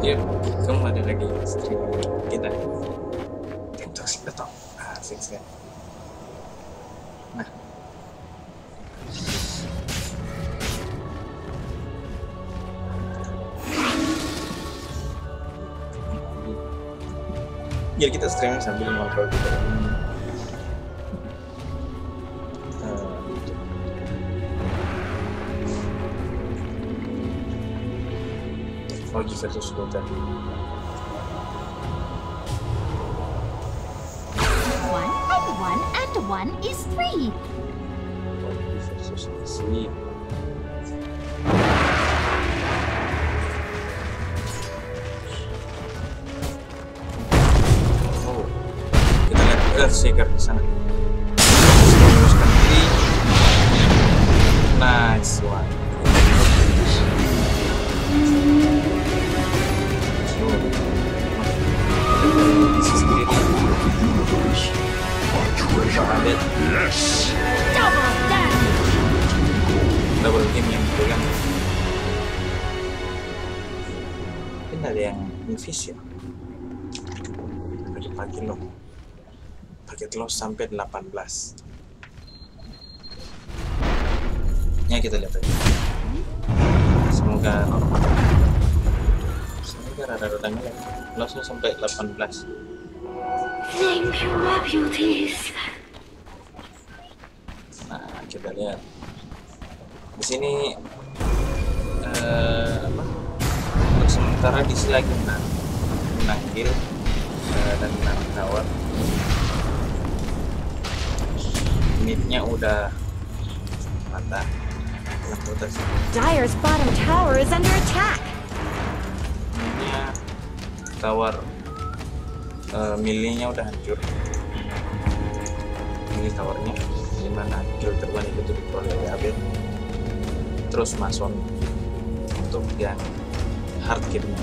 Yuk, kembali lagi stream kita. Untuk Dota, asik sekali. Nah, jadi kita streaming sambil ngobrol juga. Lagi versus Dota. 1 and 1 is 3. Lagi versus asli. Oh, kita lihat Earthshaker di sana. Meneruskan diri. Nice one. Yes. Double game yang pegang. Mungkin ada yang invis ya. Dari pagi loh. Paket lo sampai 18. Ya kita lihat aja. Semoga normal. Semoga rada-rada ngelag. Langsung sampai 18. Thank you, my beauties. Nah, kita lihat di sini untuk sementara di sini lagi menang kill dan menang tower. Midnya udah patah. Dire's bottom tower is under attack. Midnya tower milinya udah hancur. Mili towernya dimana kill terbanyak itu diperoleh oleh terus Mason untuk yang hard game-nya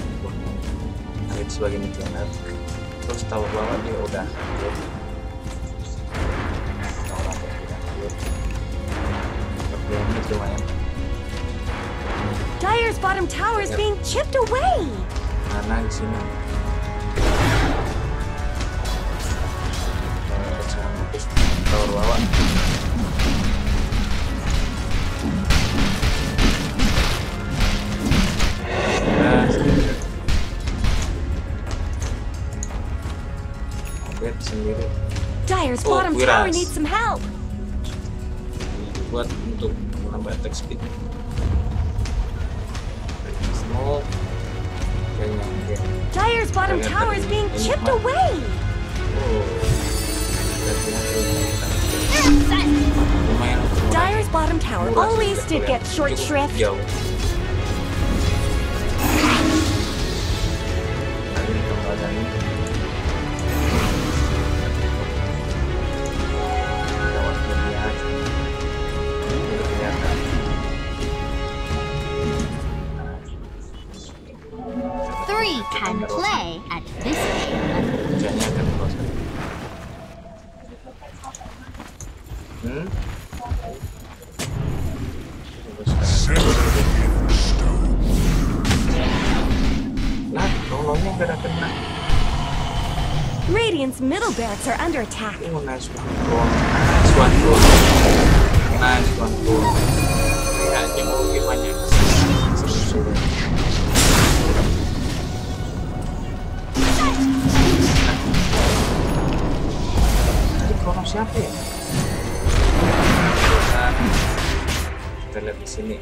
Alex sebagai midlaner, terus tower bawah dia udah hancur. Tower apa udah hancur, perjuangannya lumayan. Dire's bottom tower is being chipped away. Karena di sini tower bawah sendiri. Dire's bottom tower needs some help. Buat untuk menambah attack speed. Smoke. Kayaknya. Dire's bottom tower is being chipped away. Dire's bottom tower always did get short shrift. Can play at this game. Radiant's middle barracks are under attack. Oh, nice one. Nice one. Kayaknya mau banyak. Krono siapa ya? Kita lihat di sini.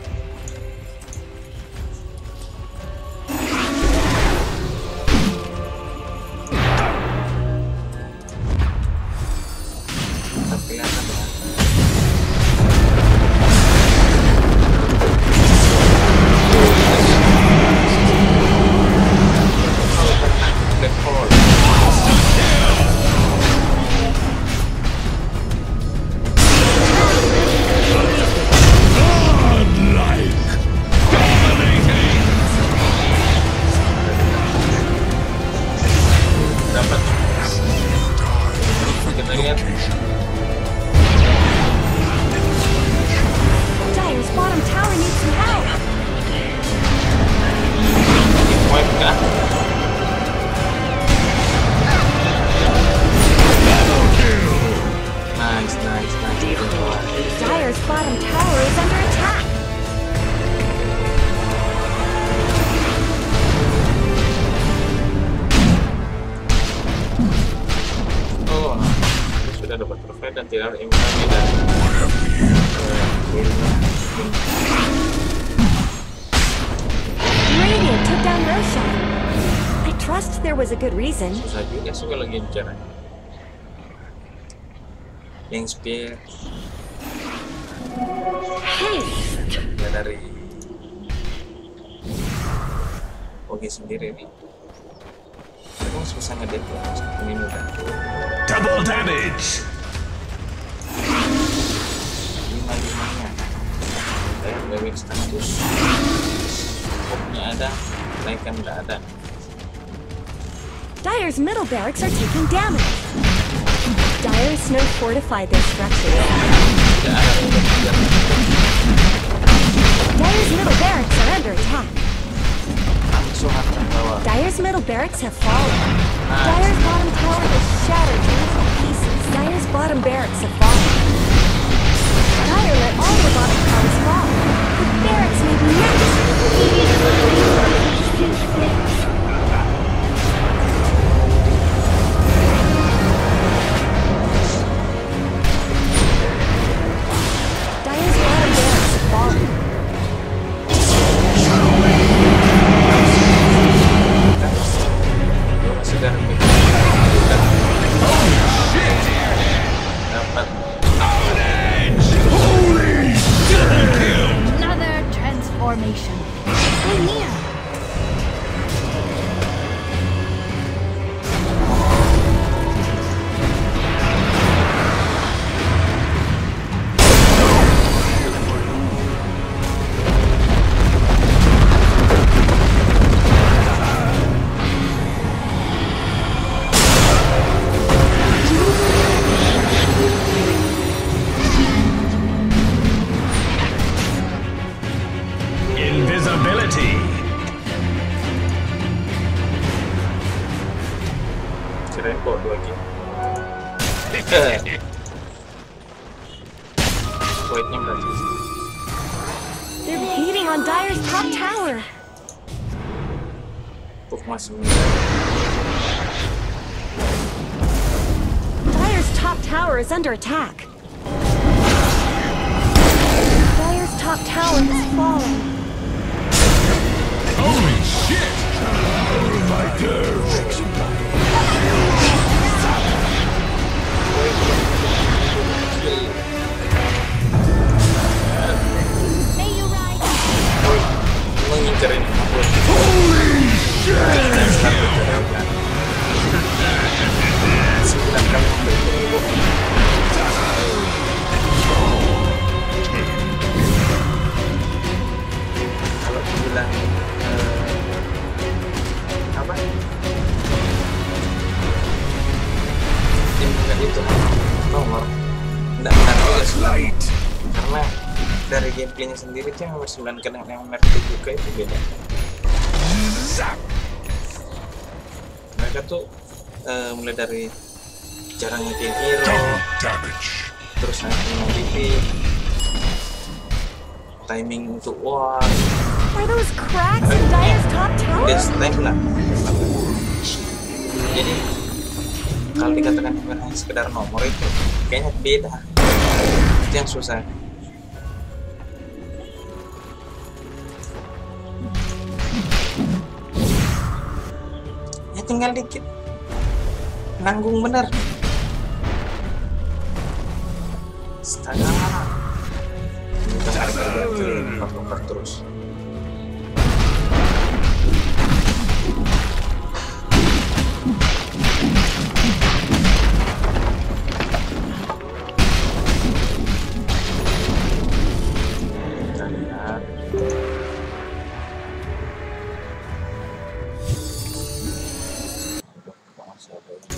Tak kelihatan ya. Black hole. Godlike. tidak impact dan Radiant took down Roshan. I trust there was a good reason. susah juga sih kalau game cara yang spear ya dari Oke sendiri nih memang susah ngedep ya ini udah Double damage. 5-5-nya kayak bebek status pokoknya ada naikkan nggak ada. Dire's middle barracks are taking damage. Dire's no fortified their structures. Tidak ada Dire's middle barracks are under attack. langsung akan bawah. Dire's middle barracks have fallen. Dire's bottom tower is shattered to little pieces. Dire's bottom barracks have fallen. Dire let all the bottom towers fall. The barracks may be next. Dire's bottom barracks have fallen. Sudah dapat Another transformation. We're near. Invisibility. kirain kok 2 game. Poinnya berarti They're beating on Dire's top tower. untuk masih Dire's top tower is under attack. Dire's top tower has fallen. Holy shit! My nerves. May you ride. mengincarin Holy shit! kalau bilang apa tim itu nomor tidak benar juga sih karena dari gameplaynya sendiri tuh yang nomor 9 kena yang nomor 7 juga itu beda. Mereka tuh mulai dari jarang nge-kill hero, terus nanti MVP, timing untuk war, Are those cracks in Dire's top tower? best time lah. Jadi kalau dikatakan hanya sekedar nomor itu kayaknya beda. Itu yang susah. Ya tinggal dikit nanggung bener. Astaga. Kita harus bongkar terus. Kita lihat. Masih ada ini.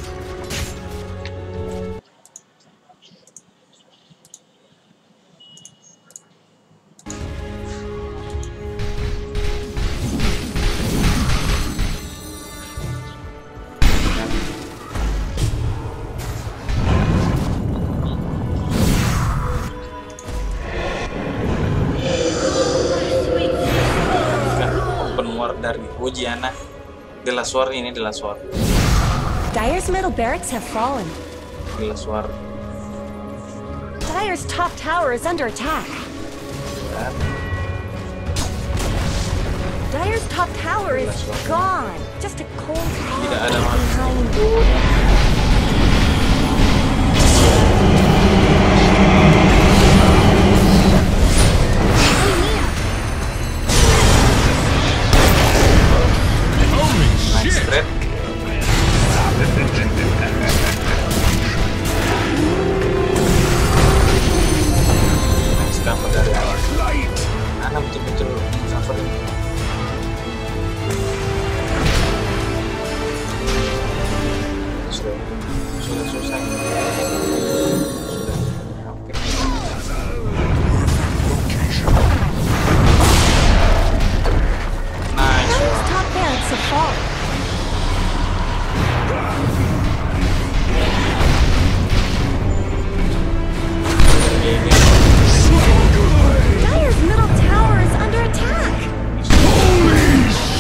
Dari Ujiana de la Suar ini de la Suar. Dire's middle barracks have fallen. De la Suar Dire's top tower is under attack. Dire's top tower is gone. Just a cold Tidak ada behind. nice spread. Nice cover dari awal. Ana betul-betul cover. Sudah selesai. Oke. Nice. Dire's top barracks have fallen. Dire's middle tower is under attack.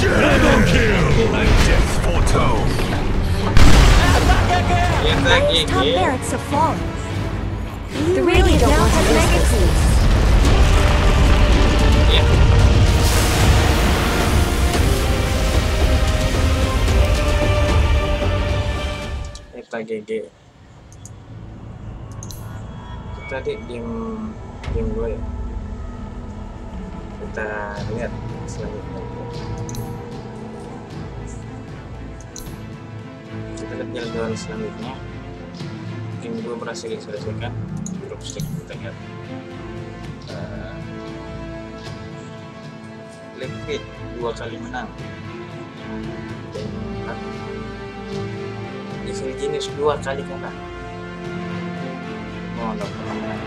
Double kill! And death foretold. Dire's top barracks have fallen. The Radiant now has mega creeps. Kita GG. Kita di game gue ya. Kita lihat selanjutnya. Kita lihat jalan-jalan selanjutnya. Game gue berhasil diselesaikan. Grup stick kita lihat. Liquid 2 kali menang. Dan Evil Genius 2 kali kalah. Oh, enggak pernah menang.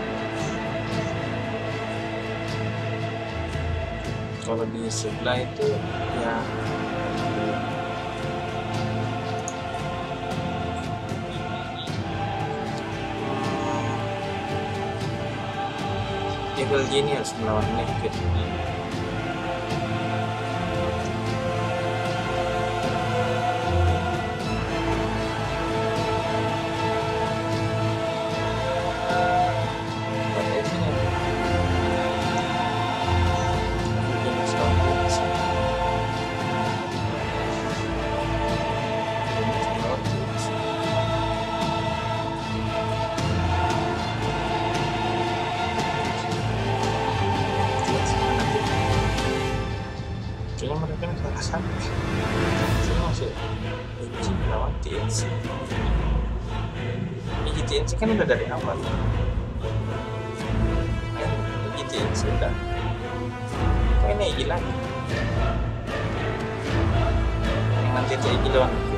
Kalau di sebelah itu ya Evil Genius melawan Liquid. Kayaknya mereka salah satu. Saya masih IG melawan TNC. IG TNC kan udah dari awal. IG TNC udah. Kok ini IG lagi? Yang nanti itu IG lawan aku.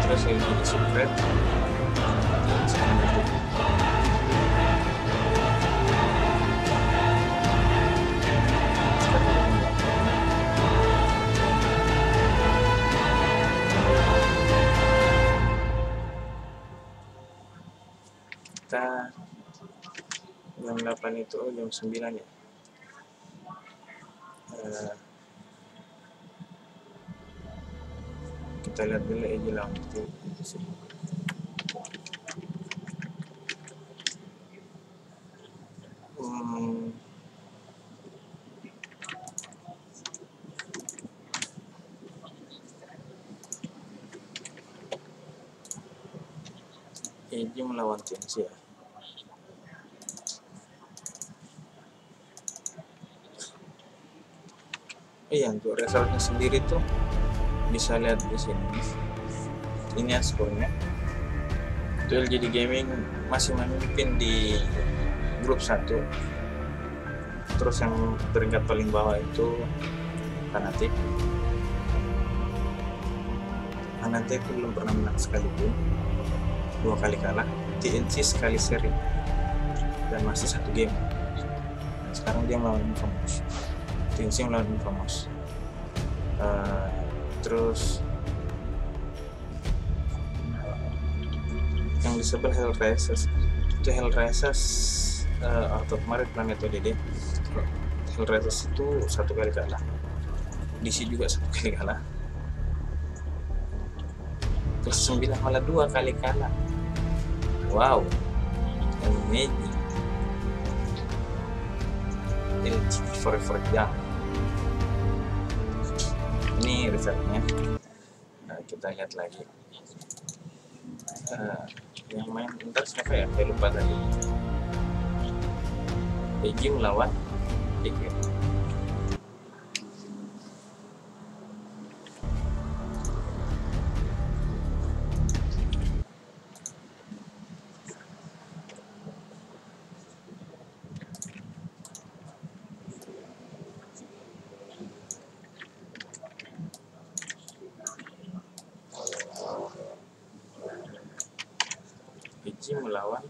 Terus IG di spread. Kita jam 8 itu jam 9 ya. Kita lihat dulu aja lah itu sih. IG melawan TNC ya. Iya, untuk resultnya sendiri tuh bisa lihat di sini. Ini ya skornya. Duel jadi gaming masih memimpin di grup 1. Terus yang peringkat paling bawah itu Fnatic. Fnatic belum pernah menang sekalipun. 2 kali kalah, TNC sekali seri dan masih 1 game. Sekarang dia melawan Infamous. TNC melawan Infamous. Terus yang di sebelah Hellraisers itu Hellraisers atau kemarin Planet ODD. Hellraisers itu 1 kali kalah, DC juga 1 kali kalah. Plus 9 malah 2 kali kalah. Wow, amazing. iG.V forever young. Ini resultnya. Nah, kita lihat lagi. Yang main ntar siapa ya? Saya lupa tadi. iG melawan iG.V. iG melawan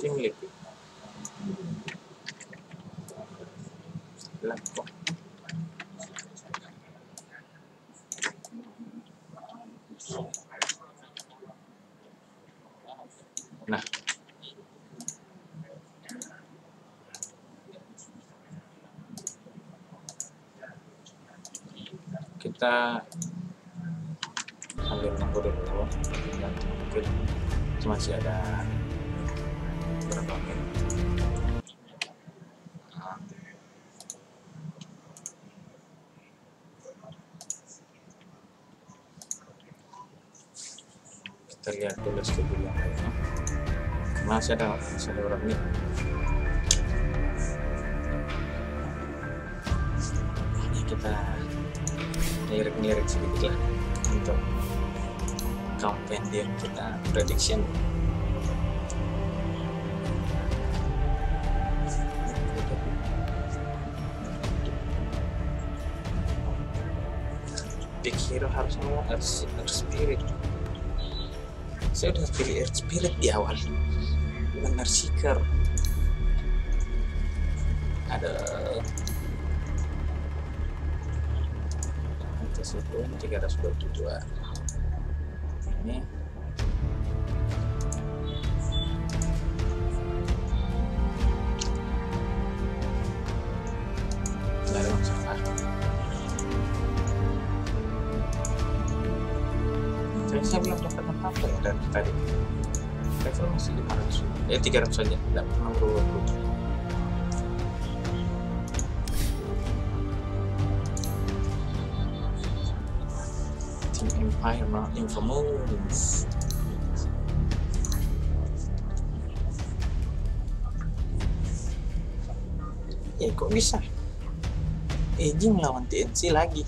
tim Newbee. Kok nah, kita ambil nomor dulu dan mungkin masih ada berapa menit. Kita lihat dulu schedule yang lainnya. Masih ada berapa menit. Ini kita lirik sedikit lah untuk compendium kita prediction. Big hero harus mau Earth Spirit. Saya udah pilih Earth Spirit di awal, bukan Seeker. Ada antisipun 322. Ini nggak ada masalah. Saya belum dapat apa-apa ya dari tadi. Level masih 500, 300 saja, tidak pernah berubah. Team Empire malah infamous. Kok bisa? iG melawan TNC lagi.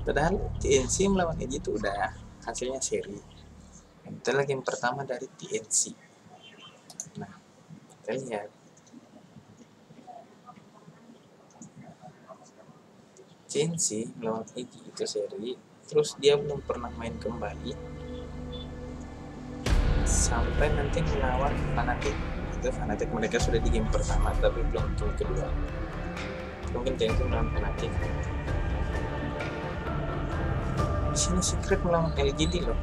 Padahal TNC melawan iG itu udah hasilnya seri. Kita lagi yang pertama dari TNC. Nah, kita lihat TNC melawan iG itu seri, terus dia belum pernah main kembali sampai nanti melawan Fnatic. Itu Fnatic mereka sudah di game pertama tapi belum game kedua. Mungkin TNC melawan Fnatic. Di sini Secret melawan LGD loh.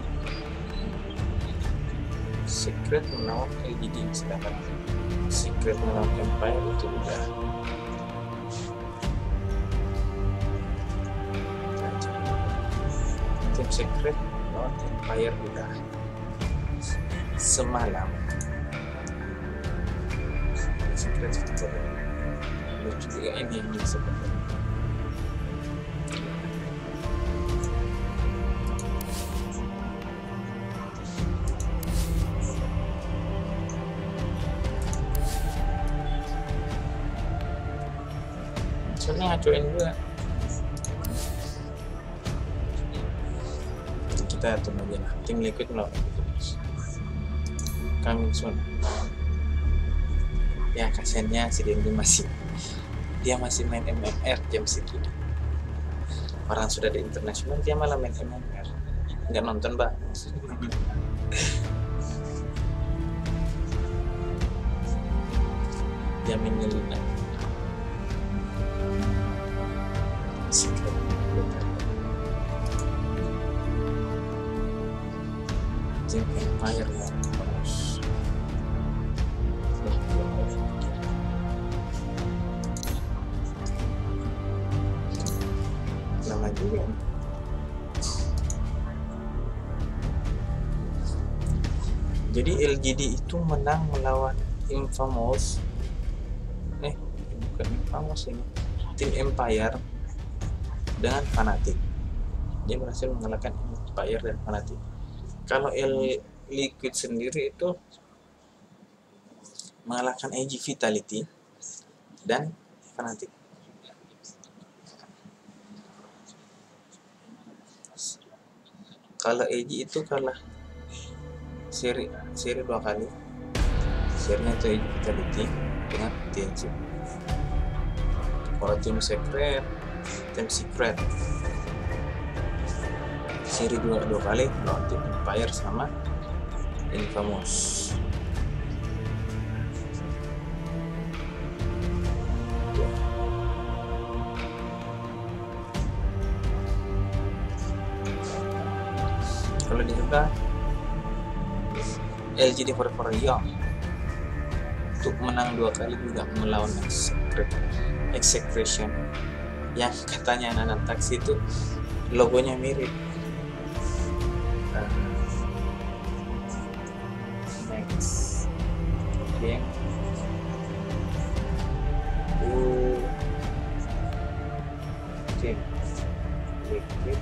Secret melawan LGD, sedangkan Secret melawan Empire itu udah. Tim Secret melawan Empire udah semalam. Secret Victor lucu juga ini yang sebenarnya. Soalnya ngacuin juga. Kita tunggu aja lah. Tim Liquid melawan coming soon. Ya kasiannya si Dendi dia masih main MMR jam segini. Orang sudah di internasional dia malah main MMR. Nggak nonton bang. Dia main ngelina. Secret Team Empire terus lama juga Jadi LGD itu menang melawan Infamous, bukan Infamous ini, tim Empire dengan Fnatic. Dia berhasil mengalahkan Empire dan Fnatic. Kalau Liquid sendiri itu mengalahkan iG.V dan Fnatic. Kalau iG itu kalah seri 2 kali. Serinya itu iG.V dengan TNC. Kalau tim Secret seri 2 kali lawan tim Empire sama Infamous. Kalau di Dota LGD Forever Young untuk menang 2 kali juga melawan Xctn yang katanya anak taksi itu logonya mirip. Next game tim Liquid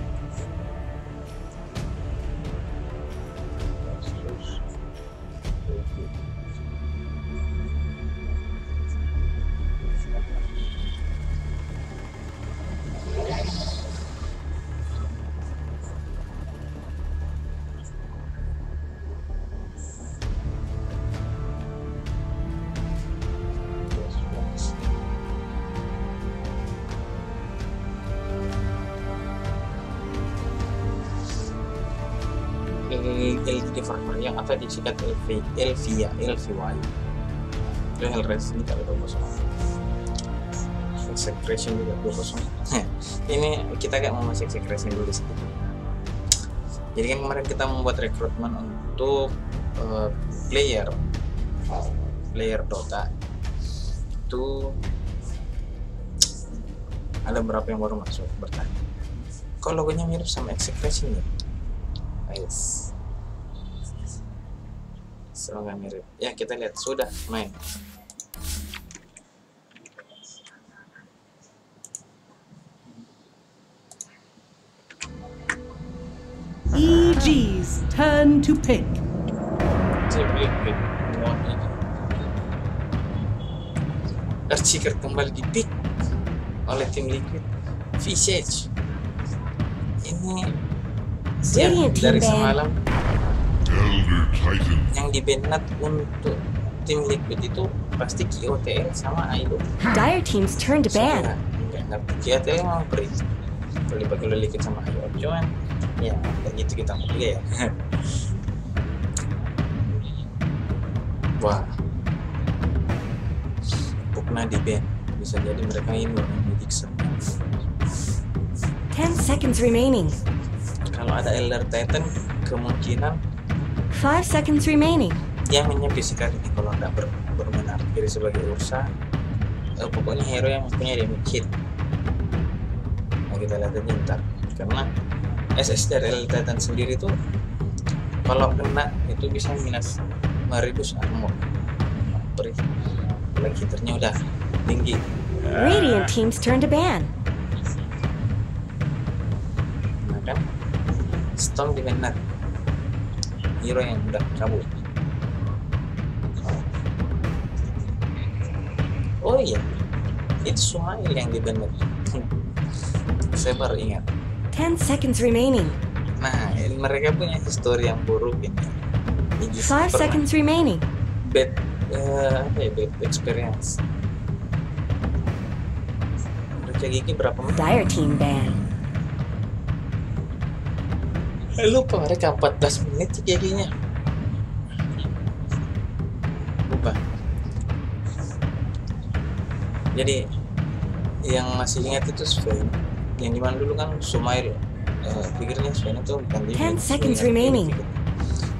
LGD Forever yang atau disingkat LVY itu Hellraise ini kalau 2-0. Xctn juga 2-0. Ini kita kayak mau masuk Xctn dulu sedikit. Jadi kan kemarin kita membuat rekrutmen untuk player Dota itu ada berapa yang baru masuk bertanya. Kok logonya mirip sama Xctn ya? Yes. Semoga mirip. Ya kita lihat sudah main. EG's turn to pick. Archieker kembali di pick oleh tim Liquid. Visage ini siap dari semalam. Yang di-banned untuk tim Liquid itu pasti QTL sama Idol. Dire team's turn to ban. Enggak, QTL memang beri. Kalau dipakai oleh Liquid sama Idol, cuman ya kayak gitu kita pilih ya. Wah, Pukna di-ban. Bisa jadi mereka ini bermain Xctn. 10 seconds remaining. Kalau ada Elder Titan, kemungkinan 5 seconds remaining. Dia mainnya physical ini kalau nggak bermain archery sebagai Ursa. Pokoknya hero yang punya damage hit. Nah kita lihat aja ntar. Karena SS dari Elder Titan sendiri tuh kalau kena itu bisa minus 5.000 armor. Perih. Lagi hitternya udah tinggi. Radiant team's turn to ban. Nah kan Storm di banned. Hero yang udah cabut. Oh iya, itu Sumail yang di-banned. Saya baru ingat. 10 seconds remaining. Nah, mereka punya histori yang buruk ini. 5 seconds remaining. Bad experience. Mereka gigi berapa menit? Dire team ban. Lupa mereka 14 menit giginya. Lupa. Jadi yang masih ingat itu Sven. Yang dimana dulu kan Sumail pikirnya Sven itu bukan limit. 10 seconds remaining.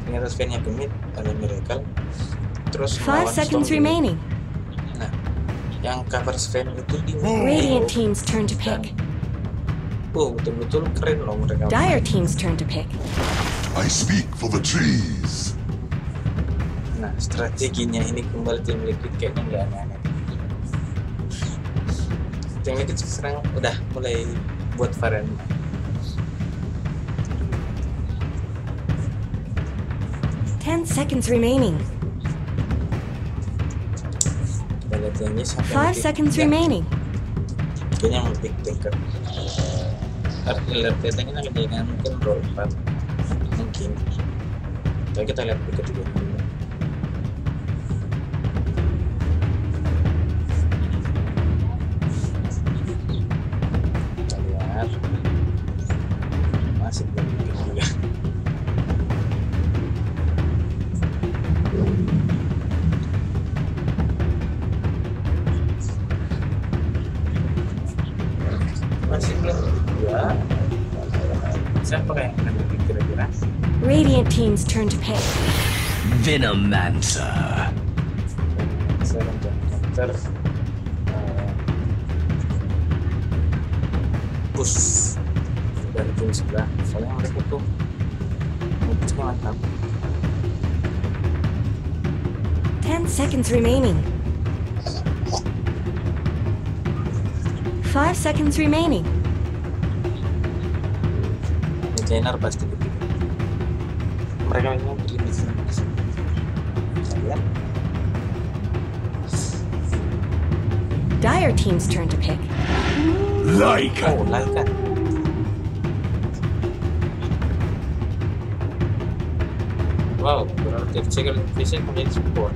Ternyata Sven yang limit ada Miracle. Terus 5 seconds remaining. Nah, yang cover Sven itu di Radiant team's turn to pick. Betul-betul keren loh mereka. Dire team's turn to pick. I speak for the trees. Nah, strateginya ini kembali tim Liquid kayaknya nggak aneh-aneh. Tim Liquid sekarang udah mulai buat varian. Ten seconds remaining. Kita lihat ini siapa 5 seconds remaining. Kayaknya mau pick tanker. Kelihatannya kejadian mungkin roll 4 mungkin. Tapi kita lihat pick ketiga dulu. Kita lihat masih belum pick juga. Masih belum juga. Siapa yang akan lebih kira-kira? Radiant team's turn to pick. Venomancer. Saya untuk counter push dari tim sebelah. Soalnya mereka tuh pushnya mantap. 10 seconds remaining. 5 seconds remaining. Designer pasti gitu. Mereka memang berlebih. Kita lihat. Dire team's turn to pick. Like. Oh, Laika. Wow, berarti Xctn bisa menjadi support.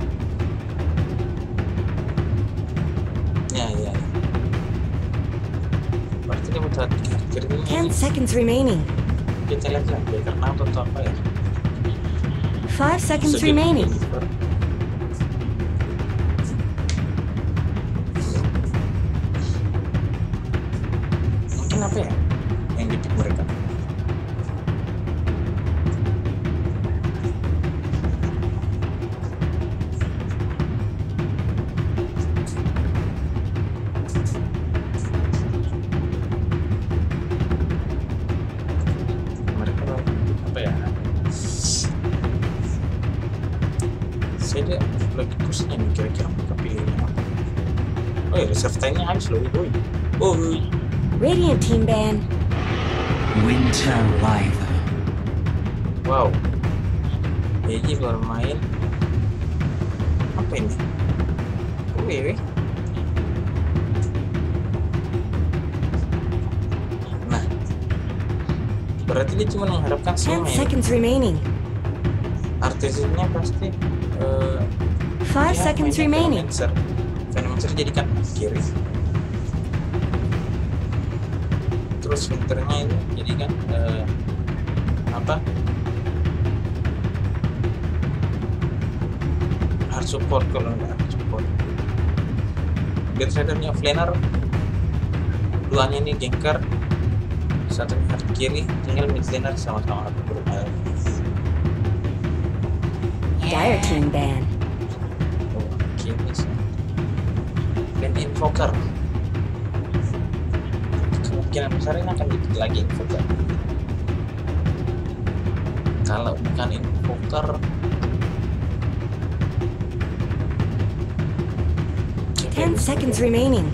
Ya. Berarti dia butuh kira-kira 10 seconds remaining. kita lihat lah, karena atau apa ya? 5 seconds remaining. Mungkin apa ya yang dipik mereka? Saya lagi pusing nih kira-kira mereka pilihnya apa. Oh ya, reserve time-nya habis loh, boy. Radiant team ban. Winter Wyvern. Wow. iG.V baru main. Apa ini? Wih. Nah, berarti dia cuma mengharapkan 10 seconds remaining. artisannya pasti 5 seconds remaining. Venomancer jadikan kiri. Terus winternya ini jadikan apa? Hard support kalau nggak hard support. Tradernya offlaner. Duanya ini ganker. Satu hard kiri, tinggal mid laner sama-sama bermain. Dire team ban. Oke, dan invoker. Kemungkinan besar ini akan dipilih lagi invoker. Kalau bukan invoker, 10 seconds remaining.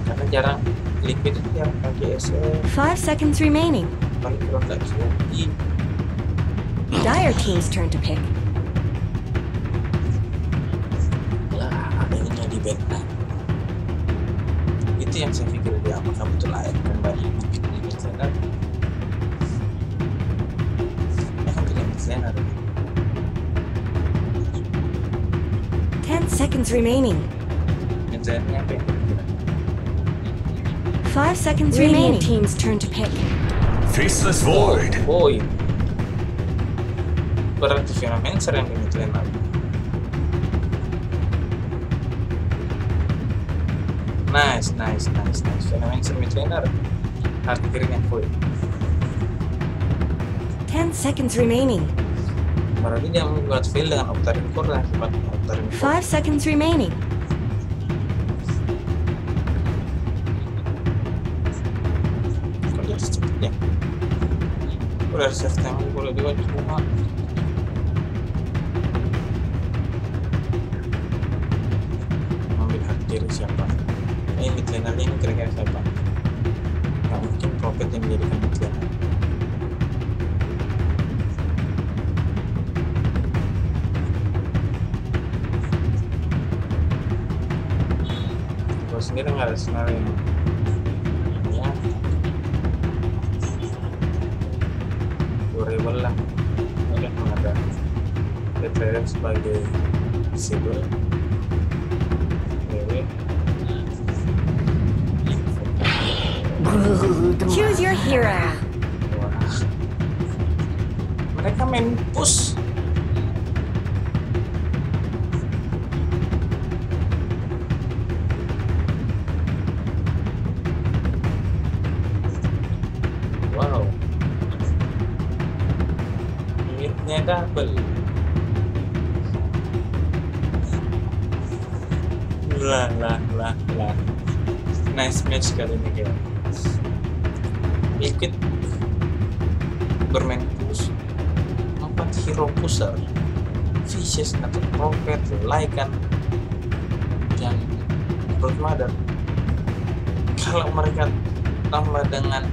karena jarang Liquid itu yang pakai 5 seconds remaining. paling kurang nggak bisa. Dire team's turn to pick. Adanya di beta itu yang saya pikir dia apakah betul layak kembali di desainer. Ya kan tidak desainer. 10 seconds remaining. Desainnya apa yang kira-kira? 5 seconds remaining. Radiant team's turn to pick. Faceless Void. Boy, berarti Venomancer yang di laner. Nice. Venomancer mid laner. Hard kirinya full. 10 seconds remaining. Berarti dia membuat field dengan Octarian Core dan cepat Octarian Core. 5 seconds remaining. Kalau jadi cepetnya. Udah save time boleh juga cuma kira-kira siapa? Nggak mungkin Prophet yang menjadikan pilihan. Gue sendiri nggak ada skenario ya durable lah, udah ada trader sebagai disable Choose your hero. wah, mereka main push. Wow, midnya double. Lah. Nice match kali ini guys. Liquid bermain push, 4 hero pusher, Vicious atau Prophet, Lycan, dan Brood Mother. Kalau mereka tambah dengan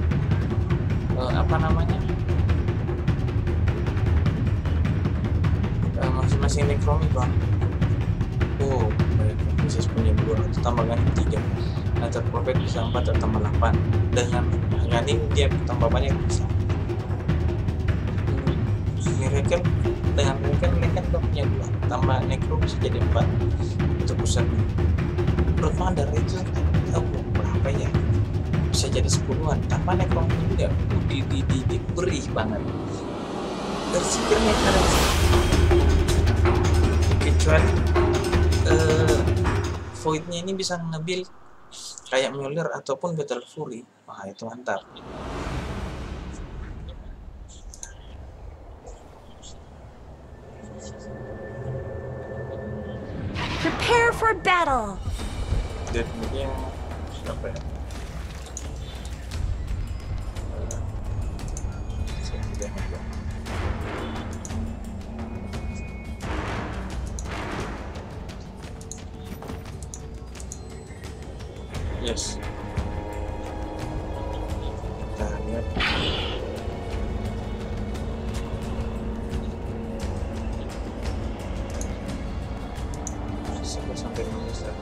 masing-masing Necromicon, baik, Vicious punya 2 atau tambahkan 3, atau Prophet bisa 4 atau tambah 8. Dengan ini dia tambah banyak bisa. Miracle dengan Miracle punya 2, tambah Necro bisa jadi 4 untuk pusatnya. Brood Mother itu berapa ya? Bisa jadi 10-an, tambah Necro juga diberi banget. Tersikirnya karena kecuali Void-nya ini bisa nge-build kayak Mueller ataupun Battle Fury. Wah, itu mantap. Prepare for battle. Dan dia siapa ya? Yes. Kita lihat. Sampai bisa.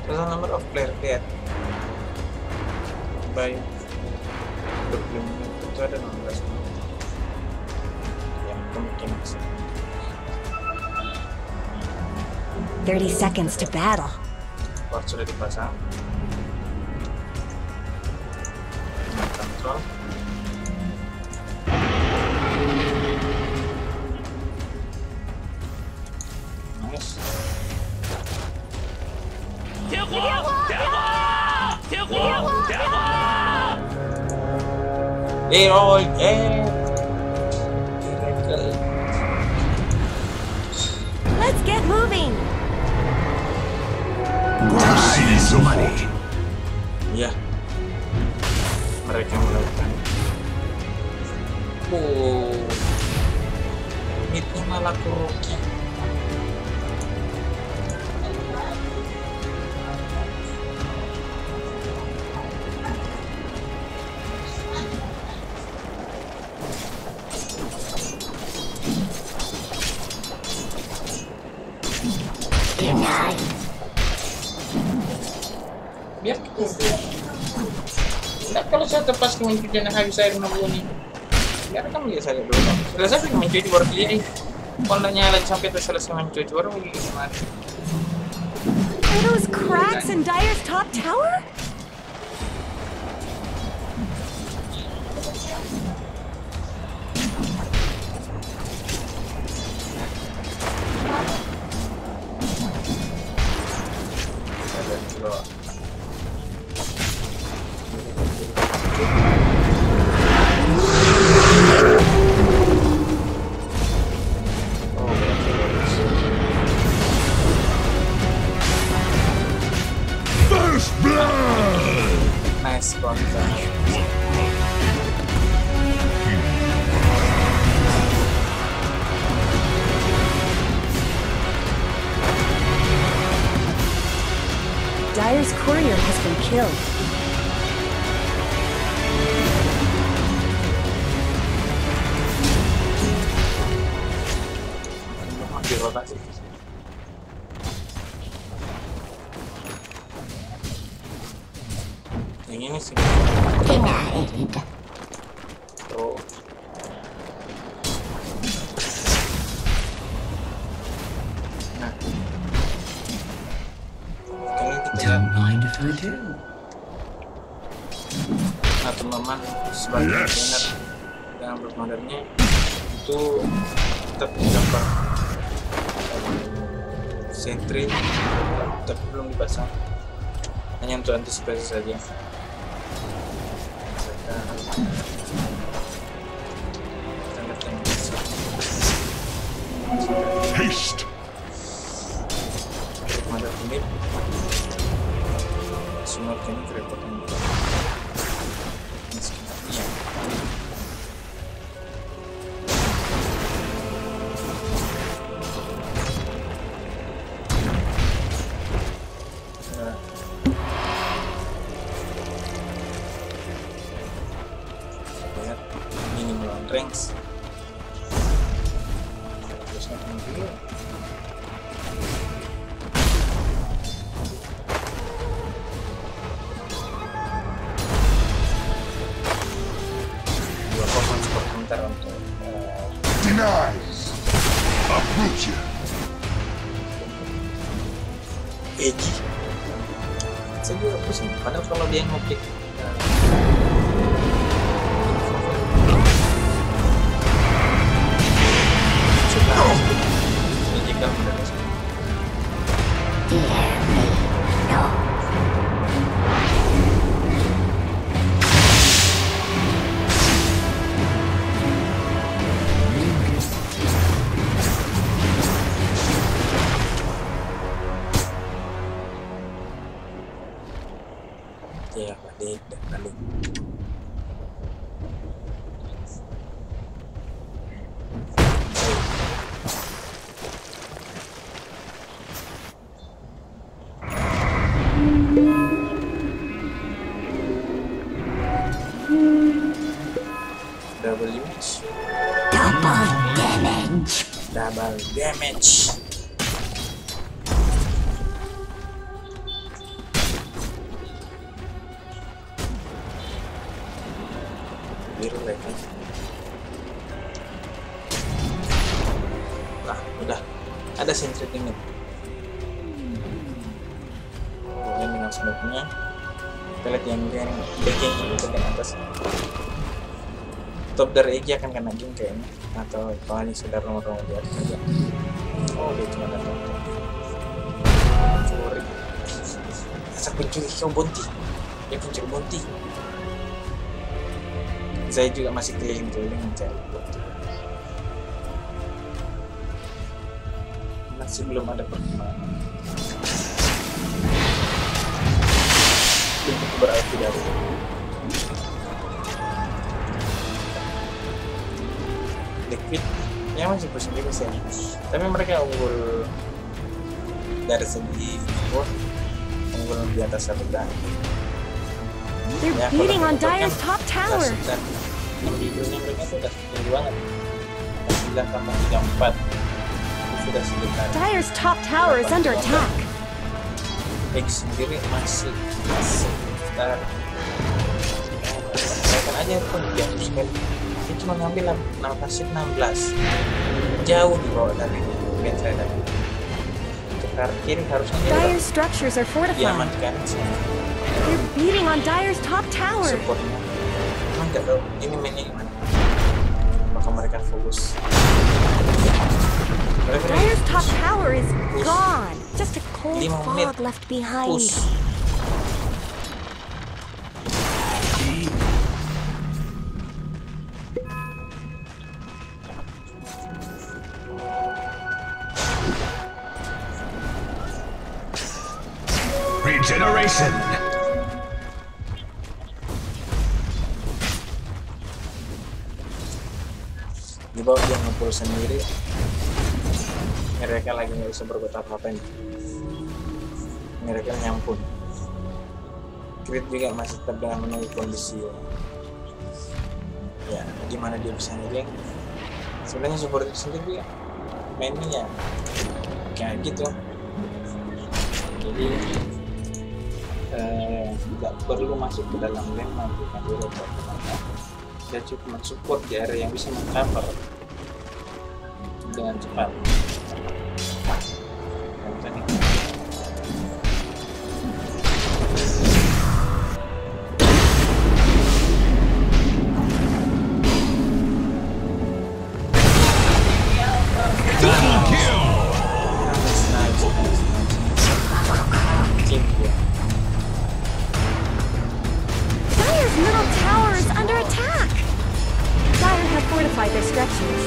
Total number of player dead by 20 menit itu ada 16 menit. Yang mungkin bisa. 30 seconds to battle. Port sudah dipasang. Kontrol. Nice. Let's get moving. Seize money. Ya, mereka melakukan. Midnya malah Kuroki. Biar nah, kalau saya tepas kemencuci yang habis air 60 nih, biar kamu lihat saja dulu. Selesai kemencuci baru dia. Kalau nyala sampai selesai kemencuci baru gimana? Are those cracks in Dire's top tower? First blood! kill. Dirotasi. Yang ini sih. Oh. Nah. Ini kita Don't mind if I do. nah teman-teman sebagai trainer yang bermodernya itu tetap gambar sentri tapi belum dipasang, hanya untuk antisipasi saja. Haste. Mother ini semua ini kerepotan juga. Lihat ini melawan ranks. Terusnya kemudian komentar untuk Denies. Uproot you. iG. Saya juga pusing, padahal kalau dia ngoplik jika mendadak ya balik dan balik. Double damage. Biru mereka. Nah, udah ada sentry ini. Kemudian dengan smoke-nya kita lihat yang backing itu ke atas. Top dari iG akan kena game kayaknya, atau kalau ini sudah nomor-nomor di atas aja. Oh, dia cuma datang pencuri. Asal pencuri kau bonti. Dia pencuri bonti. Saya juga masih keliling-keliling mencari bonti. Masih belum ada perkembangan. Untuk berarti dari Liquid ya masih positif sih, tapi mereka unggul dari segi import, unggul di atas satu dan They're beating on Dire's top tower. yang di dunia mereka itu udah tinggi banget, 9 tambah 34 itu sudah sekitar. Dire's top tower is under attack. X sendiri masih sekitar kan aja pun jatuh dia cuma ngambil 16 jauh di bawah dari band saya tadi. Untuk kiri harusnya Dire's structures are fortified. diamankan sih. They're beating on Dire's top tower. Supportnya emang gak tau ini mainnya gimana, maka mereka fokus. Dire's top tower is gone. Just a cold 5 menit fog left behind. push. Regeneration. Di bawah dia ngumpul sendiri, mereka lagi nggak bisa berbuat apa-apa nih. Mereka nyampun Grid juga masih tetap menunggu kondisi ya gimana dia bisa ngegang. Sebenarnya support itu sendiri mainnya ya kayak gitu, jadi tidak perlu masuk ke dalam lane melakukan dulu dia cukup mensupport di area yang bisa mengcover dengan cepat. Dire's middle tower is under attack. Dire have fortified their structures.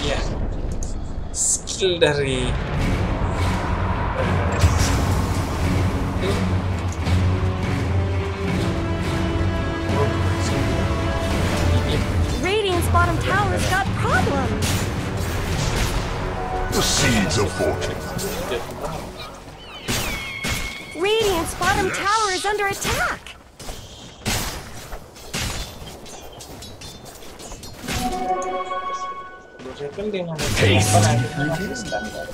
Iya, skill dari Radiant's bottom tower's got problems. The seeds of fortune. Radiant's bottom tower is under attack. standar.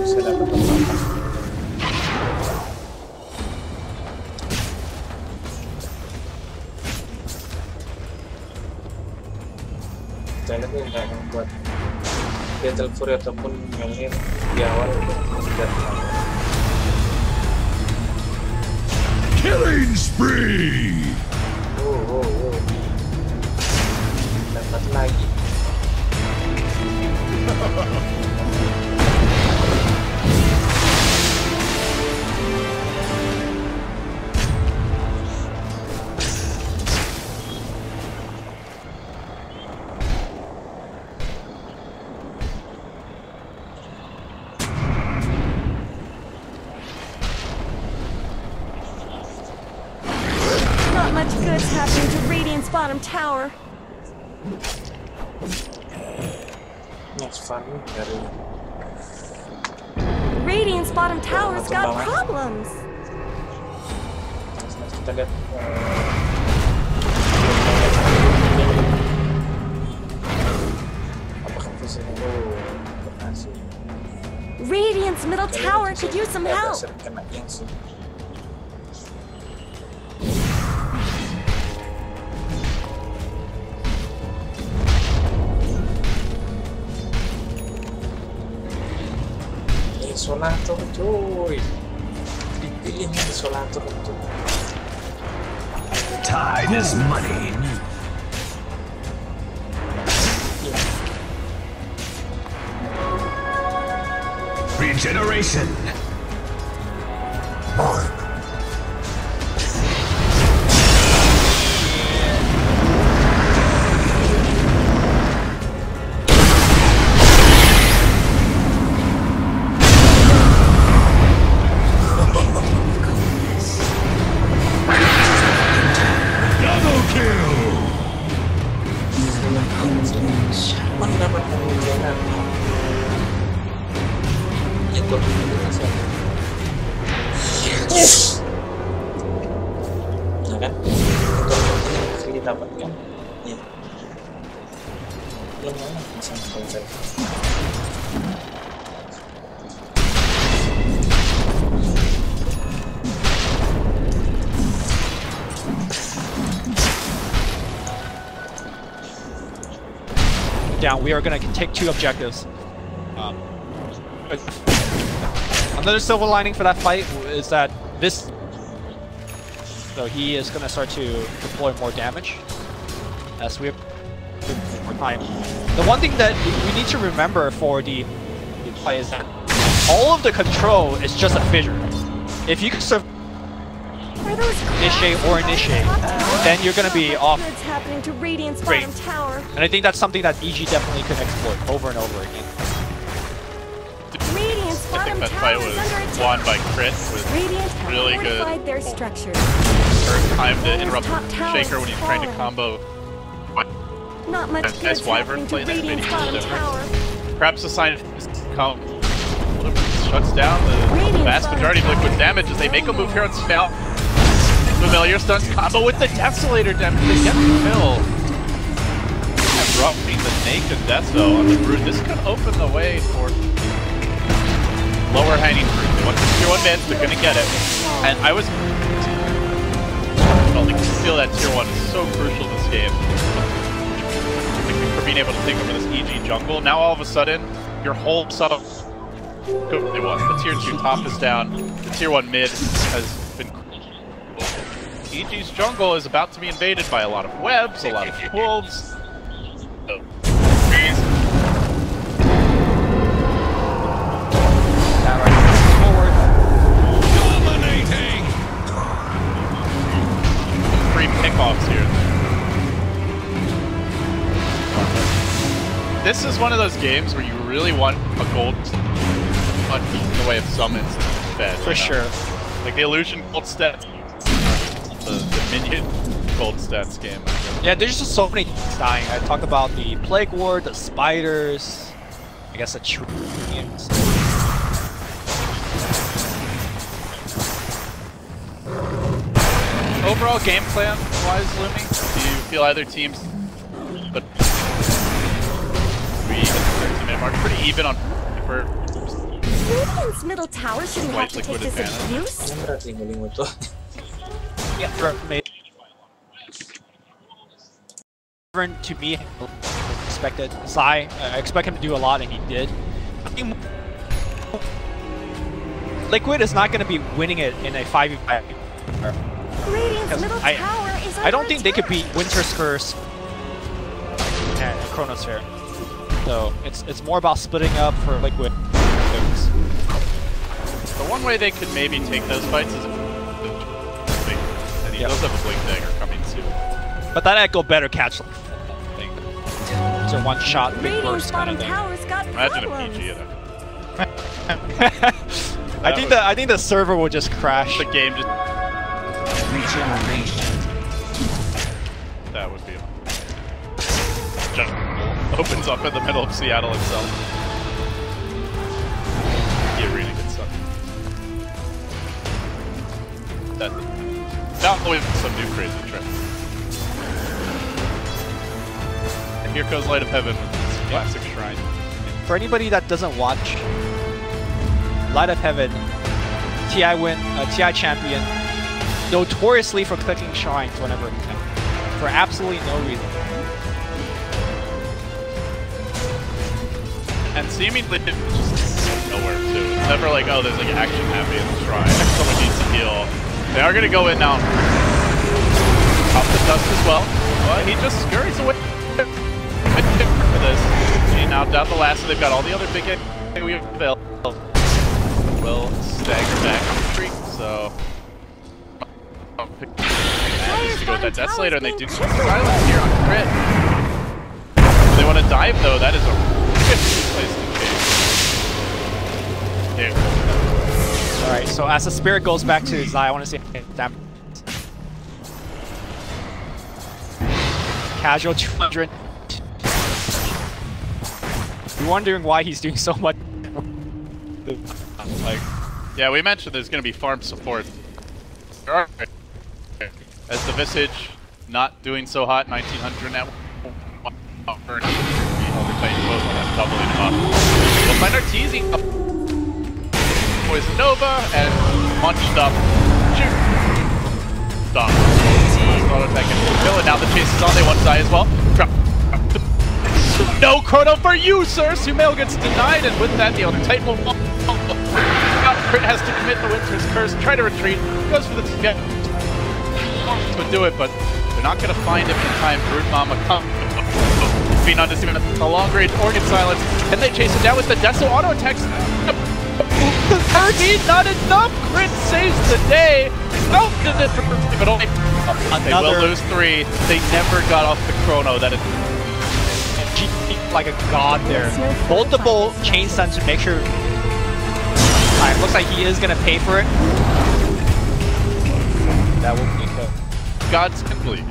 Bisa dapat apa? Challenge ini nggak akan buat Battle Fury ataupun Mjolnir di awal sudah Killing spree! dapat lagi. Not much good's happening to Radiant's bottom tower. Next fun dari Radiant's bottom tower's got problems. kita lihat apakah visinya berhasil. Radiant's middle tower could use some help. Sering kena yang sih. Isolator cuy, dipilihnya isolator untuk Time is money. Regeneration. mendapatkan ujian itu yes ya kan untuk yang didapatkan ya lumayan bisa selesai. Down, we are going to take 2 objectives. Another silver lining for that fight is that this, so he is going to start to deploy more damage as we have more time. The one thing that we need to remember for the play is that all of the control is just a fissure. If you can Are those initiate or initiate, then you're gonna be off. What's happening to Radiant's Great. bottom tower? And I think that's something that EG definitely could exploit over and over again. Radiant's I bottom think that tower fight is was under attack. won by Chris with Radiant have really fortified good their structures. first time to interrupt Top tower Shaker when he's trying to fallen. combo. Not much Nice good's Wyvern happening to play that Radiant's video bottom difference. tower. Perhaps a sign of his come. Shuts down the vast majority of liquid damage as they make a move here on Scout. Familiar stuns combo with the Desolator damage. They get the kill. And dropping the naked Deso on the Brood. This could open the way for lower hanging fruit. They want the tier 1 mids, they're gonna get it. And I was felt like to feel that tier 1 is so crucial this game. For being able to take over this EG jungle. Now all of a sudden, your whole setup. They won. The tier 2 top is down. The tier 1 mid has been. EG's jungle is about to be invaded by a lot of webs, a lot of wolves. So, Dominating! 3 pickoffs here. This is one of those games where you really want a gold in the way of summons fed. For sure. Like the illusion gold stats, the minion gold stats game. Yeah, there's just so many things dying. I talk about the Plague Ward, the spiders, I guess the trees. Overall game plan wise, Lumi, do you feel either team's but we at the 30-minute mark pretty even on paper? Radiant's middle tower shouldn't have White to take liquid this advantage. abuse. Yang berat linggo-linggo tuh. To me, expected. Zai, I expect him to do a lot, and he did. Liquid is not going to be winning it in a 5v5. Radiant's middle tower is I don't under think they could attack. beat Winter's Curse and Chronosphere. So it's more about splitting up for Liquid. The one way they could maybe take those fights is and he does have a Blink Dagger coming soon. But that Echo better catch. It's a one shot, big Radiant's burst kind bottom of thing. tower's got Imagine problems. a PG in it. I think the server will just crash. The game just that would be just opens up in the middle of Seattle itself. The arena gets sucked. That was some new crazy trip. And here goes Light of Heaven with this classic shrine. For anybody that doesn't watch, Light of Heaven, TI champion, notoriously for clicking shrines whenever he can, for absolutely no reason. And seemingly just nowhere too. It's never like, oh, there's like action happy in the shrine. Someone needs to heal. They are gonna go in now. Pop the dust as well. But he just scurries away for this. He now down the last, so they've got all the other big AoE available. Will stagger back on the streak, so manages to go with that Desolator, and they do silence here on crit. If they want to dive though, that is a good place to chase. Alright, so as the spirit goes back to Zai, I want to see damage. Casual 200. You're wondering why he's doing so much. Like, yeah, we mentioned there's going to be farm support. As the Visage not doing so hot, 1900 now. Doubling him up. We'll find Arteezy up. Poison Nova and munched up. Shoot. Stop. Auto attack and kill it. Now the chase is on. They want Zai as well. No chrono for you, sir! Sumail gets denied, and with that, the other Titan will fall. Crit has to commit the Winter's Curse, try to retreat, goes for the get. Would do it, but they're not going to find him in time. Brood Mama comes. Being on even a long-range Organ Silence, and they chase him down with the Deso auto attacks. 13, not enough! Crit saves the day. Oh, but only they will lose 3. They never got off the chrono. That is like a god there. Multiple chain stuns to make sure. Alright, looks like he is gonna pay for it. That will be good. God's complete.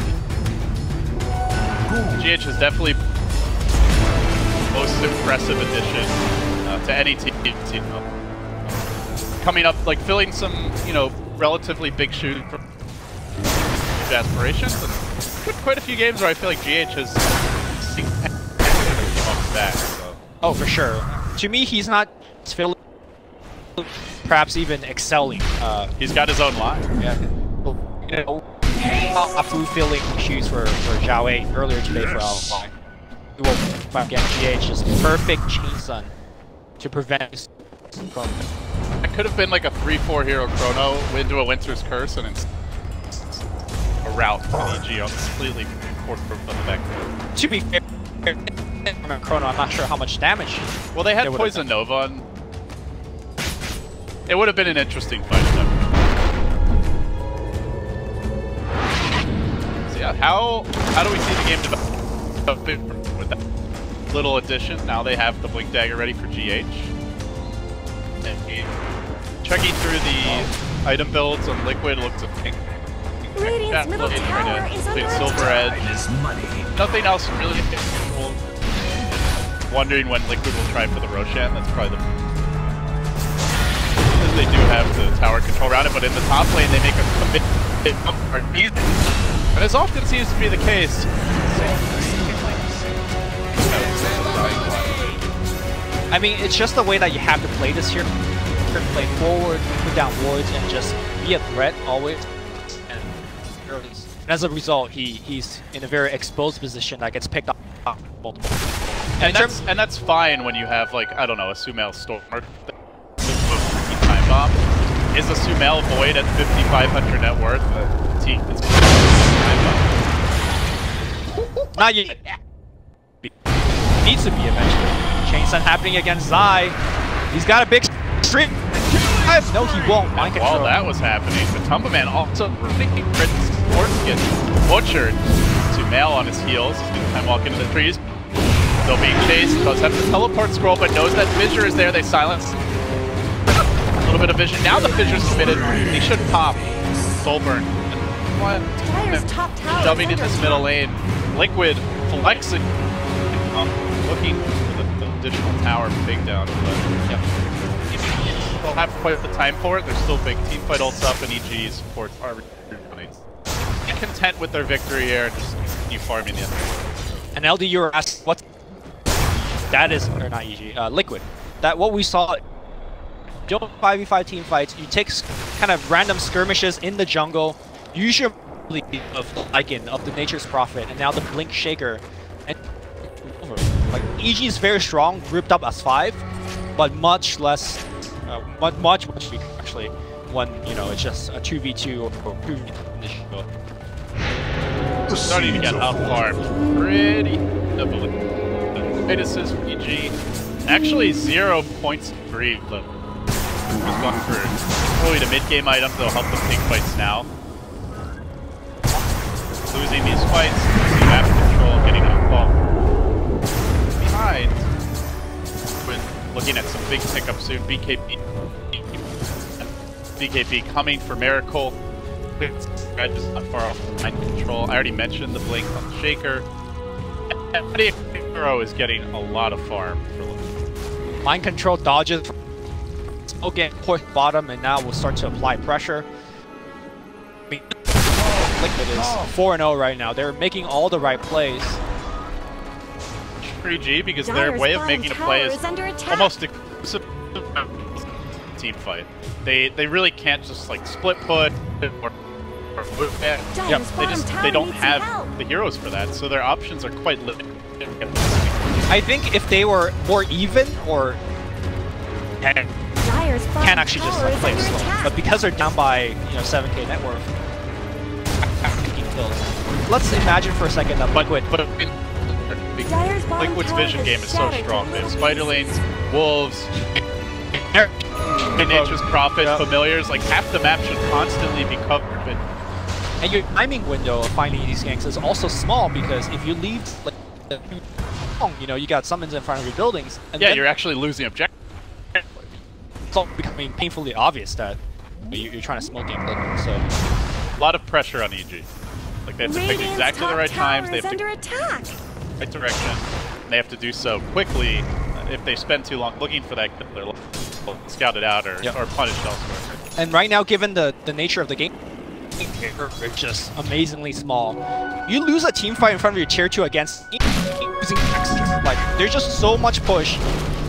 GH is definitely most impressive addition to any team. Coming up, like filling some, you know, relatively big shoes for aspirations, and quite a few games where I feel like GH has seen back. So. Oh, for sure. To me, he's not filling, perhaps even excelling. He's got his own line. Yeah. You know, absolute filling shoes for Zhao 8 earlier today for Alpha. Well, again, GH just perfect chain stun to prevent from. It could have been like a 3-4 hero chrono into a Winter's Curse, and it's a route for iG on completely fourth effect. To be fair, chrono, I'm not sure how much damage. Well, they had Poison Nova, and it would have been an interesting fight. So yeah, how do we see the game developing with that little addition? Now they have the Blink Dagger ready for GH. Checking through the item builds on Liquid, looks at pink. Radiant's middle tower is under Silver Edge. Nothing else really. Wondering when Liquid will try for the Roshan. That's probably the. Because they do have the tower control around it, but in the top lane they make a bit easy. And as often seems to be the case. I mean, it's just the way that you have to play this here. Play forward, put down wards, and just be a threat always. And as a result, he's in a very exposed position that gets picked up multiple. And that's fine when you have, like, I don't know, a Sumail Storm. Time bomb. Is a Sumail Void at 5,500 net worth? Not yet. Needs to be eventually. Chain stun happening against Zai. He's got a big streak. No, he won't. Mind control. While that was happening, the Tumbaman also thinking Sports gets butchered. Sumail on his heels. He's going to time walk into the trees. Still being chased. Does have the teleport scroll, but knows that Fissure is there. They silence. A little bit of vision. Now the Fissure's committed. He should pop. Soulburn. Shoving in this middle lane. Liquid flexing. Looking for the additional tower big down. But, yep. They'll have quite the time for it. They're still big. Teamfight ults up, and iG supports are content with their victory here and just keep farming the end. And LD, you were asked what that is, or not iG, Liquid. That what we saw. Don't 5v5 team fights. You take kind of random skirmishes in the jungle. Usually of Lycan, of the Nature's Prophet, and now the Blink Shaker. And like iG is very strong, grouped up as 5, but much less. Much weaker actually when, you know, it's just a 2v2 or 2v2 in the show. Starting to get up farmed pretty heavily. Great assist from iG. Actually 0 points free. He's gone for probably the mid-game items that'll help the pink fights now. Losing these fights, losing map control, getting up ball behind. Looking at some big pickups soon. BKB coming for Miracle. Just not far off mind control. I already mentioned the blink on the Shaker. Hero is getting a lot of farm for mind control dodges. Smoke getting pushed bottom, and now we'll start to apply pressure. I mean, Liquid is 4-0 right now. They're making all the right plays. 3G because their way of making a play is almost exclusive team fight. They really can't just like split put or move back. Yep. They don't have the heroes for that, so their options are quite limited. I think if they were more even or can actually just like play slow, but because they're down by 7k net worth, kills. Let's imagine for a second that Liquid. Liquid's vision game is so strong. They have spider lanes, wolves. Nature's Prophet, Familiars, like half the map should constantly be covered. But and your timing window of finding these ganks is also small because if you leave like you know, you got summons in front of your buildings. And yeah, then you're actually losing objective. it's all becoming painfully obvious that you're trying to smoke game Liquid. So a lot of pressure on EG. Like they have to pick Radiant's exactly the right top times. tower They is have to under attack. right direction. And they have to do so quickly. If they spend too long looking for that, they're scouted out or punished elsewhere. and right now, given the nature of the game, are just amazingly small. You lose a team fight in front of your tier 2 against using Xctn. Like there's just so much push.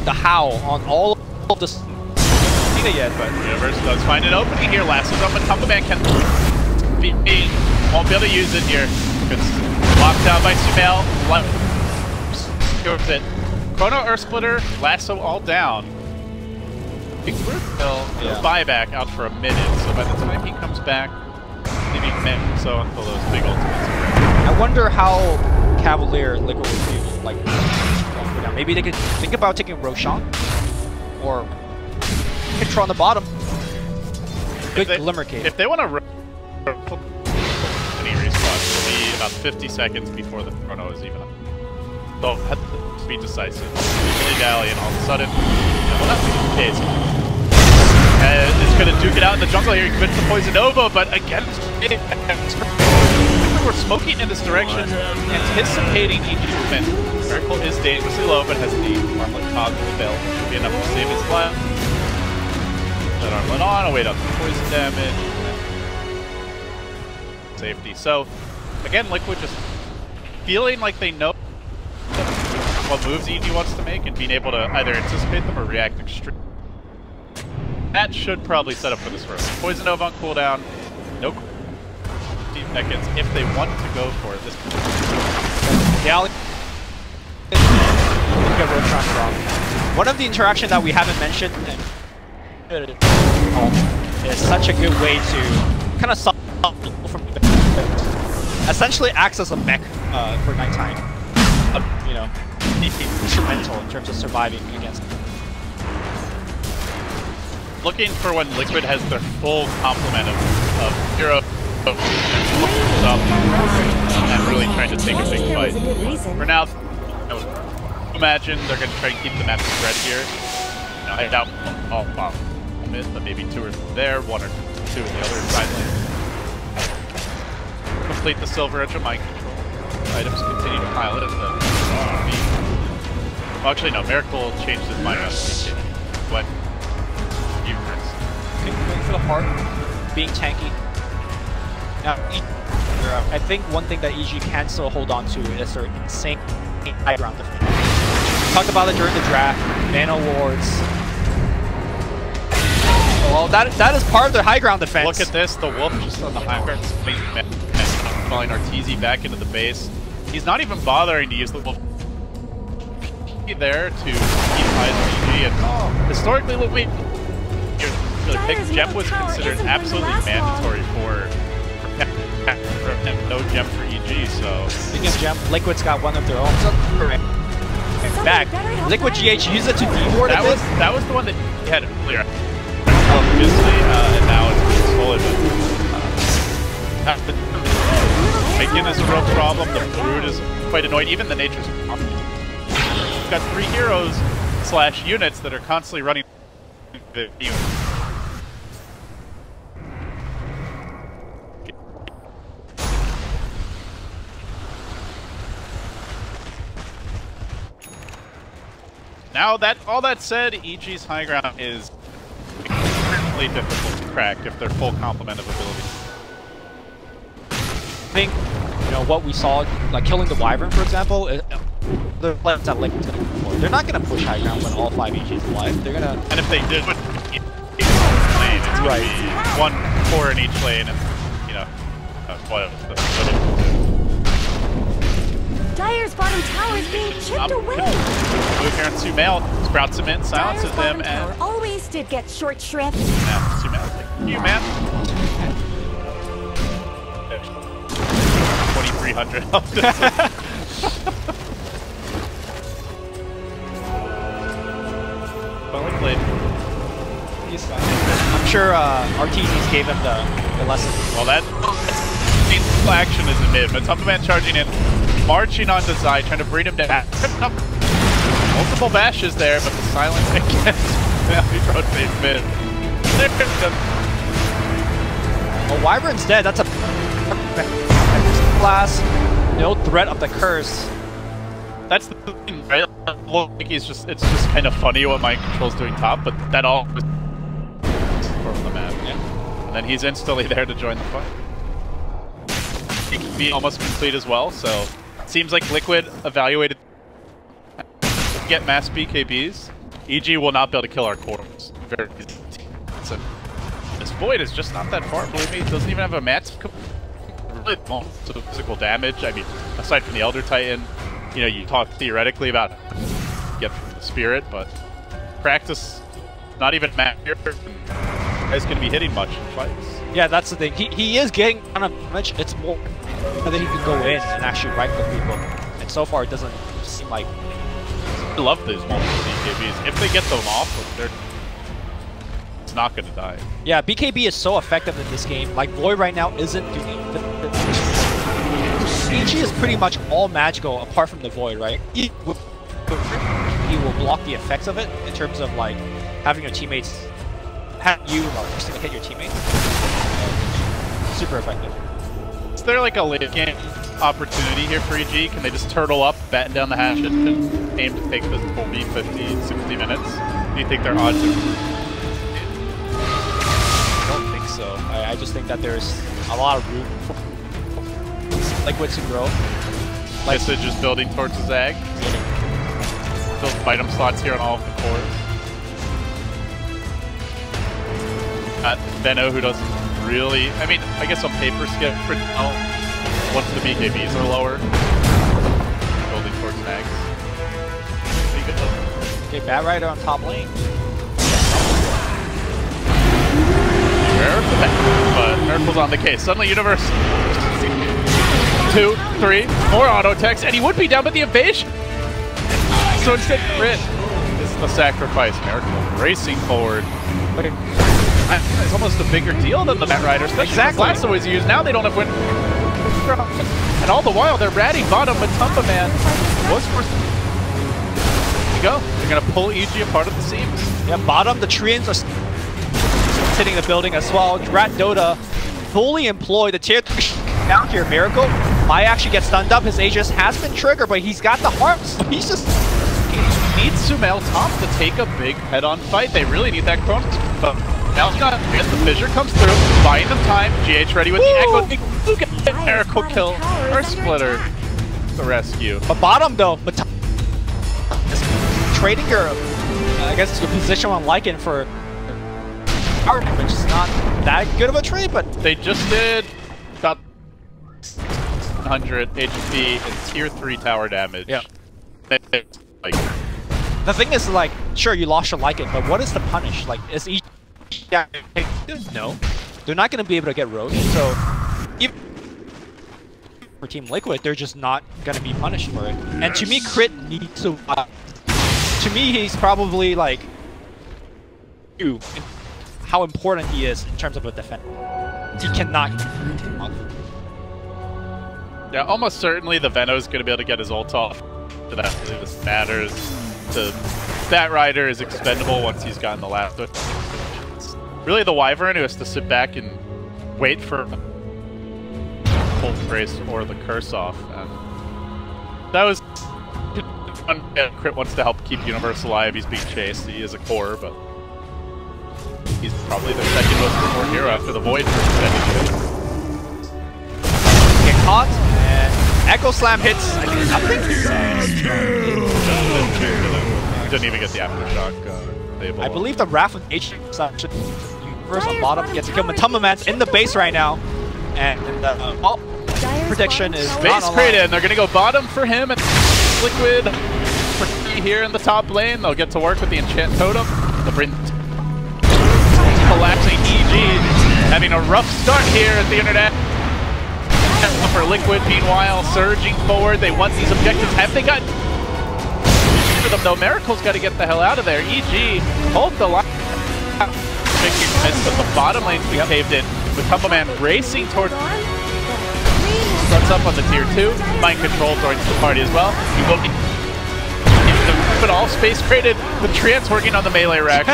The how on all of this. Seen it yet, but Universe does find an opening here. Lasso's on the top of man can won't be able to use it here. It's locked down by Sumail. Secures it. Chrono Earth Splitter, Lasso all down. Big buyback out for a minute, so by the time he comes back, maybe so until those big ultimates. I wonder how Cavalier Liquid would feel like. Maybe they could think about taking Roshan or Control on the bottom. Good Glimmer Cave. If they want to any respawn, it'll be about 50 seconds before the Chrono is even up. They'll have to be decisive. Dally, and all of a sudden, well, that's the case. It's going to duke it out in the jungle here. He commits the Poison Nova, but again, we're smoking in this direction, anticipating each movement. Miracle is dangerously low, but has the Armlet toggle available. Should be enough to save his life. Let Armlet on, await out the poison damage. Safety. So, again, Liquid just feeling like they know what moves EG wants to make and being able to either anticipate them or react extremely. That should probably set up for this round. Poison Nova on cooldown. No seconds if they want to go for it. This one of the interaction that we haven't mentioned is such a good way to kind of stop people from essentially acts as a mech for nighttime. You know, instrumental in terms of surviving against. Looking for when Liquid has their full complement of hero and really trying to take a big fight. For now, imagine they're going to try and keep the map spread here. You know, I doubt all but maybe 2 or 3 there, 1 or 2 in the other side lane. Complete the Silver Edge of mind control. Items continue to pile it. Well, actually, no. Miracle changed his mind on the what? Going for the heart, being tanky. Now, I think one thing that EG can still hold on to is their insane high ground defense. We talked about it during the draft, mana wards. Well, that is part of their high ground defense. Look at this, the Wolf just on the high ground, calling Arteezy back into the base. He's not even bothering to use the Wolf there to keep eyes on EG. And historically, look, really pick. Gem was considered absolutely mandatory for no gem for EG, so... Speaking of gem, Liquid's got one of their own. Back. Liquid GH used it to deward a bit. That was the one that he had earlier. Obviously, and now it's solid. Making this a real problem. The Brood is quite annoyed. Even the Nature's We've got 3 heroes / units that are constantly running the unit. Now that all that said, EG's high ground is extremely difficult to crack if they're full complement of ability. I think, you know, what we saw, like killing the Wyvern, for example, the plans that Liquid's gonna go for. They're not gonna push high ground when all 5 EGs alive. They're gonna. And if they did, it's gonna be 1 core in each lane, and you know, what? Dire's bottom tower is being chipped away. Move here on Sumail, sprouts him in, silences them, and always did get short shrift. now Sumail's like, you man. 2,300 health. Well played. He's fine. I'm sure RTZs gave him the lesson. Well, that action is in mid. Matumba Man charging in, marching on Desai, trying to bring him down. Multiple bashes there, but the silence again. He rotates mid. Well, Wyvern's dead. That's a class. No threat of the curse. That's the thing, right? Like it's just kind of funny what Mind Control's doing top, but that all is from the map. Yeah. And then he's instantly there to join the fight. He can be almost complete as well, so it seems like Liquid evaluated to get mass BKBs. EG will not be able to kill our cores. Very easy. So this Void is just not that far, believe me. It doesn't even have a max really to physical damage. I mean, aside from the Elder Titan, you know, you talk theoretically about get from the Spirit, but practice, not even Matt here, is going to be hitting much in fights. Yeah, that's the thing. He is getting kind of much. It's more that he can go in and actually rifle people. And so far, it doesn't seem like. I love these multiple BKBs. If they get them off, it's not going to die. Yeah, BKB is so effective in this game. Like, Void right now isn't doing EG is pretty much all magical apart from the Void, right? He will block the effects of it in terms of, like, having your teammates have you or hit your teammates. Super effective. Is there like a late game opportunity here for EG? Can they just turtle up, batten down the hatch, and aim to take this 40, 50, 60 minutes? Do you think their odds are... I don't think so. I just think that there's a lot of room for Liquid to grow. Like, so just building towards the Zag. Build item slots here on all of the cores. Got Venno, who doesn't really... I mean, I guess on paper skip pretty well once the BKBs are lower. Building towards Nags. Pretty good. Okay, Bat Rider on top lane. Rare, but Miracle's on the case. Suddenly Universe. 2, 3, 4 auto techs, and he would be down with the evasion. So instead, Crit is the sacrifice. Miracle racing forward. But it's almost a bigger deal than the Bat Rider, especially exactly. Blast always used. Now they don't have win. And all the while, they're ratting bottom, but Matumba Man was forced to go. They're going to pull EG apart at the seams. Yeah, bottom, the Treants are hitting the building as well. Rat Dota fully employed the tier 3 down here. Miracle might actually get stunned up. His Aegis has been triggered, but he's got the heart, so he's just... He needs Sumail top to take a big head-on fight. They really need that Chronos. But now he's got it. The Fissure comes through, buying them time. GH ready with the Echo. Miracle kill. Earth Splitter. The rescue. But bottom, though, trading your, I guess, your position on Lycan for power damage is not that good of a trade, but... They just did about 100 HP and tier 3 tower damage. Yeah. Like, the thing is, like, sure, you lost your Lycan, but what is the punish? Like, is each... Yeah, no. They're not going to be able to get Roche, so... Even for Team Liquid, they're just not going to be punished for it. Yes. And to me, Crit needs to... to me, he's probably, like... how important he is in terms of a defense. He cannot... Yeah, almost certainly the Venno is going to be able to get his ult off. To that, this matters. To Bat Rider is expendable once he's gotten the last. It's really the Wyvern who has to sit back and wait for full brace or the curse off. And that was Crit wants to help keep Universe alive. He's being chased. He is a core, but he's probably their second most important hero after the Void. Get caught, and Echo Slam hits. I think nothing. Didn't even get the aftershock. I believe the Wrath of H should Universe on bottom gets to kill. Matumba Man's in the base right now, and prediction is base created, and they're gonna go bottom for him. And Liquid for here in the top lane. They'll get to work with the Enchant Totem. They'll bring collapsing EG, having a rough start here at the internet. For Liquid, meanwhile, surging forward. They want these objectives. Have they got for them though? Miracle's got to get the hell out of there. EG, hold the line. making sense, but the bottom lane's been caved in with Couple Man racing towards. Starts up on the tier 2. Mind control joins the party as well. You go but all space created. The trance working on the melee rack.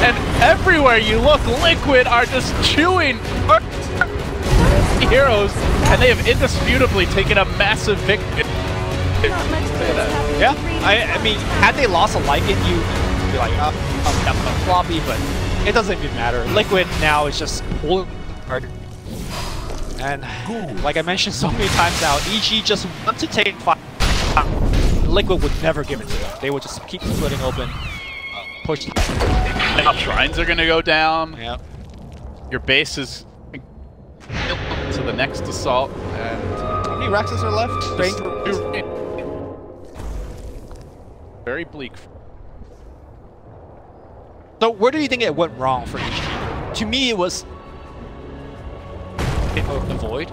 And everywhere you look, Liquid are just chewing heroes, and they have indisputably taken a massive victory. Yeah, I mean, had they lost a Lycan, you'd be like, oh, that's floppy, but it doesn't even matter. Liquid now is just pulling hard. And like I mentioned so many times now, EG just want to take 5. Liquid would never give it to them. They would just keep splitting open, push. Now shrines are going to go down. Yeah. Your base is to the next assault. And how many Rexes are left? Very bleak. So where do you think it went wrong for EG? To me, it was the Void.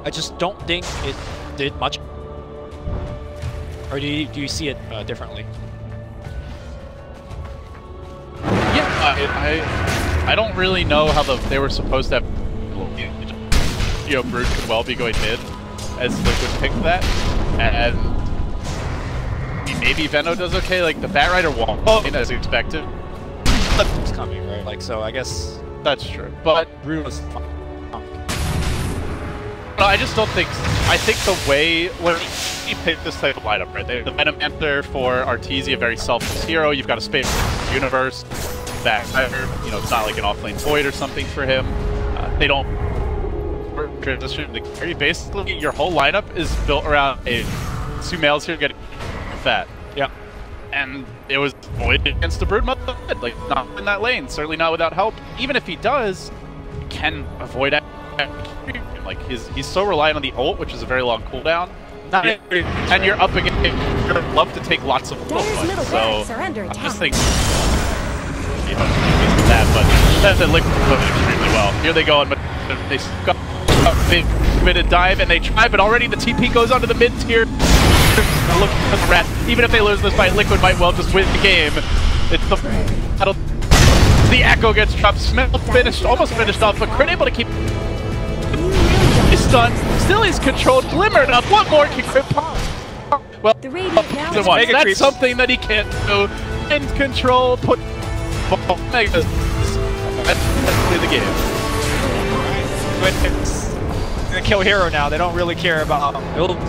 I just don't think it did much. Or do you see it differently? Yeah, I don't really know how they were supposed to have. You know, Brood could well be going mid as Liquid picked that, and maybe Veno does okay. Like the Batrider won't, as expected. It's coming, right? Like so, I guess that's true. But Brood was fun. No, I just don't think. I think the way when he picked this type of lineup, right? They have the Venom Enter for Arteezy, a very selfless hero. You've got a space universe that, you know, it's not like an off-lane Void or something for him. They don't transition the carry. Basically, your whole lineup is built around a Sumail's here getting fat. Yeah. And it was Void against the Broodmother. Like, not in that lane. Certainly not without help. Even if he does, he can avoid it. Like, he's so reliant on the ult, which is a very long cooldown. And you're up against you're love to take lots of little fights. So I just think you know that, but that's a Liquid extremely well. Here they go, and they commit a dive and they try, but already the TP goes onto the mid tier. Look at the rat. Even if they lose this fight, Liquid might well just win the game. It's the Echo gets trapped. Smell finished, almost finished off, but Crit able to keep. He's stunned. Still he's controlled. Glimmered up. What more can Crit pop? Well, that's something that he can't do. In control. Put. That's the game. It's gonna kill hero now. They don't really care about buildings.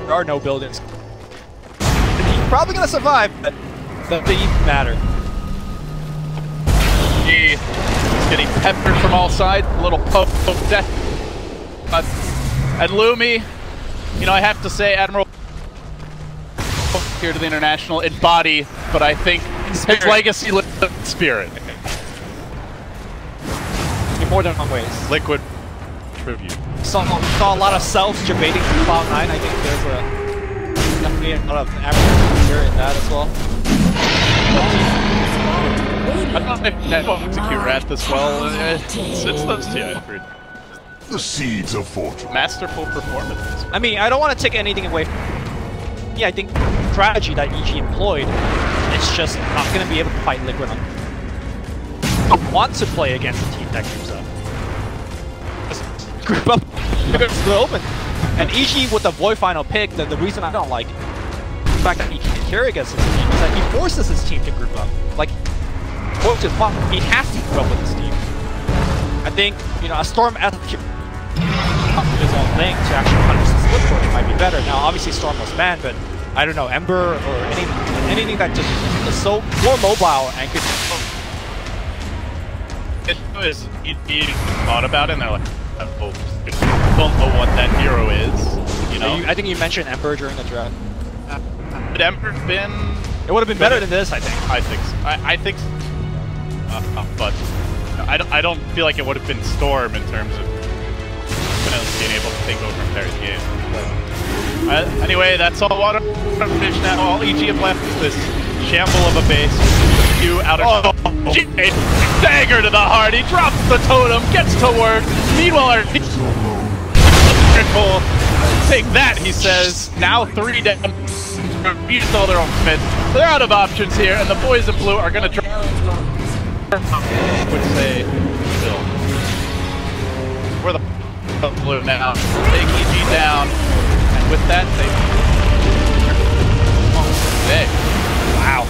There are no buildings. He's probably gonna survive, but doesn't even matter. He's getting peppered from all sides. A little poke death. And Lumi, you know, I have to say, Admiral here to the International in body, but I think his legacy lives in spirit. In more than one ways. Liquid tribute. Saw a lot of selves debating from Cloud9. I think there's definitely a lot of average here in that as well. I don't know if that will execute Rat this well. It's those two, I agree. The seeds of fortune. Masterful performance. I mean, I don't want to take anything away from. Yeah, I think the strategy that EG employed, it's just not going to be able to fight Liquid on. I want to play against a team that groups up. Just group up, it's open. And EG with the Void final pick, the reason I don't like the fact that he can carry against his team is that he forces his team to group up. Like, he has to group up with his team. I think, you know, a Storm as his own thing to actually punish the split push might be better. Now, obviously Storm was banned, but I don't know, Ember or anything that just is so more mobile and could. It was he thought about it, and they're like, oh, don't know what that hero is. You know, I think you mentioned Ember during the draft. But Ember's been. It would have been better than this, I think. I think so. I think so. But I don't feel like it would have been Storm in terms of being able to take over Perry's game. Anyway, that's all water fish now. All EG have left is this shamble of a base. You out of dagger to the heart. He drops the totem, gets to work. Meanwhile, take that, he says. Now 3 down. Used all their ultimate. They're out of options here, and the boys in blue are going to try. would say still. We're the blue now. Take EG down, and with that, they. Wow.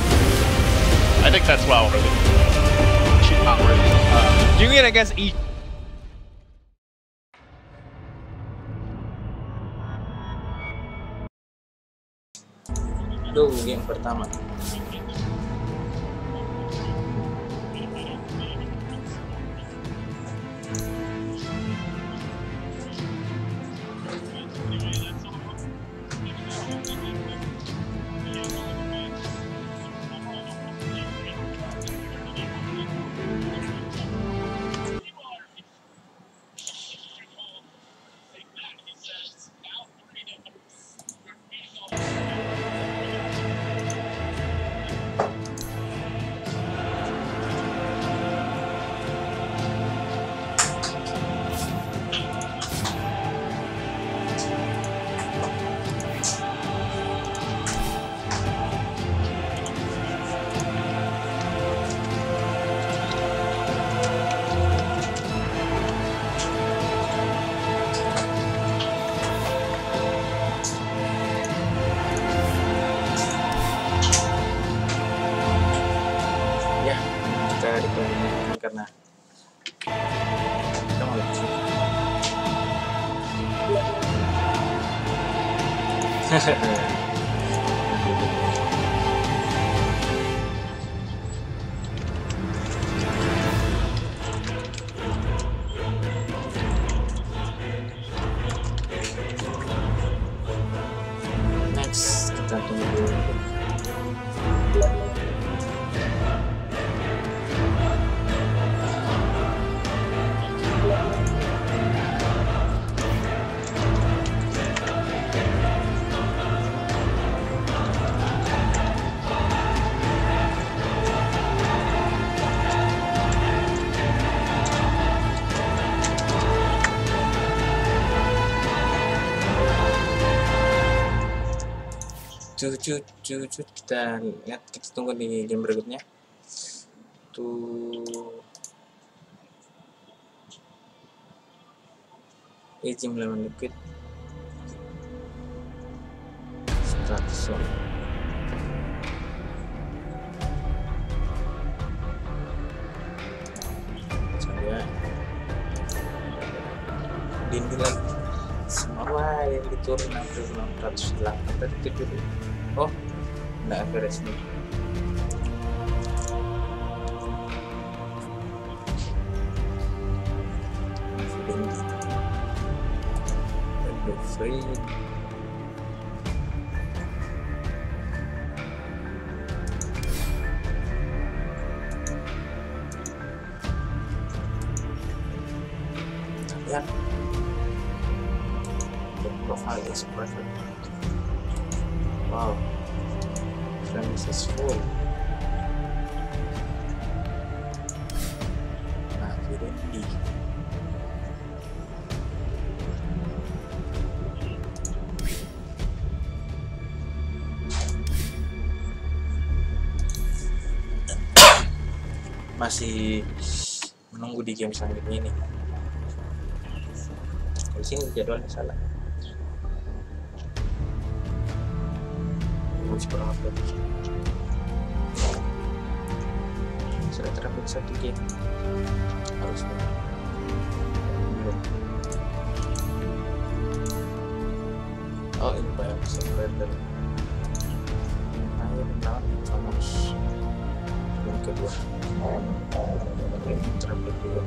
I think that's well worth it. She's not worth it. Doing it against E. Duh, game pertama. Karena kita mau lucu. Next kita tunggu dulu. Cut, kita lihat, kita tunggu di game berikutnya. Tuh, iG melawan Liquid. Stratson. Saya dinding lagi. Semua yang diturun hampir 608 tadi 7. Oh, nggak beres nih. Free. Lihat. Profile is perfect. Wow, frame is full. Nah, jadi I. Masih menunggu di game selanjutnya ini. Di sini jadwalnya salah. Sudah terapin satu game harusnya belum. Oh, ini banyak server dan akhir lawan Infamous yang kedua. Ini terapin dulu.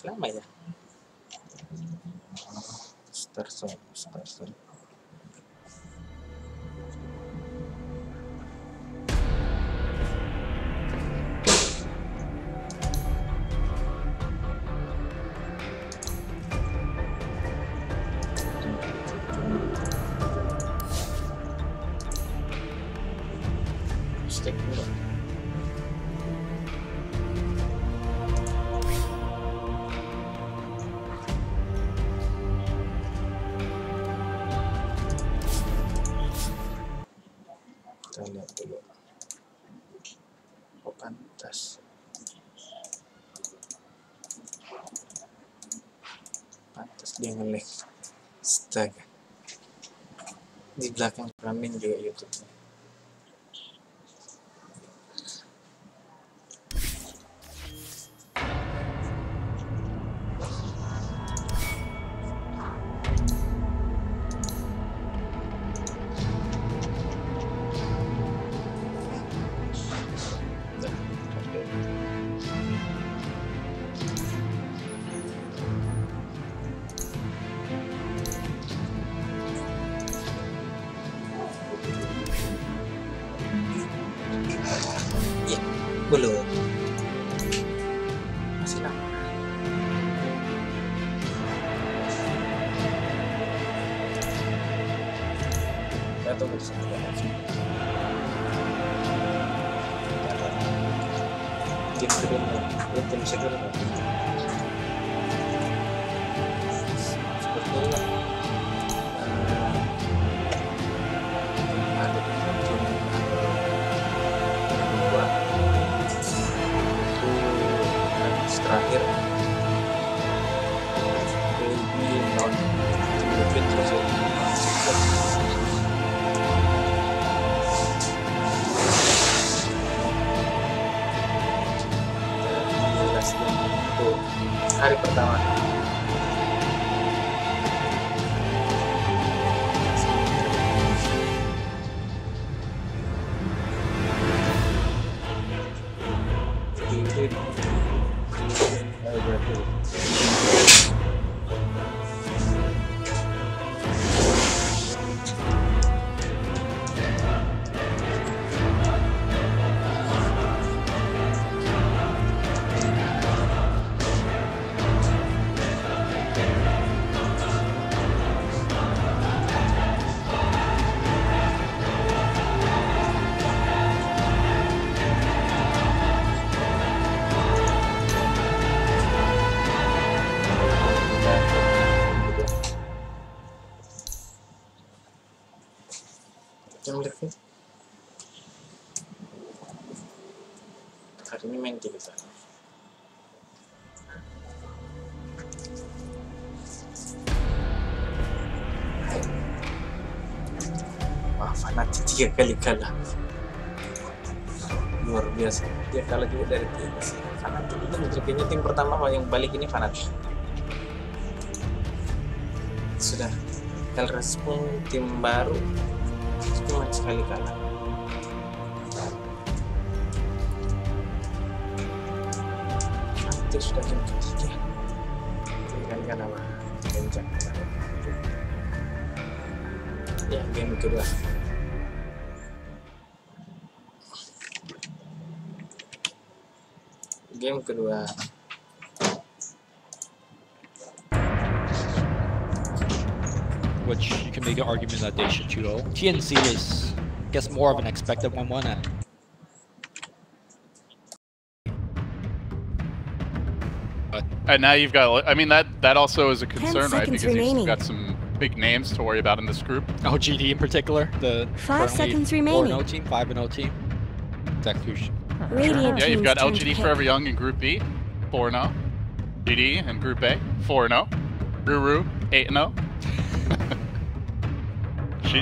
Lama ya. Starson. Dia nge-lag. Astaga. Di belakang ramen juga YouTube. Belum. Masih lama. Saya tunggu di sini aja. Tim kedua, tim kedua. Seperti itu. Ada terakhir baby non tim terus itu hari pertama yang live hari ini main 3 kali. Wah, Fnatic 3 kali kalah, luar biasa. Dia kalah juga dari tim Fnatic. Itu kayaknya tim pertama yang balik ini Fnatic. Sudah respon tim baru cuma sekali kalah. Nanti sudah game ketiga. Kan apa? Kencang. Ya, game kedua. Game kedua. Which you can make an argument that they should 2-0. TNC is, I guess, more of an expected 1-1 at. And now you've got, I mean, that also is a concern, right? Because remaining. you've got some big names to worry about in this group. Oh, GD in particular, the 5 seconds remaining. 4-0 team, 5-0 team. Execution. Radiant Yeah, you've got team's turn to LGD pick. Forever Young in Group B, 4-0. GD in Group A, 4-0. Ruru, 8-0.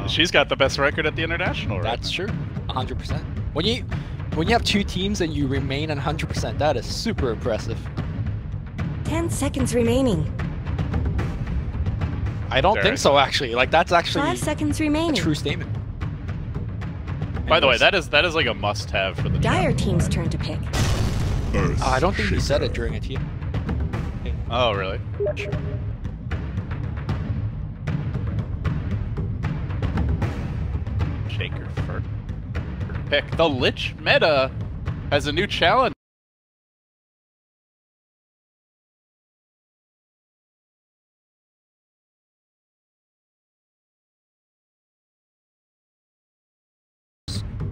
She's got the best record at the international, right? That's true, 100%. When you have 2 teams and you remain 100%, that is super impressive. 10 seconds remaining. I don't think so, actually. Like, that's actually 5 seconds a remaining. true statement. By the way, that is like a must-have for the Dire chat. team's turn to pick. I don't think he said it during a team. Oh, really? Sure. Shaker for pick. The Lich meta has a new challenge.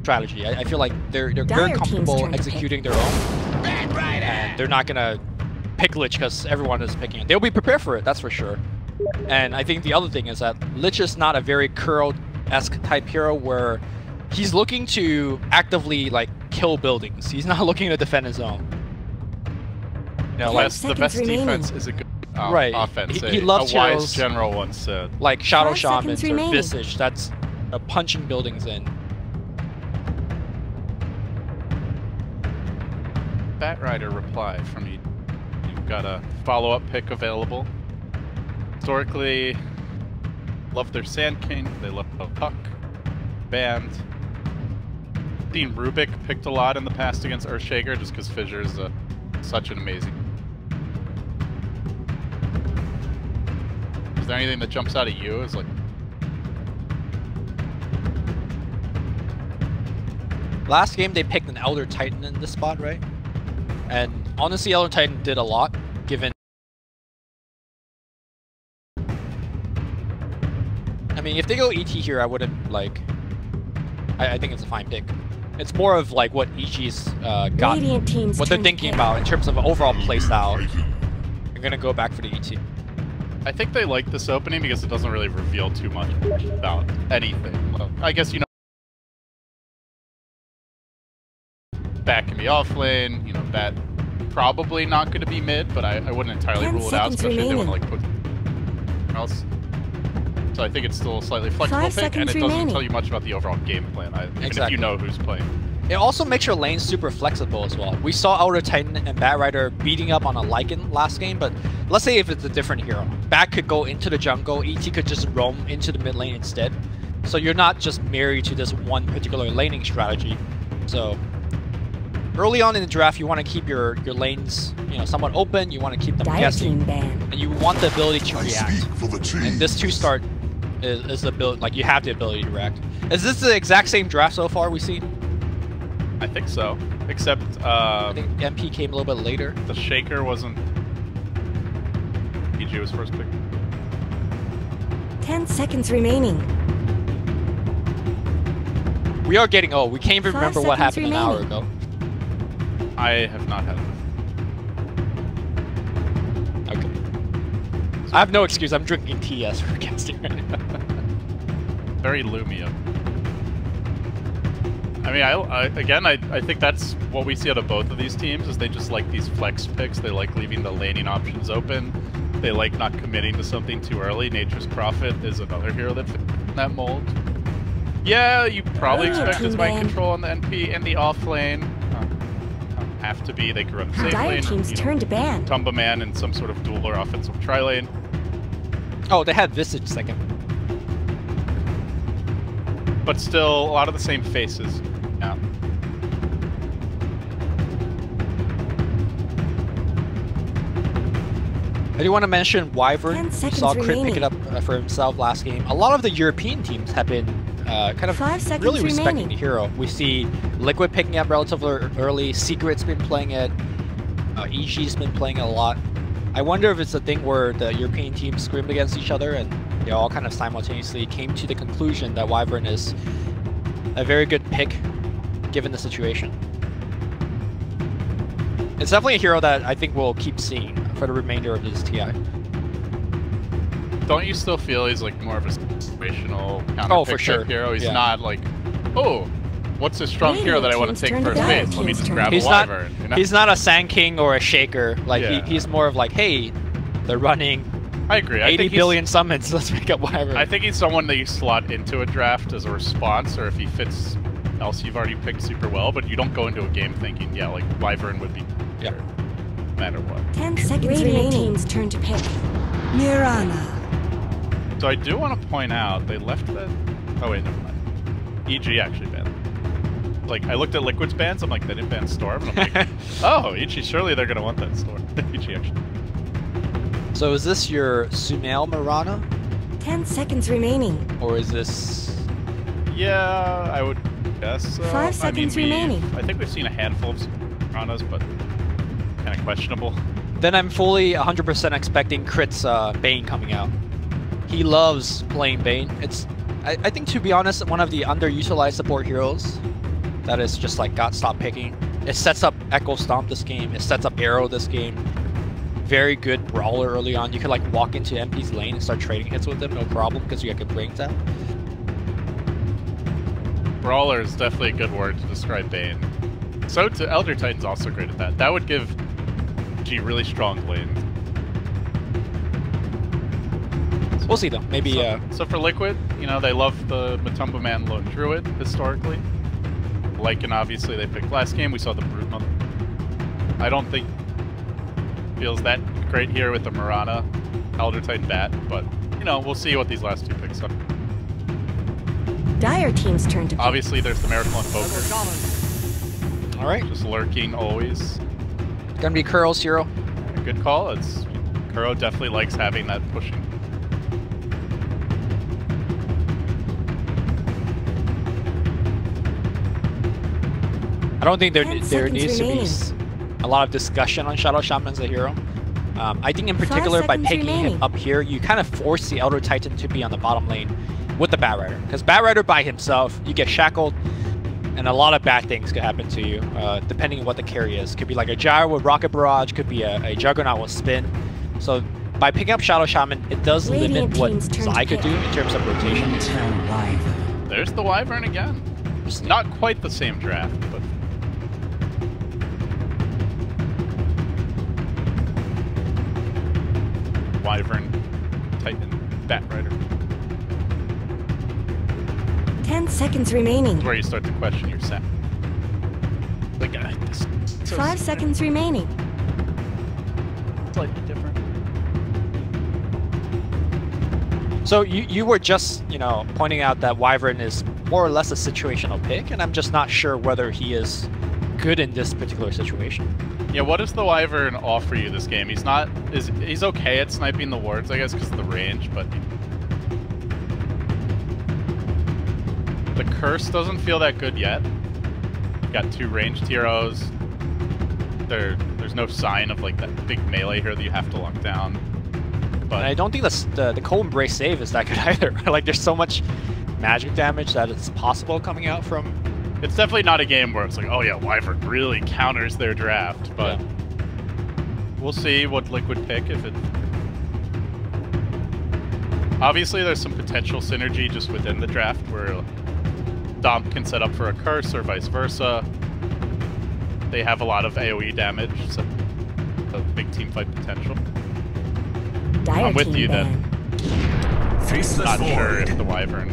Strategy. I feel like they're Dire very team's comfortable turn to executing their own, and they're not gonna pick Lich because everyone is picking it. They'll be prepared for it, that's for sure. And I think the other thing is that Lich is not a very curl-esque type hero where he's looking to actively like kill buildings. He's not looking to defend his own. You know, like Yes, the best seconds remaining. defense is a good. offense. He loves a wise heroes general once said. like Shadow 5 Shamans seconds or remaining. Visage. That's punching buildings in. Batrider reply from you. You've got a follow-up pick available. Historically, love their Sand King. They love Puck. Banned. Seen Rubik picked a lot in the past against Earthshaker just because Fissure is such an amazing. Is there anything that jumps out at you as like? Last game they picked an Elder Titan in this spot, right? And honestly, Elder Titan did a lot, given... I mean, if they go ET here, I wouldn't, like... I think it's a fine pick. It's more of, like, what EG's got, Radiant team's what they're turn thinking to about in terms of overall playstyle. They're gonna go back for the ET. I think they like this opening because it doesn't really reveal too much about anything. Well, I guess, you know, Bat can be off lane, you know, Bat probably not going to be mid, but I wouldn't entirely 10 rule it out, seconds especially if they want to remaining. like put else. So I think it's still a slightly flexible 5 pick, and seconds it doesn't remaining. tell you much about the overall game plan, even if Exactly. you know who's playing. It also makes your lane super flexible as well. We saw Elder Titan and Batrider beating up on a Lycan last game, but let's say if it's a different hero. Bat could go into the jungle, ET could just roam into the mid lane instead. So you're not just married to this one particular laning strategy. So early on in the draft, you want to keep your lanes, you know, somewhat open. You want to keep them Dire guessing, team ban. and you want the ability to I react. speak for the team. And this 2-start is the ability, like you have the ability to react. Is this the exact same draft so far we've seen? I think so, except I think MP came a little bit later. the Shaker wasn't... PG was first pick. 10 seconds remaining. We are getting old. We can't even 5 remember what seconds happened an hour remaining. ago. I have not had it. Okay. I have no excuse. I'm drinking tea as we're casting right now. Very Lumia. I mean, I think that's what we see out of both of these teams, is they just like these flex picks. They like leaving the laning options open. They like not committing to something too early. Nature's Prophet is another hero that fits in that mold. Yeah, you probably expect his mind man. control on the NP and the off lane. Have to be. They can run the safe Dire lane. team's you know, turn to ban. Tumba Man in some sort of dual or offensive tri-lane. Oh, they had Visage second. But still, a lot of the same faces. Yeah. I do want to mention 10 Wyvern. We seconds saw Crit pick remaining. it up for himself last game. A lot of the European teams have been kind of 5 seconds really respecting remaining. the hero. We see Liquid picking up relatively early. Secret's been playing it. EG's been playing it a lot. I wonder if it's a thing where the European teams scrimmed against each other and they all kind of simultaneously came to the conclusion that Wyvern is a very good pick given the situation. It's definitely a hero that I think we'll keep seeing for the remainder of this TI. Don't you still feel he's like more of a situational counter Oh, for pick sure. type hero? He's Yeah. not like, oh, what's a strong hero that I want to take Radiant first team's base? turn Let me to just ban. grab He's a not, Wyvern. You know? he's not a Sand King or a Shaker. Like Yeah. he's more of like, hey, they're running I agree. I 80 think he's- billion summons. Let's make up Wyvern. I think he's someone that you slot into a draft as a response, or if he fits else you've already picked super well, but you don't go into a game thinking, yeah, like Wyvern would be Yeah. better, no matter what. 10 seconds remaining. Team's turn to pick. Mirana. So I do want to point out, they left that... Oh wait, never mind. EG actually banned. Like, I looked at Liquid's bans, I'm like, they didn't ban Storm, and I'm like, oh, EG, surely they're going to want that Storm. EG actually. So is this your Sumail Mirana? 10 seconds remaining. Or is this... Yeah, I would guess so. 5 seconds remaining. I think we've seen a handful of Ranas, but kind of questionable. Then I'm fully 100% expecting Crit's Bane coming out. He loves playing Bane. It's, I think, to be honest, one of the underutilized support heroes that is just like got stopped picking. It sets up Echo Stomp this game. It sets up Arrow this game. Very good brawler early on. You could like walk into MP's lane and start trading hits with them, no problem, because you got good brain tap. Brawler is definitely a good word to describe Bane. So to Elder Titan's also great at that. That would give G really strong lanes. We'll see though. Maybe. So for Liquid, you know, they love the Matumba Man Lone Druid historically. Lycan, obviously, they picked last game. We saw the Brute Mother. I don't think feels that great here with the Mirana Elder Titan Bat, but you know, we'll see what these last two picks are. Dire team's turn to pick. Obviously, there's the Miracle Invoker. All right. Just lurking always. Gonna be Curl's hero. Good call. It's Kuro definitely likes having that pushing. I don't think there 10 needs seconds to be remaining. a lot of discussion on Shadow Shaman as a hero. I think in particular by 5 picking seconds him remaining. up here, you kind of force the Elder Titan to be on the bottom lane with the Bat Rider. Because Bat Rider by himself, you get shackled, and a lot of bad things could happen to you, depending on what the carry is. Could be like a Gyro with Rocket Barrage, could be a Juggernaut with Spin. So by picking up Shadow Shaman, it does Radiant limit what team's turn to Zai could pick. do in terms of rotation. There's the Wyvern again. Not quite the same draft, but Wyvern, Titan, Bat Rider. 10 seconds remaining. Where you start to question your set. Like, this is 5 seconds remaining. slightly different. So you were just, you know, pointing out that Wyvern is more or less a situational pick, and I'm just not sure whether he is good in this particular situation. Yeah, what does the Wyvern offer you this game? He's not he's okay at sniping the wards, I guess, because of the range, but the curse doesn't feel that good yet. You've got two ranged heroes. There's no sign of like that big melee here that you have to lock down. But And I don't think the Cold Embrace save is that good either. Like, there's so much magic damage that it's possible coming out from. it's definitely not a game where it's like, oh yeah, Wyvern really counters their draft, but Yeah. we'll see what Liquid pick if it. Obviously, there's some potential synergy just within the draft where Dom can set up for a curse or vice versa. They have a lot of AoE damage, so a big team fight potential. Dire I'm with team you ban. then. Faceless Not sure void. if the Wyvern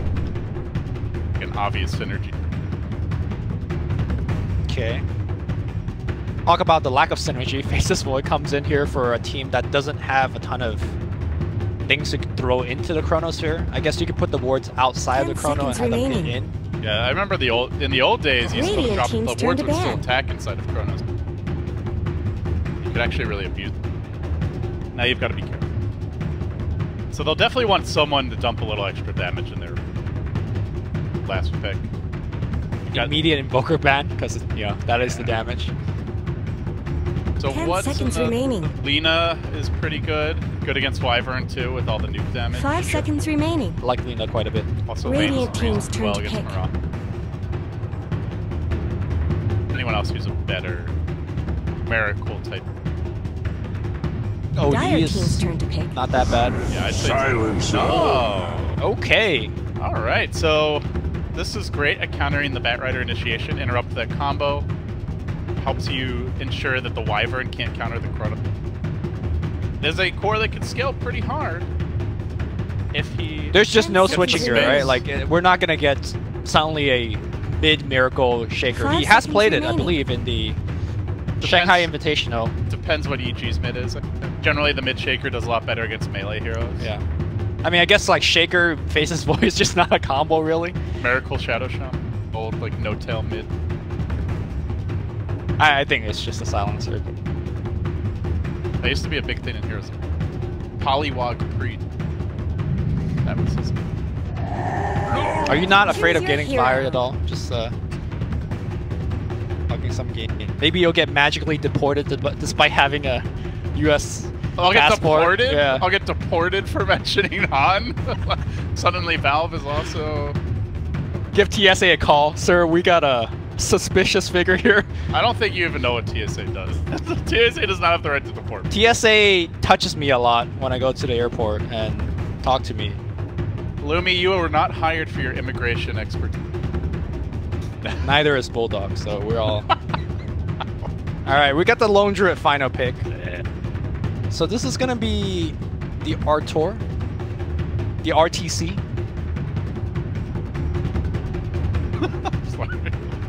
an obvious synergy. Okay. Talk about the lack of synergy. Faceless Void comes in here for a team that doesn't have a ton of things to throw into the Chronosphere. I guess you could put the wards outside of the 10 Chrono and have seconds them hit remaining. in. Yeah, I remember in the old days, you still Radiant drop team's the turn wards to would still ban. attack inside of Chronos. You could actually really abuse it. Now you've got to be careful. So they'll definitely want someone to dump a little extra damage in their last pick. Immediate Invoker ban, because, you know, that is the damage. So 10 what's seconds in the, remaining. Lina is pretty good. Good against Wyvern too, with all the nuke damage. 5 seconds remaining. I like Lina quite a bit. Also, Radiant team's turn well to against pick. Marauder. Anyone else who's a better Miracle type? OD Dire team's is turn to pick. not that bad. Yeah, I'd say. Silence. Oh. Okay. All right, so this is great at countering the Bat Rider initiation. Interrupt that combo. Helps you ensure that the Wyvern can't counter the Chrono. There's a core that can scale pretty hard. If he... There's just no Gets switching here, space. right? Like, we're not going to get suddenly a mid-Miracle Shaker. 5 He has seconds played it, I remaining. believe, in the Shanghai Invitational. Depends what EG's mid is. Generally, the mid Shaker does a lot better against melee heroes. Yeah. I mean, I guess, like, Shaker Faceless Void is just not a combo, really. Miracle Shadow Shaman. Old, like, no-tail mid. I think it's just a silencer. That used to be a big thing in Heroes. Polywog Creed. That was his. Are you not afraid Choose of your getting hero. fired at all? Just, fucking some game. Maybe you'll get magically deported despite having a US I'll get passport. deported? Yeah. I'll get deported for mentioning Han? Suddenly Valve is also... Give TSA a call. Sir, we got a suspicious figure here. I don't think you even know what TSA does. TSA does not have the right to deport me. TSA touches me a lot when I go to the airport and talk to me. Lumi, you were not hired for your immigration expertise. Neither is Bulldog, so we're all... Alright, we got the Lone Druid final pick. So this is going to be the Artor. the RTC.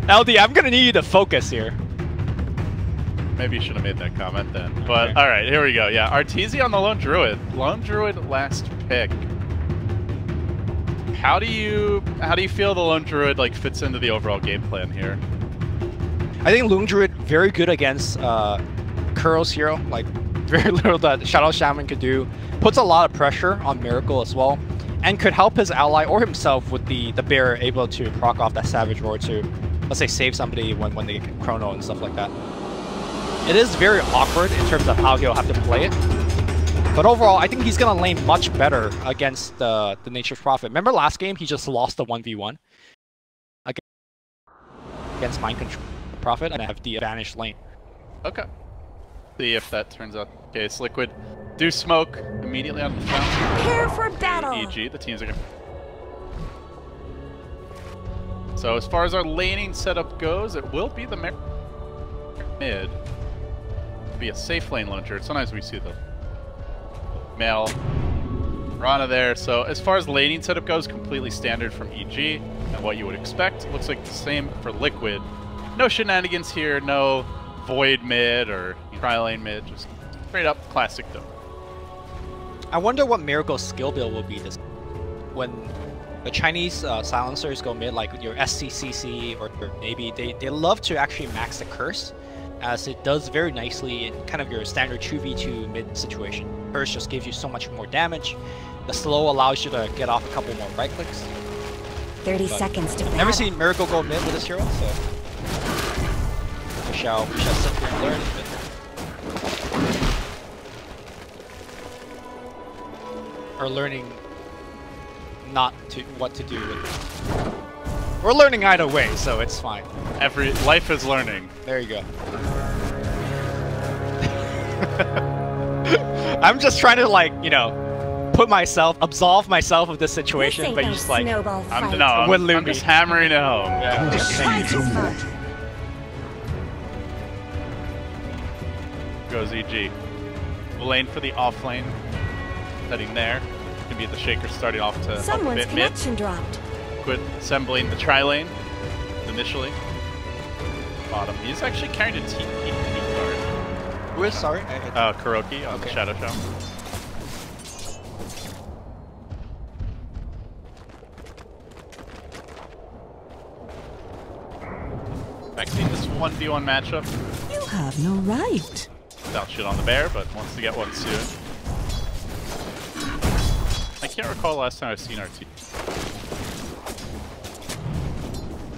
LD, I'm gonna need you to focus here. Maybe you should have made that comment then. But all right, here we go. Yeah, Arteezy on the Lone Druid. Lone Druid last pick. How do you feel the Lone Druid like fits into the overall game plan here? I think Lone Druid very good against Kuro's hero. Like very little that Shadow Shaman could do. Puts a lot of pressure on Miracle as well, and could help his ally or himself with the bear able to proc off that Savage Roar to, let's say, save somebody when they get Chrono and stuff like that. It is very awkward in terms of how he'll have to play it. But overall, I think he's going to lane much better against the Nature's Prophet. Remember last game, he just lost the 1v1 against Mind Control Prophet and have the advantage lane. Okay. See if that turns out the case. Liquid do smoke immediately on the fountain. Prepare for battle! EG, the teams are going to... So as far as our laning setup goes, it will be the mid. Be a safe lane launcher. Sometimes we see the male Rana there. So as far as laning setup goes, completely standard from EG and what you would expect. It looks like the same for Liquid. No shenanigans here, no void mid or tri-lane mid, just straight up classic though. I wonder what Miracle's skill build will be this when the Chinese silencers go mid, like your SCCC or maybe they love to actually max the curse, as it does very nicely in kind of your standard 2v2 mid situation. Curse just gives you so much more damage. The slow allows you to get off a couple more right clicks. 30 seconds to battle. Never seen Miracle go mid with this hero, so we shall sit here and learn a bit. Or learning not to what to do with it. We're learning either way, so it's fine. Life is learning. There you go. I'm just trying to, like, you know, absolve myself of this situation, but you're just like, I'm just hammering it home. Yeah. The seeds of water. Goes EG. Lane for the off lane. Heading there. Gonna be the Shaker starting off to Someone's help a bit mid. connection dropped. Quit assembling the tri-lane initially. Bottom. He's actually carrying a TP card. Who is? Sorry? Kuroki on the Shadow Show. Expecting this 1v1 matchup. You have no right. Without shit on the bear, but wants to get one soon. I can't recall the last time I've seen RT.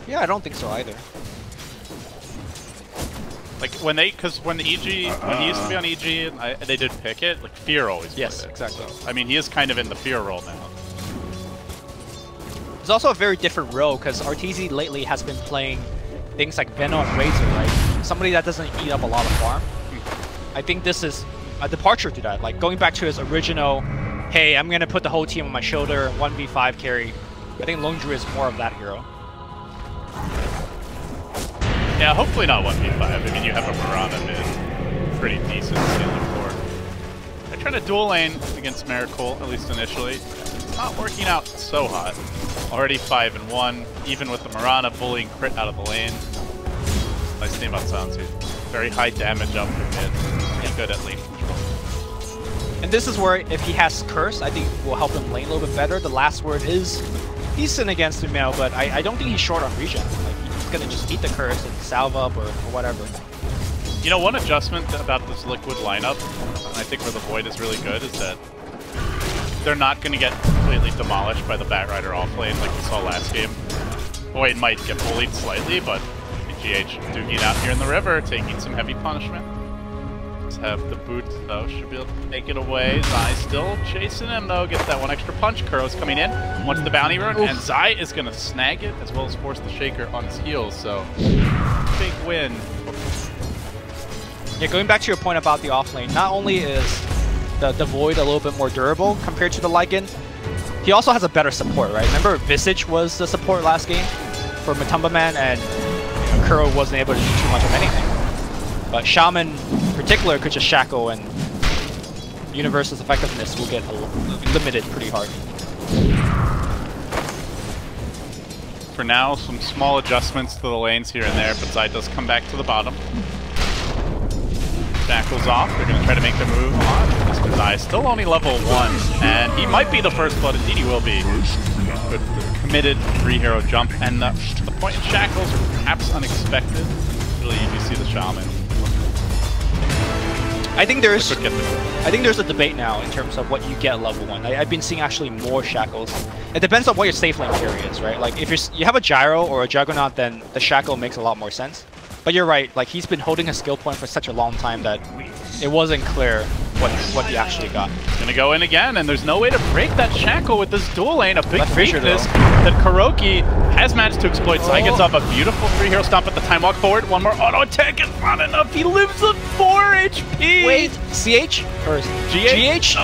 Yeah, I don't think so either. Like when he used to be on EG, they did pick it. Like Fear always. Yes, played it, exactly. So, I mean, he is kind of in the Fear role now. It's also a very different role because Arteezy lately has been playing things like Venom and Razor, right? Somebody that doesn't eat up a lot of farm. I think this is a departure to that. Like going back to his original, hey, I'm gonna put the whole team on my shoulder, 1v5 carry. I think Lone Druid is more of that hero. Yeah, hopefully not 1v5. I mean, you have a Mirana mid, pretty decent ceiling for. They're trying to dual lane against Miracle, at least initially. It's not working out so hot. Already 5-1, even with the Mirana bullying crit out of the lane. Nice thing about Sansu. Very high damage up from mid. Pretty good at lane control. And this is where, if he has Curse, I think will help him lane a little bit better. The last word is decent against Female, but I don't think he's short on regen. Like, he's gonna just eat the Curse and salve up or whatever. You know, one adjustment about this Liquid lineup, and I think where the Void is really good, is that they're not going to get completely demolished by the Batrider offlane like we saw last game. Void might get bullied slightly, but GH duking it out here in the river, taking some heavy punishment. Let's have the boot, though, should be able to make it away. Zai still chasing him, though, gets that one extra punch. Kuro's coming in, wants the bounty run, and Zai is going to snag it, as well as force the Shaker on his heels, so big win. Yeah, going back to your point about the offlane, not only is the Void a little bit more durable compared to the Lycan, he also has a better support, right? Remember Visage was the support last game for Matumba Man, and Kuro wasn't able to do too much of anything. But Shaman in particular could just shackle, and Universe's effectiveness will get limited pretty hard. For now, some small adjustments to the lanes here and there, but Zai does come back to the bottom. Shackles off. They're going to try to make the move on. Mr. Zai is still only level 1, and he might be the first blood. Indeed, he will be. With the committed 3-hero jump, and the point in Shackles, perhaps unexpected. Really, you see the Shaman. I think there's a debate now in terms of what you get at level 1. I've been seeing actually more Shackles. It depends on what your safe lane carry is, right? Like if you have a Gyro or a Juggernaut, then the Shackle makes a lot more sense. But you're right, like he's been holding a skill point for such a long time that it wasn't clear what he actually got. Gonna go in again, and there's no way to break that Shackle with this dual lane. A big weakness that Kuroki has managed to exploit. Zai gets off a beautiful 3-hero stomp at the time. Walk forward, one more auto attack is not enough. He lives on 4 HP. Wait, CH or GH?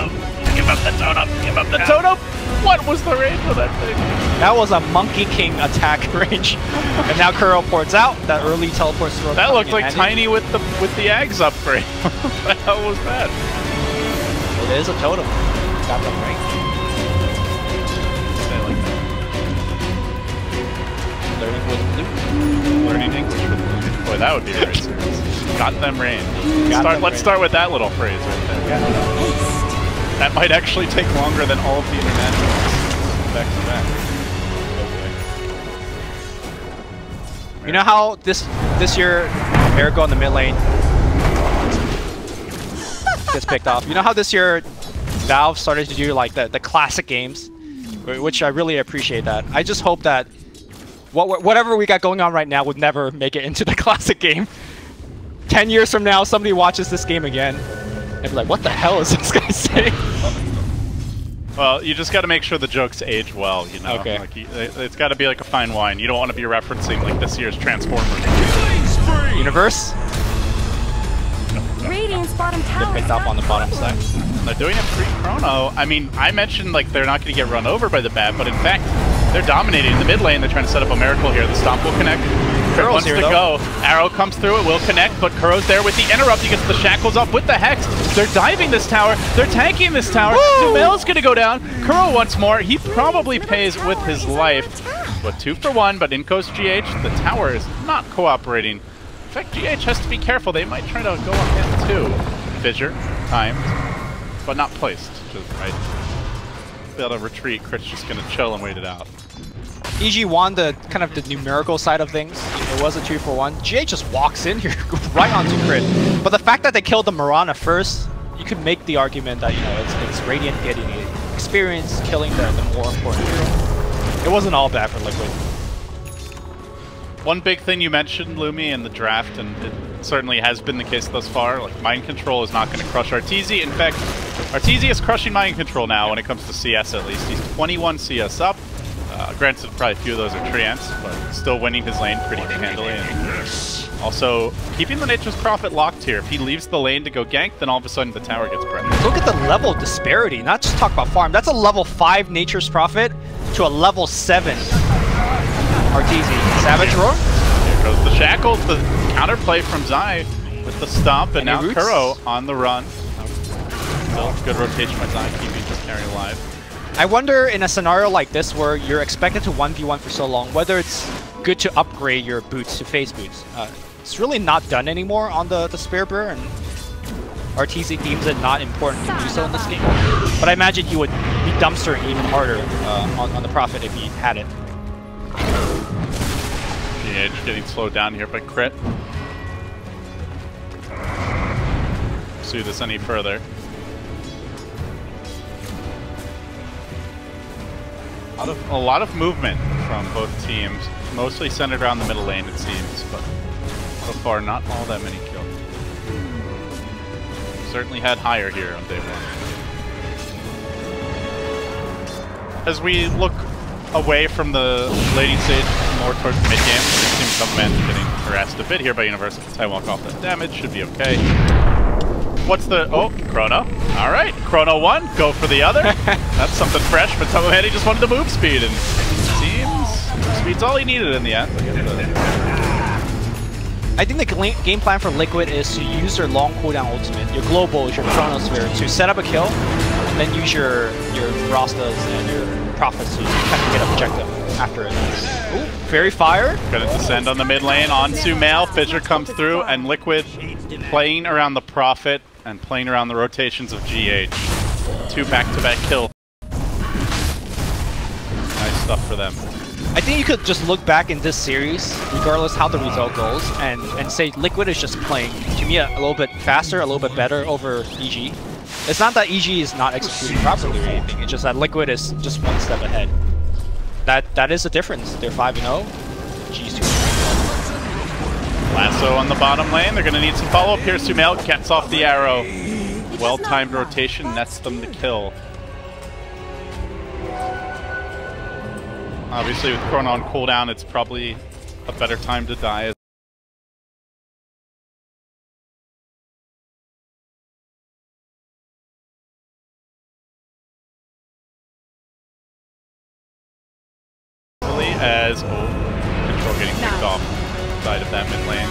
Give up the totem. Give up the totem. What was the range of that thing? That was a Monkey King attack range. And now Kuro ports out. That early teleport throw. That looked like Tiny with the Ags upgrade. What the hell was that? It is a totem. Got them right. I like that. Learning with blue. Learning English with blue. Boy, that would be very serious. Got them range. Let's start with that little phrase right there. Yeah. That might actually take longer than all of the internationals back to back. You know how this year Erigo in the mid lane gets picked off. You know how this year Valve started to do like the classic games, which I really appreciate that. I just hope that whatever we got going on right now would never make it into the classic game. 10 years from now, somebody watches this game again and be like, what the hell is this guy saying? Well, you just got to make sure the jokes age well, you know? Okay. Like, it's got to be like a fine wine. You don't want to be referencing like this year's Transformers. Universe? Radiant's bottom tower Get picked up on the bottom side. They're doing it pre-chrono. I mean, I mentioned like they're not going to get run over by the bat, but in fact, they're dominating in the mid lane. They're trying to set up a miracle here. The stomp will connect. Kuro wants to go. Arrow comes through. It will connect, but Kuro's there with the interrupt. He gets the shackles up with the Hex. They're diving this tower. They're tanking this tower. Dumel's going to go down. Kuro once more. He probably pays with his life. But 2 for 1, but in goes GH. The tower is not cooperating. In fact, GH has to be careful. They might try to go on him too. Fissure, timed, but not placed. Just right. Be able to retreat. Crit's just going to chill and wait it out. iG won the kind of the numerical side of things. It was a 2 for 1. GH just walks in here right onto Crit. But the fact that they killed the Mirana first, you could make the argument that, you know, it's Radiant getting experience, killing the more important hero. It wasn't all bad for Liquid. One big thing you mentioned, Lumi, in the draft, and it certainly has been the case thus far, like Mind Control is not going to crush Arteezy. In fact, Arteezy is crushing Mind Control now when it comes to CS at least. He's 21 CS up. Granted, probably a few of those are Treants, but still winning his lane pretty handily. And also, keeping the Nature's Prophet locked here. If he leaves the lane to go gank, then all of a sudden the tower gets pressured. Look at the level disparity. Not just talk about farm. That's a level 5 Nature's Prophet to a level 7 Arteezy. Savage Roar? Here goes the shackles, the counterplay from Zai with the stomp, and now Kuro on the run. Still good rotation by Zai, keeping his carry alive. I wonder in a scenario like this where you're expected to 1v1 for so long, whether it's good to upgrade your boots to phase boots. It's really not done anymore on the Spearbearer, and Arteezy deems it not important to do so in this game. But I imagine he would be dumpstering even harder on the Prophet if he had it. GH getting slowed down here by Crit. Pursue this any further. A lot of movement from both teams, mostly centered around the middle lane it seems, but so far not all that many kills. Certainly had higher here on day 1. As we look away from the laning stage, more towards the mid game, it seems some men getting harassed a bit here by Universal. I walk off that damage, should be okay. What's the... Oh, Chrono. All right, Chrono 1, go for the other. That's something fresh, but Tomohedi just wanted the move speed, and it seems speed's all he needed in the end. I think the game plan for Liquid is to use their long cooldown ultimate, your global, your Chronosphere, to set up a kill, and then use your Rastas and your Prophets to kind of get objective after it. Ooh, Fairy Fire. Gonna descend on the mid lane on Sumail. Fissure comes through, and Liquid playing around the Prophet and playing around the rotations of GH. 2 back-to-back kills. Nice stuff for them. I think you could just look back in this series, regardless how the result goes, and say Liquid is just playing, to me, a little bit faster, a little bit better over EG. It's not that EG is not executing properly or anything, it's just that Liquid is just one step ahead. That is the difference. They're 5-0, EG's 2-0. Lasso on the bottom lane. They're going to need some follow-up here. Sumail gets off the arrow. Well-timed rotation nets them to kill. Obviously, with Chrono on cooldown, it's probably a better time to die. As Control getting kicked off side of that mid lane.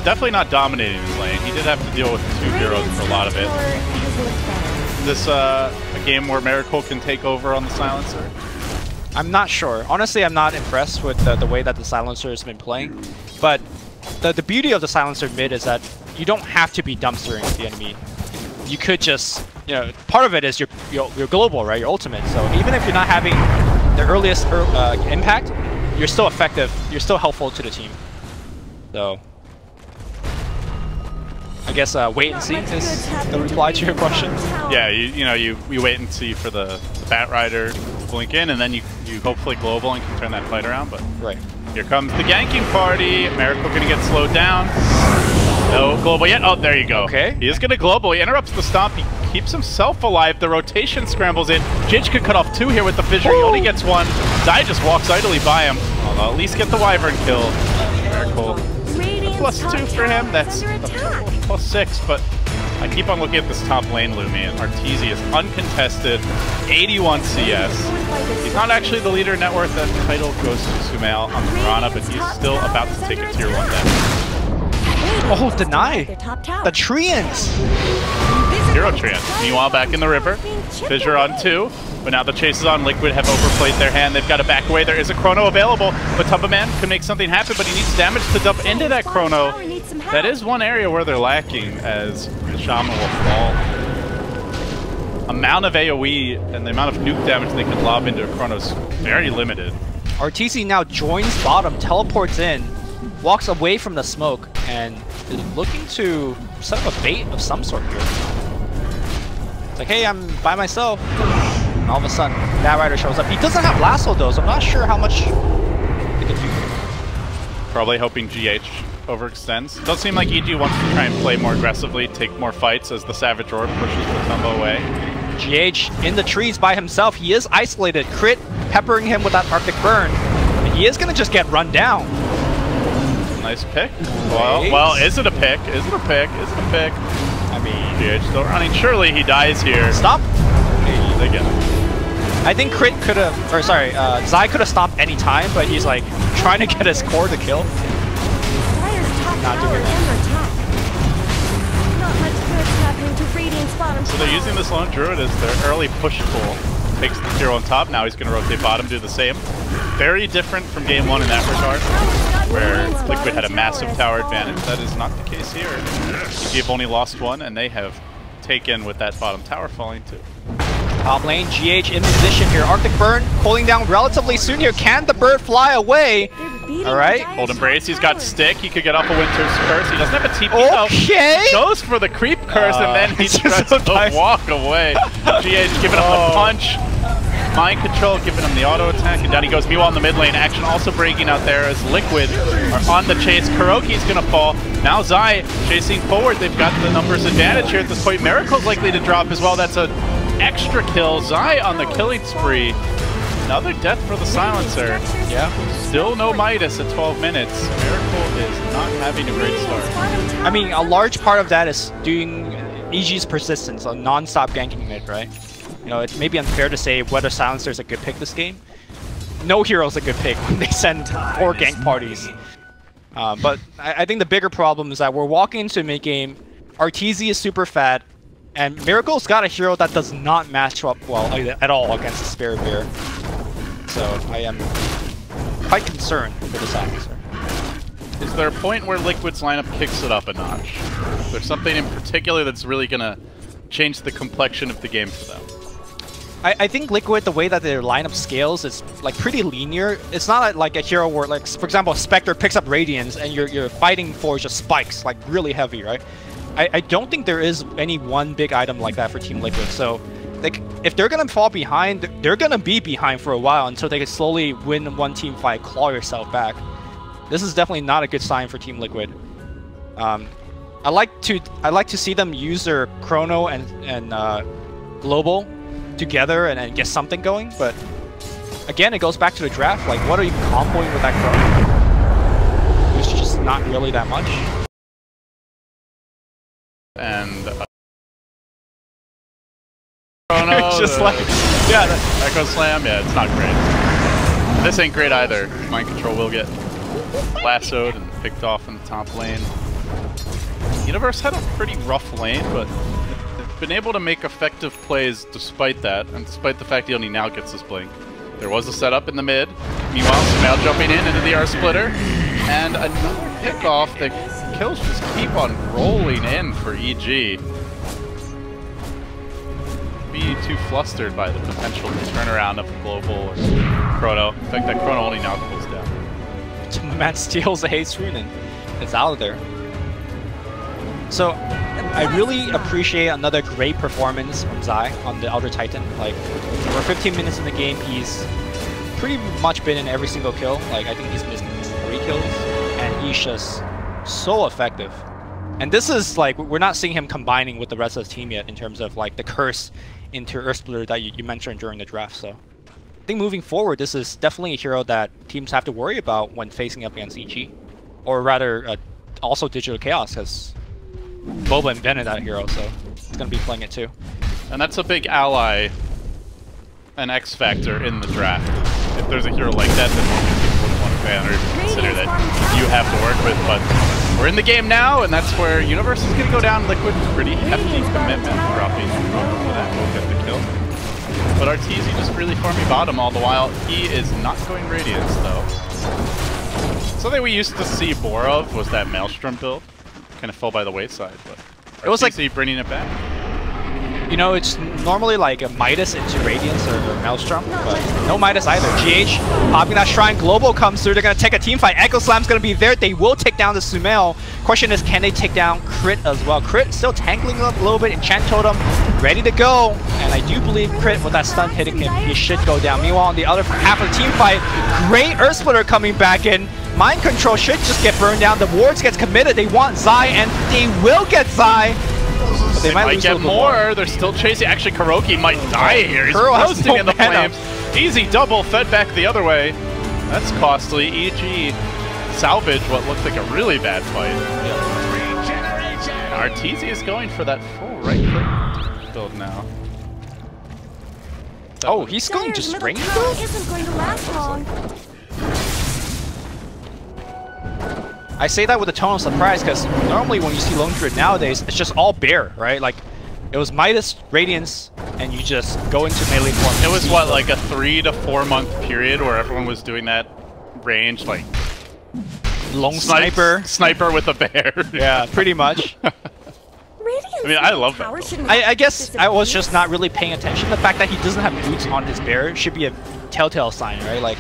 Definitely not dominating his lane. He did have to deal with 2 heroes for a lot of it. Is this a game where Miracle can take over on the Silencer? I'm not sure. Honestly, I'm not impressed with the way that the Silencer has been playing. But the beauty of the Silencer mid is that you don't have to be dumpstering the enemy. You could just, you know, part of it is your global, right? Your ultimate. So even if you're not having the earliest impact, you're still effective. You're still helpful to the team. So I guess wait and see is the reply to your question. Yeah, you wait and see for the Bat Rider to blink in, and then you hopefully global and can turn that fight around. But right here comes the ganking party. Miracle gonna get slowed down. No global yet. Oh, there you go. Okay. He is gonna global. He interrupts the stomp. He keeps himself alive. The rotation scrambles in. Jidge could cut off 2 here with the fissure. He only gets 1. Zai just walks idly by him. I'll at least get the Wyvern kill. Miracle. +2 for him. That's a total of +6, but I keep on looking at this top lane, Lumi, and Arteezy is uncontested, 81 CS. He's not actually the leader net worth. That title goes to Sumail on the Piranha, but he's still about to take a tier 1 damage. Oh, deny! The Treants! Hero Treant. Meanwhile, back in the river, Fissure on 2, but now the chase is on. Liquid have overplayed their hand. They've got to back away. There is a Chrono available, but Tubbaman can make something happen, but he needs damage to dump into that Chrono. That is one area where they're lacking, as the Shaman will fall. Amount of AoE and the amount of nuke damage they can lob into a Chrono is very limited. Arteezy now joins bottom, teleports in, walks away from the smoke, and is looking to set up a bait of some sort here. It's like, hey, I'm by myself. And all of a sudden, Bat Rider shows up. He doesn't have Lasso though, so I'm not sure how much he can do. Probably hoping GH overextends. It does seem like EG wants to try and play more aggressively, take more fights as the Savage Orb pushes the Tumbo away. GH in the trees by himself. He is isolated. Crit peppering him with that Arctic Burn. And he is going to just get run down. Nice pick. Well, is it a pick? Is it a pick? Is it a pick? I mean, GH still running. Surely he dies here. Stop. They get him. I think Crit could have, or sorry, Zai could have stopped any time, but he's like trying to get his core to kill. Not doing that. So they're using this Lone Druid as their early push tool. Takes the hero on top. Now he's going to rotate bottom, do the same. Very different from game 1 in that regard, where Liquid had a massive tower advantage. That is not the case here. They've only lost 1, and they have taken with that bottom tower falling too. Top lane, GH in position here. Arctic Burn cooling down relatively soon here. Can the bird fly away? Alright. Hold Embrace, he's got Stick. He could get off a Winter's Curse. He doesn't have a TP though. Okay. He goes for the Creep Curse and then he tries to walk away. GH giving him the punch. Mind Control giving him the auto attack, and down he goes. Meanwhile, in the mid lane, action also breaking out there as Liquid are on the chase. Kuroki's going to fall. Now Zai chasing forward. They've got the numbers advantage here at this point. Miracle's likely to drop as well. That's an extra kill. Zai on the killing spree. Another death for the Silencer. Yeah. Still no Midas at 12 minutes. Miracle is not having a great start. I mean, a large part of that is doing EG's persistence on non-stop ganking mid, right? You know, it may be unfair to say whether Silencer is a good pick this game. No hero's a good pick when they send 4 gank parties. But I think the bigger problem is that we're walking into mid-game. Arteezy is super fat. And Miracle's got a hero that does not match up well at all against the Spirit Bear. So I am quite concerned for this officer. Is there a point where Liquid's lineup kicks it up a notch? Is there something in particular that's really going to change the complexion of the game for them? I think Liquid, the way that their lineup scales is like pretty linear. It's not like a hero where, like, for example, Spectre picks up Radiance and you're fighting for just spikes, like really heavy, right? I don't think there is any one big item like that for Team Liquid. So, like, if they're gonna fall behind, they're gonna be behind for a while until they can slowly win one team fight, claw yourself back. This is definitely not a good sign for Team Liquid. I like to see them use their Chrono and Global together and get something going, but again, it goes back to the draft. Like, what are you comboing with that Chrono? It's just not really that much. And Chrono, just like, yeah, Echo Slam, yeah, it's not great. This ain't great either. Mind Control will get lassoed and picked off in the top lane. Universe had a pretty rough lane, but been able to make effective plays despite that, and despite the fact he only now gets this blink. There was a setup in the mid. Meanwhile, Sumail jumping in into the R-Splitter, and another pickoff. The kills just keep on rolling in for EG. Be too flustered by the potential turnaround of Global or Chrono. In fact, that Chrono only now pulls down. Matt steals the Haste Rune and it's out of there. So, I really appreciate another great performance from Zai on the Elder Titan. Like, for 15 minutes in the game, he's pretty much been in every single kill. Like, I think he's missed 3 kills, and he's just so effective. And this is, like, we're not seeing him combining with the rest of the team yet in terms of, like, the curse into Earthsplitter that you mentioned during the draft, so. I think moving forward, this is definitely a hero that teams have to worry about when facing up against EG. Or rather, also Digital Chaos, because Boba invented that hero, so it's going to be playing it too. And that's a big ally, an X factor in the draft. If there's a hero like that, then most people wouldn't want to ban or even consider that you have to work with. But we're in the game now, and that's where Universe is going to go down. Liquid, pretty hefty commitment, dropping for that will get the kill. But Arteezy just really farming bottom all the while. He is not going Radiance, though. Something we used to see more of was that Maelstrom build. Kind of fell by the wayside, but it was like bringing it back. You know, it's normally like a Midas into Radiance or Maelstrom, but no Midas either. GH popping that Shrine, Global comes through, they're going to take a team fight. Echo Slam's going to be there, they will take down the Sumail. Question is, can they take down Crit as well? Crit still tangling up a little bit, Enchant Totem ready to go, and I do believe Crit with that stun hitting him, he should go down. Meanwhile, on the other half of the team fight, great Earthsplitter coming back in. Mind Control should just get burned down. The wards gets committed. They want Zai, and they will get Zai. But they might get more. They're still chasing. Actually, Kuroki might die here. He's roasting in the flames. Easy double fed back the other way. That's costly. EG salvage what looked like a really bad fight. Arteezy is going for that full right click build now. Oh, he's going to spring build? Isn't going to last long. I say that with a tone of surprise because normally when you see Lone Druid nowadays, it's just all bear, right? Like, it was Midas, Radiance, and you just go into melee form. It was what, like a 3 to 4 month period where everyone was doing that range, like Lone Sniper with a bear. Yeah, pretty much. I mean, I love that. I guess I was just not really paying attention. The fact that he doesn't have boots on his bear should be a telltale sign, right? Like,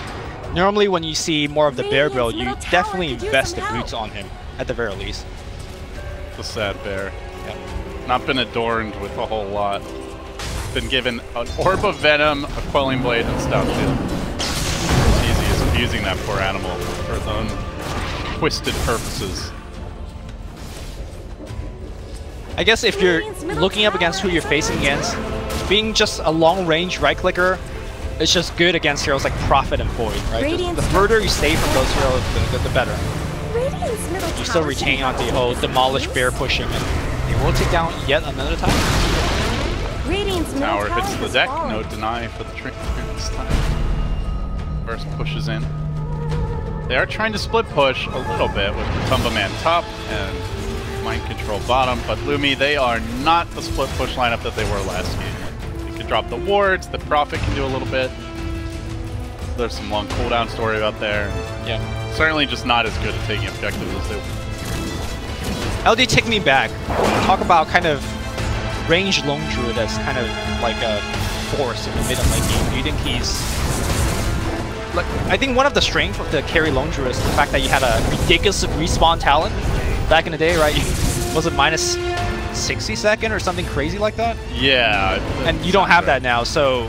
normally when you see more of the bear build, you definitely invest the boots on him, at the very least. The sad bear. Yeah. Not been adorned with a whole lot. Been given an Orb of Venom, a Quelling Blade, and Stout Shield. Easy is abusing that poor animal for its own twisted purposes. I guess if you're looking up against who you're facing against, being just a long-range right-clicker, it's just good against heroes like Prophet and Void, right? The further you stay from those heroes, the better. You still retain on the whole demolish bear pushing, and they will take down yet another time. Tower hits the deck, no deny for the train this time. First pushes in. They are trying to split push a little bit with Tumba Man top and mind control bottom, but Lumi, they are not the split push lineup that they were last game. They can drop the wards, the Prophet can do a little bit. There's some long cooldown story out there. Yeah. Certainly just not as good at taking objectives as they LD, take me back. Talk about kind of range lone druid as kind of like a force in the mid and late game. Do you think he's... Like, I think one of the strengths of the carry lone druid is the fact that you had a ridiculous respawn talent back in the day, right? Was it minus 60 second or something crazy like that? Yeah. And you don't have that now, so...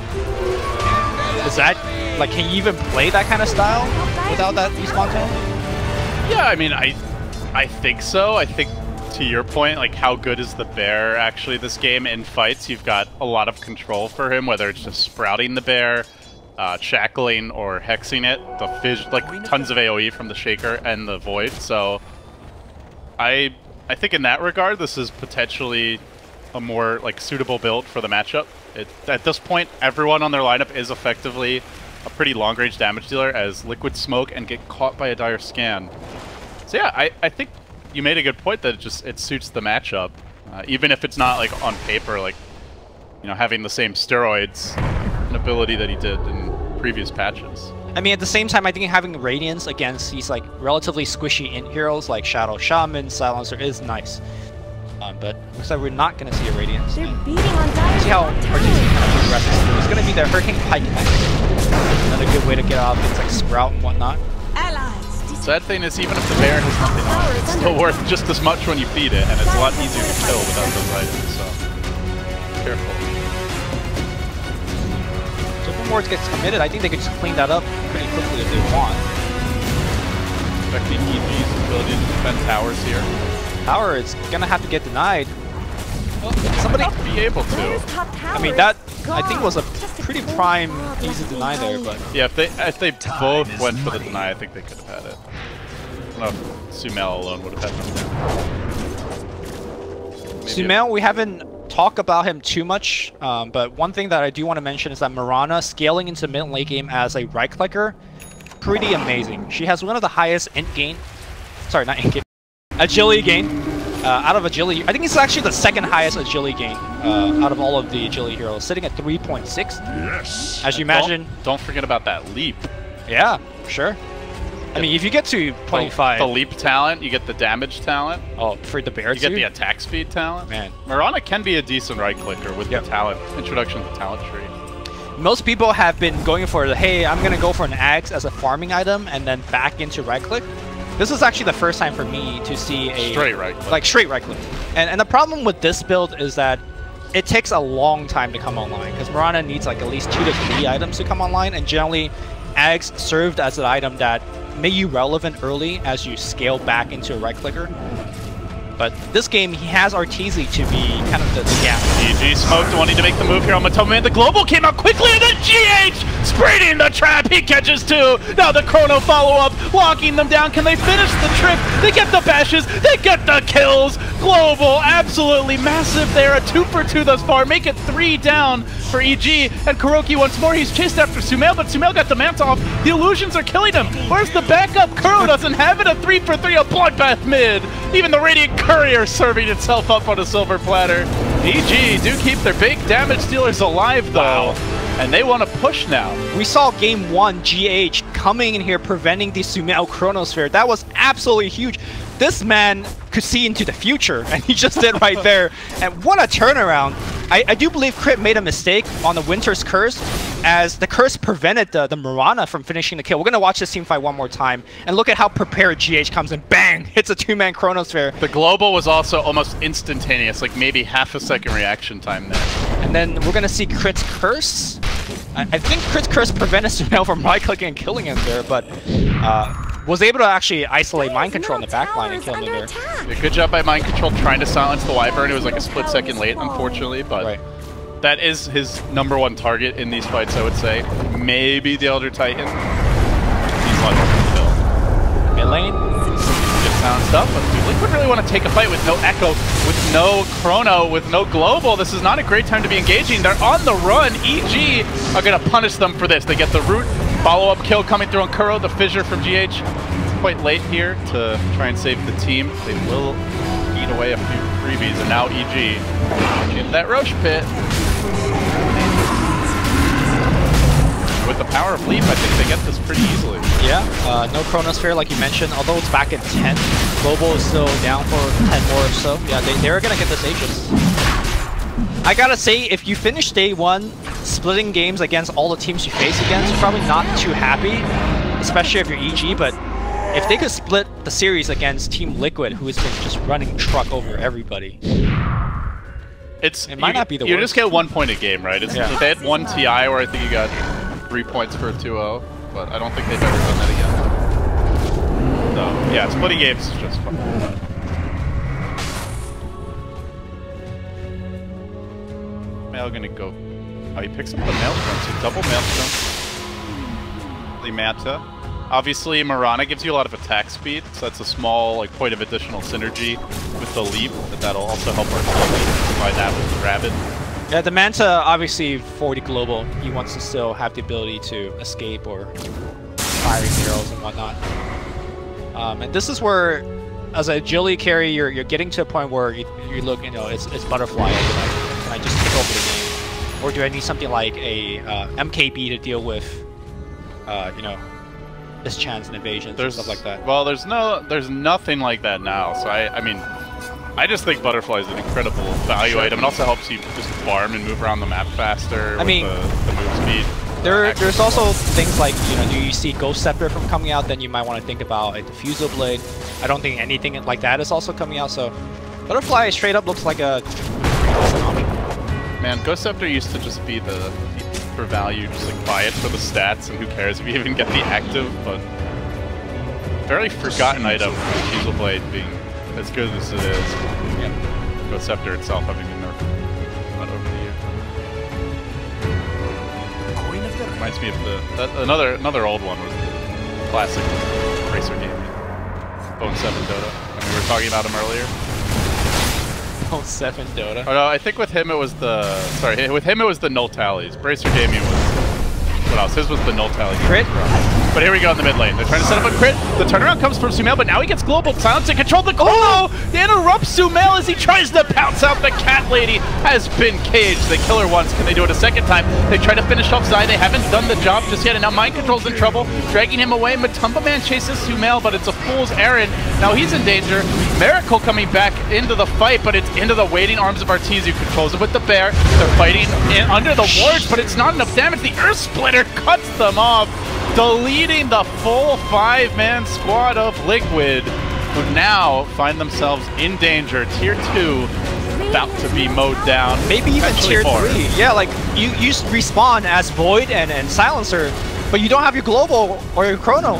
Is that... Like, can you even play that kind of style without that respawn talent? Yeah, I mean, I think so. I think, to your point, like, how good is the bear actually this game in fights? You've got a lot of control for him, whether it's just sprouting the bear, shackling, or hexing it. The Fizz, like, tons of AoE from the Shaker and the Void. So, I think in that regard, this is potentially a more, like, suitable build for the matchup. At this point, everyone on their lineup is effectively a pretty long-range damage dealer as Liquid Smoke and get caught by a Dire Scan. So yeah, I think you made a good point that it suits the matchup, even if it's not like on paper, like, you know, having the same steroids and ability that he did in previous patches. I mean, at the same time, I think having Radiance against these like relatively squishy int heroes like Shadow Shaman, Silencer is nice. But looks like we're not going to see a Radiance. They're beating on Dire's See how top RTC tower. kind of progresses through. It's going to be the Hurricane Pike next. Another good way to get off things like Sprout and whatnot. Sad thing is, even if the bear has nothing on it, it's still worth just as much when you feed it, and it's a lot easier to kill without those items, so careful. So if Wards gets committed, I think they could just clean that up pretty quickly if they want. Expecting EG's ability to defend towers here. Tower is going to have to get denied. Well, somebody Not be able Dire's to. top tower I mean, that, is I think, was a Just pretty cold prime, blob easy left deny there, but... behind. Yeah, if they both is went for the money. deny, I think they could have had it. I don't know if Sumail alone would have had enough damage. Sumail, we haven't talked about him too much, but one thing that I do want to mention is that Mirana scaling into mid and late game as a right clicker, pretty amazing. She has one of the highest int gain, sorry, not int gain, agility gain. Out of agility, I think it's actually the second highest agility gain out of all of the agility heroes, sitting at 3.6. Yes. As you imagine, Don't forget about that leap. yeah, sure. I mean, if you get to 25, The leap talent, you get the damage talent, oh, for the bear you get too? the attack speed talent. Man. Mirana can be a decent right clicker with Yep. the talent introduction of the talent tree. Most people have been going for the, hey, I'm gonna go for an axe as a farming item and then back into right click. This is actually the first time for me to see a Straight right click. like straight right click. And the problem with this build is that it takes a long time to come online because Mirana needs like at least 2 to 3 items to come online, and generally Ags served as an item that made you relevant early as you scale back into a right clicker. But this game, he has Arteezy to be kind of the gap. EG smoked, wanting to make the move here on Matoma, and the global came out quickly, and then GH spraying the trap. He catches 2. Now the chrono follow-up, locking them down. Can they finish the trick? They get the bashes. They get the kills. Global, absolutely massive there. A 2 for 2 thus far. Make it 3 down for EG. And Kuroki once more. He's chased after Sumail, but Sumail got the manta off. The illusions are killing him. Where's the backup? Kuro doesn't have it. A 3 for 3, a bloodbath mid. Even the Radiant Courier serving itself up on a silver platter. EG do keep their big damage dealers alive, though. And they want to push now. We saw game 1, GH coming in here, preventing the Sumail Chronosphere. That was absolutely huge. This man could see into the future, and he just did right there. And what a turnaround. I do believe Crit made a mistake on the Winter's Curse, as the Curse prevented the Mirana from finishing the kill. We're going to watch this team fight one more time, and look at how prepared GH comes in. Bang! Hits a 2-man Chronosphere. The global was also almost instantaneous, like maybe half a second reaction time there. And then we're going to see Crit's Curse. I think Crit's Curse prevented Sumail from right-clicking and killing him there, but was able to actually isolate Mind Control in the backline and kill him there. Yeah, good job by Mind Control trying to silence the Wyvern. It was like a split second late, unfortunately, but that is his #1 target in these fights, I would say. Maybe the Elder Titan. He's lucky to kill. Mid lane. Good sound stuff, but do Liquid really want to take a fight with no Echo, with no Chrono, with no Global? This is not a great time to be engaging. They're on the run. EG are going to punish them for this. They get the root follow-up kill coming through on Kuro, the fissure from GH. Quite late here to try and save the team. They will be eat away a few freebies, and now EG in that Roche pit. With the power of Leap, I think they get this pretty easily. Yeah, no Chronosphere like you mentioned, although it's back at 10. Global is still down for 10 more or so. Yeah, they're gonna get this Aegis. I gotta say, if you finish day 1 splitting games against all the teams you face against, you're probably not too happy, especially if you're EG, but if they could split the series against Team Liquid, who has been just running truck over everybody, it might not be the worst. You just get 1 point a game, right? They had 1 TI where I think you got 3 points for a 2-0, but I don't think they've ever done that again. So, yeah, splitting games is just fun. Mail gonna go. Oh, he picks up the Maelstrom, so double Maelstrom. The Manta. Obviously, Mirana gives you a lot of attack speed, so that's a small point of additional synergy with the Leap, but that'll also help our team combine that with Rabid. Yeah, the Manta, obviously, for the global, he wants to still have the ability to escape or firing arrows and whatnot. And this is where, as a agility carry, you're getting to a point where you look, it's butterfly. Can I just take over the game? Or do I need something like a MKB to deal with, mischance and evasions and stuff like that? Well, there's nothing like that now, so I mean, I just think Butterfly is an incredible value item. It also helps you just farm and move around the map faster with the move speed. There's also things like, do you see Ghost Scepter from coming out, then you might want to think about a Diffusal Blade. I don't think anything like that is also coming out, so Butterfly straight up looks like an option. Man, Ghost Scepter used to just be for value, just buy it for the stats, and who cares if you even get the active, but fairly forgotten item, Diffusal Blade being as good as it is. Yeah. Ghost Scepter itself having been nerfed over the years. Reminds me of another old one was the classic Racer game, Bone 7 Dota. And we were talking about him earlier. Bone 7 Dota. Oh no, I think with him it was the null tallies. Bracer Gaming was what else? His was the null tally. Crit? But here we go in the mid lane. They're trying to set up a crit. The turnaround comes from Sumail, but now he gets global silence and control the Chrono! He interrupts Sumail as he tries to pounce out. The cat lady has been caged. They kill her once. Can they do it a second time? They try to finish off Zai. They haven't done the job just yet, and now Mind Control's in trouble, dragging him away. Matumba Man chases Sumail, but it's a fool's errand. Now he's in danger. Miracle coming back into the fight, but it's into the waiting arms of Arteezy, who controls it with the bear. They're fighting under the wards, but it's not enough damage. The Earth Splitter cuts them off, deleting the full 5-man squad of Liquid, who now find themselves in danger. Tier 2 about to be mowed down. Maybe even Tier 3. Yeah, you respawn as Void and Silencer, but you don't have your Global or your Chrono.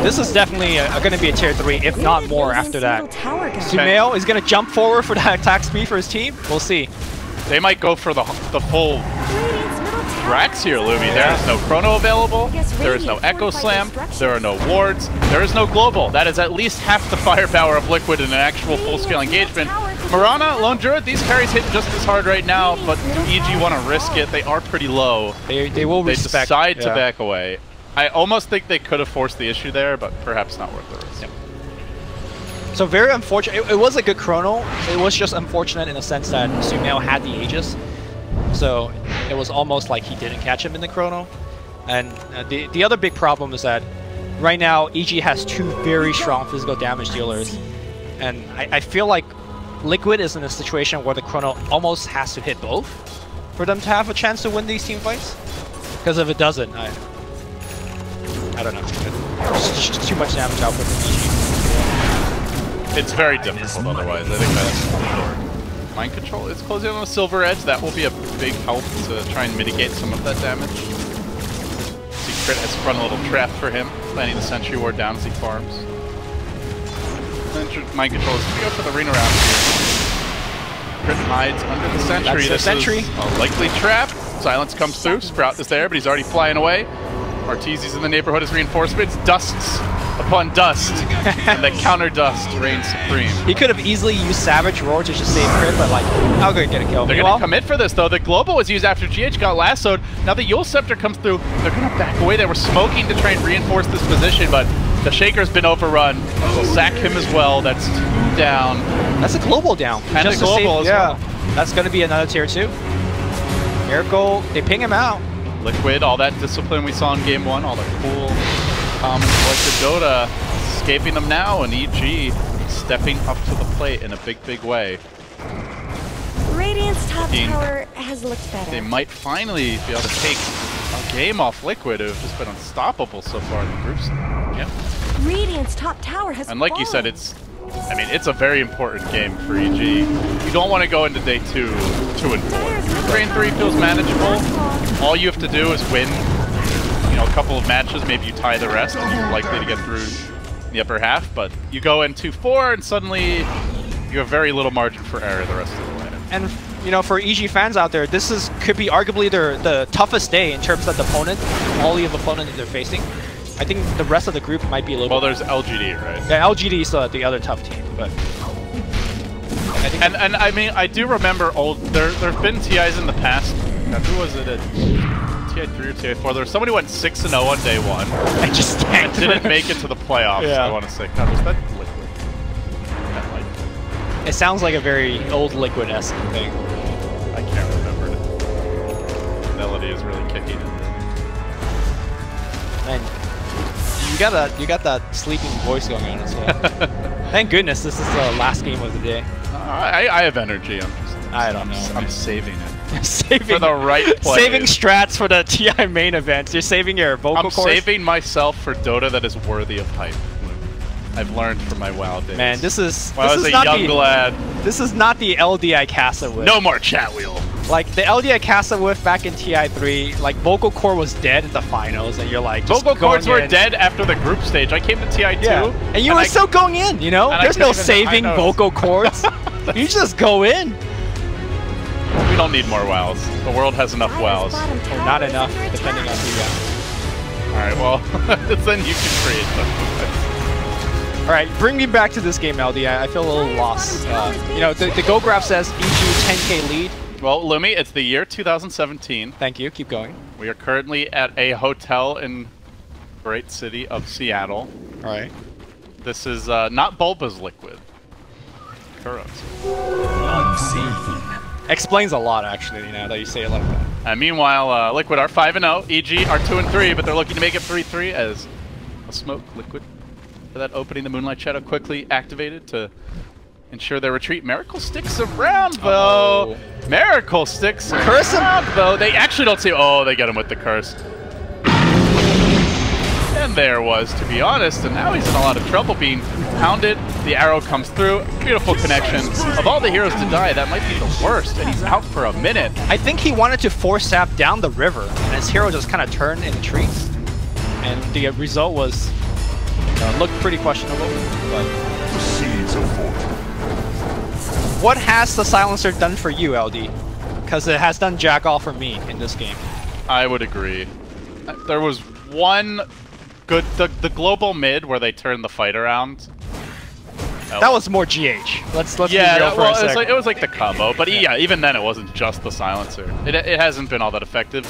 This is definitely going to be a Tier 3, if not more after that. Sumail is going to jump forward for that attack speed for his team. We'll see. They might go for the full Rax here, Luby. There is no Chrono available, there is no Echo Slam, there are no wards, there is no Global. That is at least half the firepower of Liquid in an actual full-scale engagement. Mirana, Lone Druid, these carries hit just as hard right now, but EG want to risk it. They are pretty low. They will respect. They decide to back away. I almost think they could have forced the issue there, but perhaps not worth the risk. Yep. So very unfortunate. It was a good Chrono. It was just unfortunate in the sense that Sumail had the Aegis. So it was almost like he didn't catch him in the Chrono. And the other big problem is that right now EG has 2 very strong physical damage dealers. And I feel like Liquid is in a situation where the Chrono almost has to hit both for them to have a chance to win these team fights. Because if it doesn't, I don't know. It's just too much damage output from EG. It's very difficult otherwise. I think that's Mind Control is closing on a Silver Edge. That will be a big help to try and mitigate some of that damage. Secret has run a little trap for him, planting the Sentry Ward down as he farms. Mind Control is going to go for the arena round here. Crit hides under the Sentry. That's the Sentry. Is a likely trap. Silence comes through. Sprout is there, but he's already flying away. Arteezy's in the neighborhood as reinforcements. Dusts upon dust, and the counter dust reigns supreme. He could have easily used Savage Roar to just save crit, but I'll go get a kill. They're going to commit for this though. The Global was used after GH got lassoed. Now the Yule Scepter comes through. They're going to back away. They were smoking to try and reinforce this position, but The Shaker's been overrun. We'll sack him as well. That's 2 down. That's a global down. And a global as well. That's going to be another tier 2. Miracle, they ping him out. Liquid, all that discipline we saw in game 1, all the cool comments like the Dota, escaping them now, and EG stepping up to the plate in a big, big way. Radiant's top tower has looked better. They might finally be able to take a game off Liquid, who've just been unstoppable so far in the groups. Yep. Radiant's top tower has And like you said, it's a very important game for EG. You don't want to go into day 2, 2 and 4. Train 3 feels manageable. All you have to do is win, you know, a couple of matches. Maybe you tie the rest, and you're likely to get through the upper half. But you go in 2-4, and suddenly you have very little margin for error the rest of the way. And you know, for EG fans out there, this could be arguably the toughest day in terms of the opponent, quality of opponent that they're facing. I think the rest of the group might be a little. Well, there's LGD, right? Yeah, LGD is the other tough team, but. And I mean, I do remember there've been TIs in the past. God, who was it at TI3 or TI4? There was somebody who went 6-0 on day 1. I just tanked. Didn't make it to the playoffs. Yeah. I want to say, God, was that Liquid? It sounds like a very old Liquid-esque thing. I can't remember it. Melody is really kicking it. Man, you got that sleeping voice going on as well. Thank goodness this is the last game of the day. I have energy. I don't know. I'm saving it. Saving for the right play. Saving strats for the TI main events. You're saving your vocal cords. I'm saving myself for Dota that is worthy of hype. I've learned from my WoW days. Man, this is when I was a young lad. This is not the LDI Casa Whiff. No more chat wheel. Like the LDI Casa Whiff back in TI3, like vocal core was dead in the finals, and you're like, just vocal cords were dead after the group stage. I came to TI2, yeah. And you were still going in. You know, there's no saving vocal cords. You just go in. We don't need more WoWs. The world has enough WoWs. Or not enough, depending on who you are. All right, well, then you can create them. Alright, bring me back to this game, LD. I feel a little lost. You know, the Go Graph says EG 10k lead. Well, Lumi, it's the year 2017. Thank you, keep going. We are currently at a hotel in great city of Seattle. Alright. This is not Bulba's Liquid. Kuros. Explains a lot, actually, now that you say it like that. And meanwhile, Liquid are 5-0, EG are 2-3, but they're looking to make it 3-3 as a smoke Liquid. For that opening, the Moonlight Shadow quickly activated to ensure their retreat. Miracle sticks around, though. Miracle sticks around, though. They actually don't see. Oh, they get him with the curse. And there was, to be honest, and now he's in a lot of trouble being pounded. The arrow comes through. Beautiful connection. Of all the heroes to die, that might be the worst, and he's out for a minute. I think he wanted to force sap down the river, and his hero just kind of turned in trees. And the result was looked pretty questionable. But the seeds of fortune. What has the silencer done for you, LD? Because it has done jack all for me in this game. I would agree. There was one good, the global mid where they turned the fight around. That was more GH. Let's be real for a second. It was like the combo, but yeah, even then it wasn't just the silencer. It hasn't been all that effective.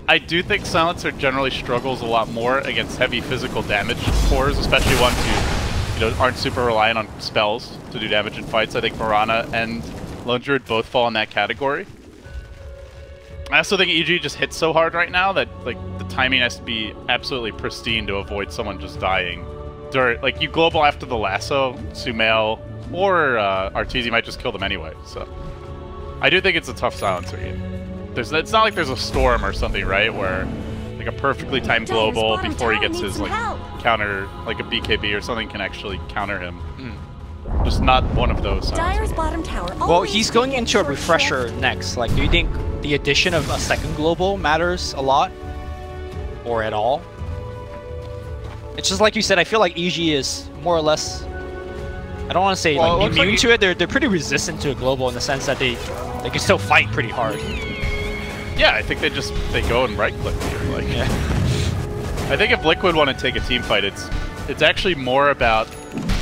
I do think silencer generally struggles a lot more against heavy physical damage cores, especially ones who aren't super reliant on spells to do damage in fights. I think Mirana and Lone Druid both fall in that category. I also think EG just hits so hard right now that like the timing has to be absolutely pristine to avoid someone just dying. Like you global after the lasso, Sumail or Arteezy might just kill them anyway. So I do think it's a tough silencer game. It's not like there's a storm or something, right? Where like a perfectly timed global before he gets his like counter, like a BKB or something can actually counter him. Just not one of those. Dire's bottom tower. Well, he's going into a refresher next. Like, do you think the addition of a second global matters a lot, or at all? It's just like you said. I feel like EG is more or less. I don't want to say like immune to it. They're pretty resistant to a global in the sense that they can still fight pretty hard. Yeah, I think they go and right click here. Like, I think if Liquid want to take a team fight, it's actually more about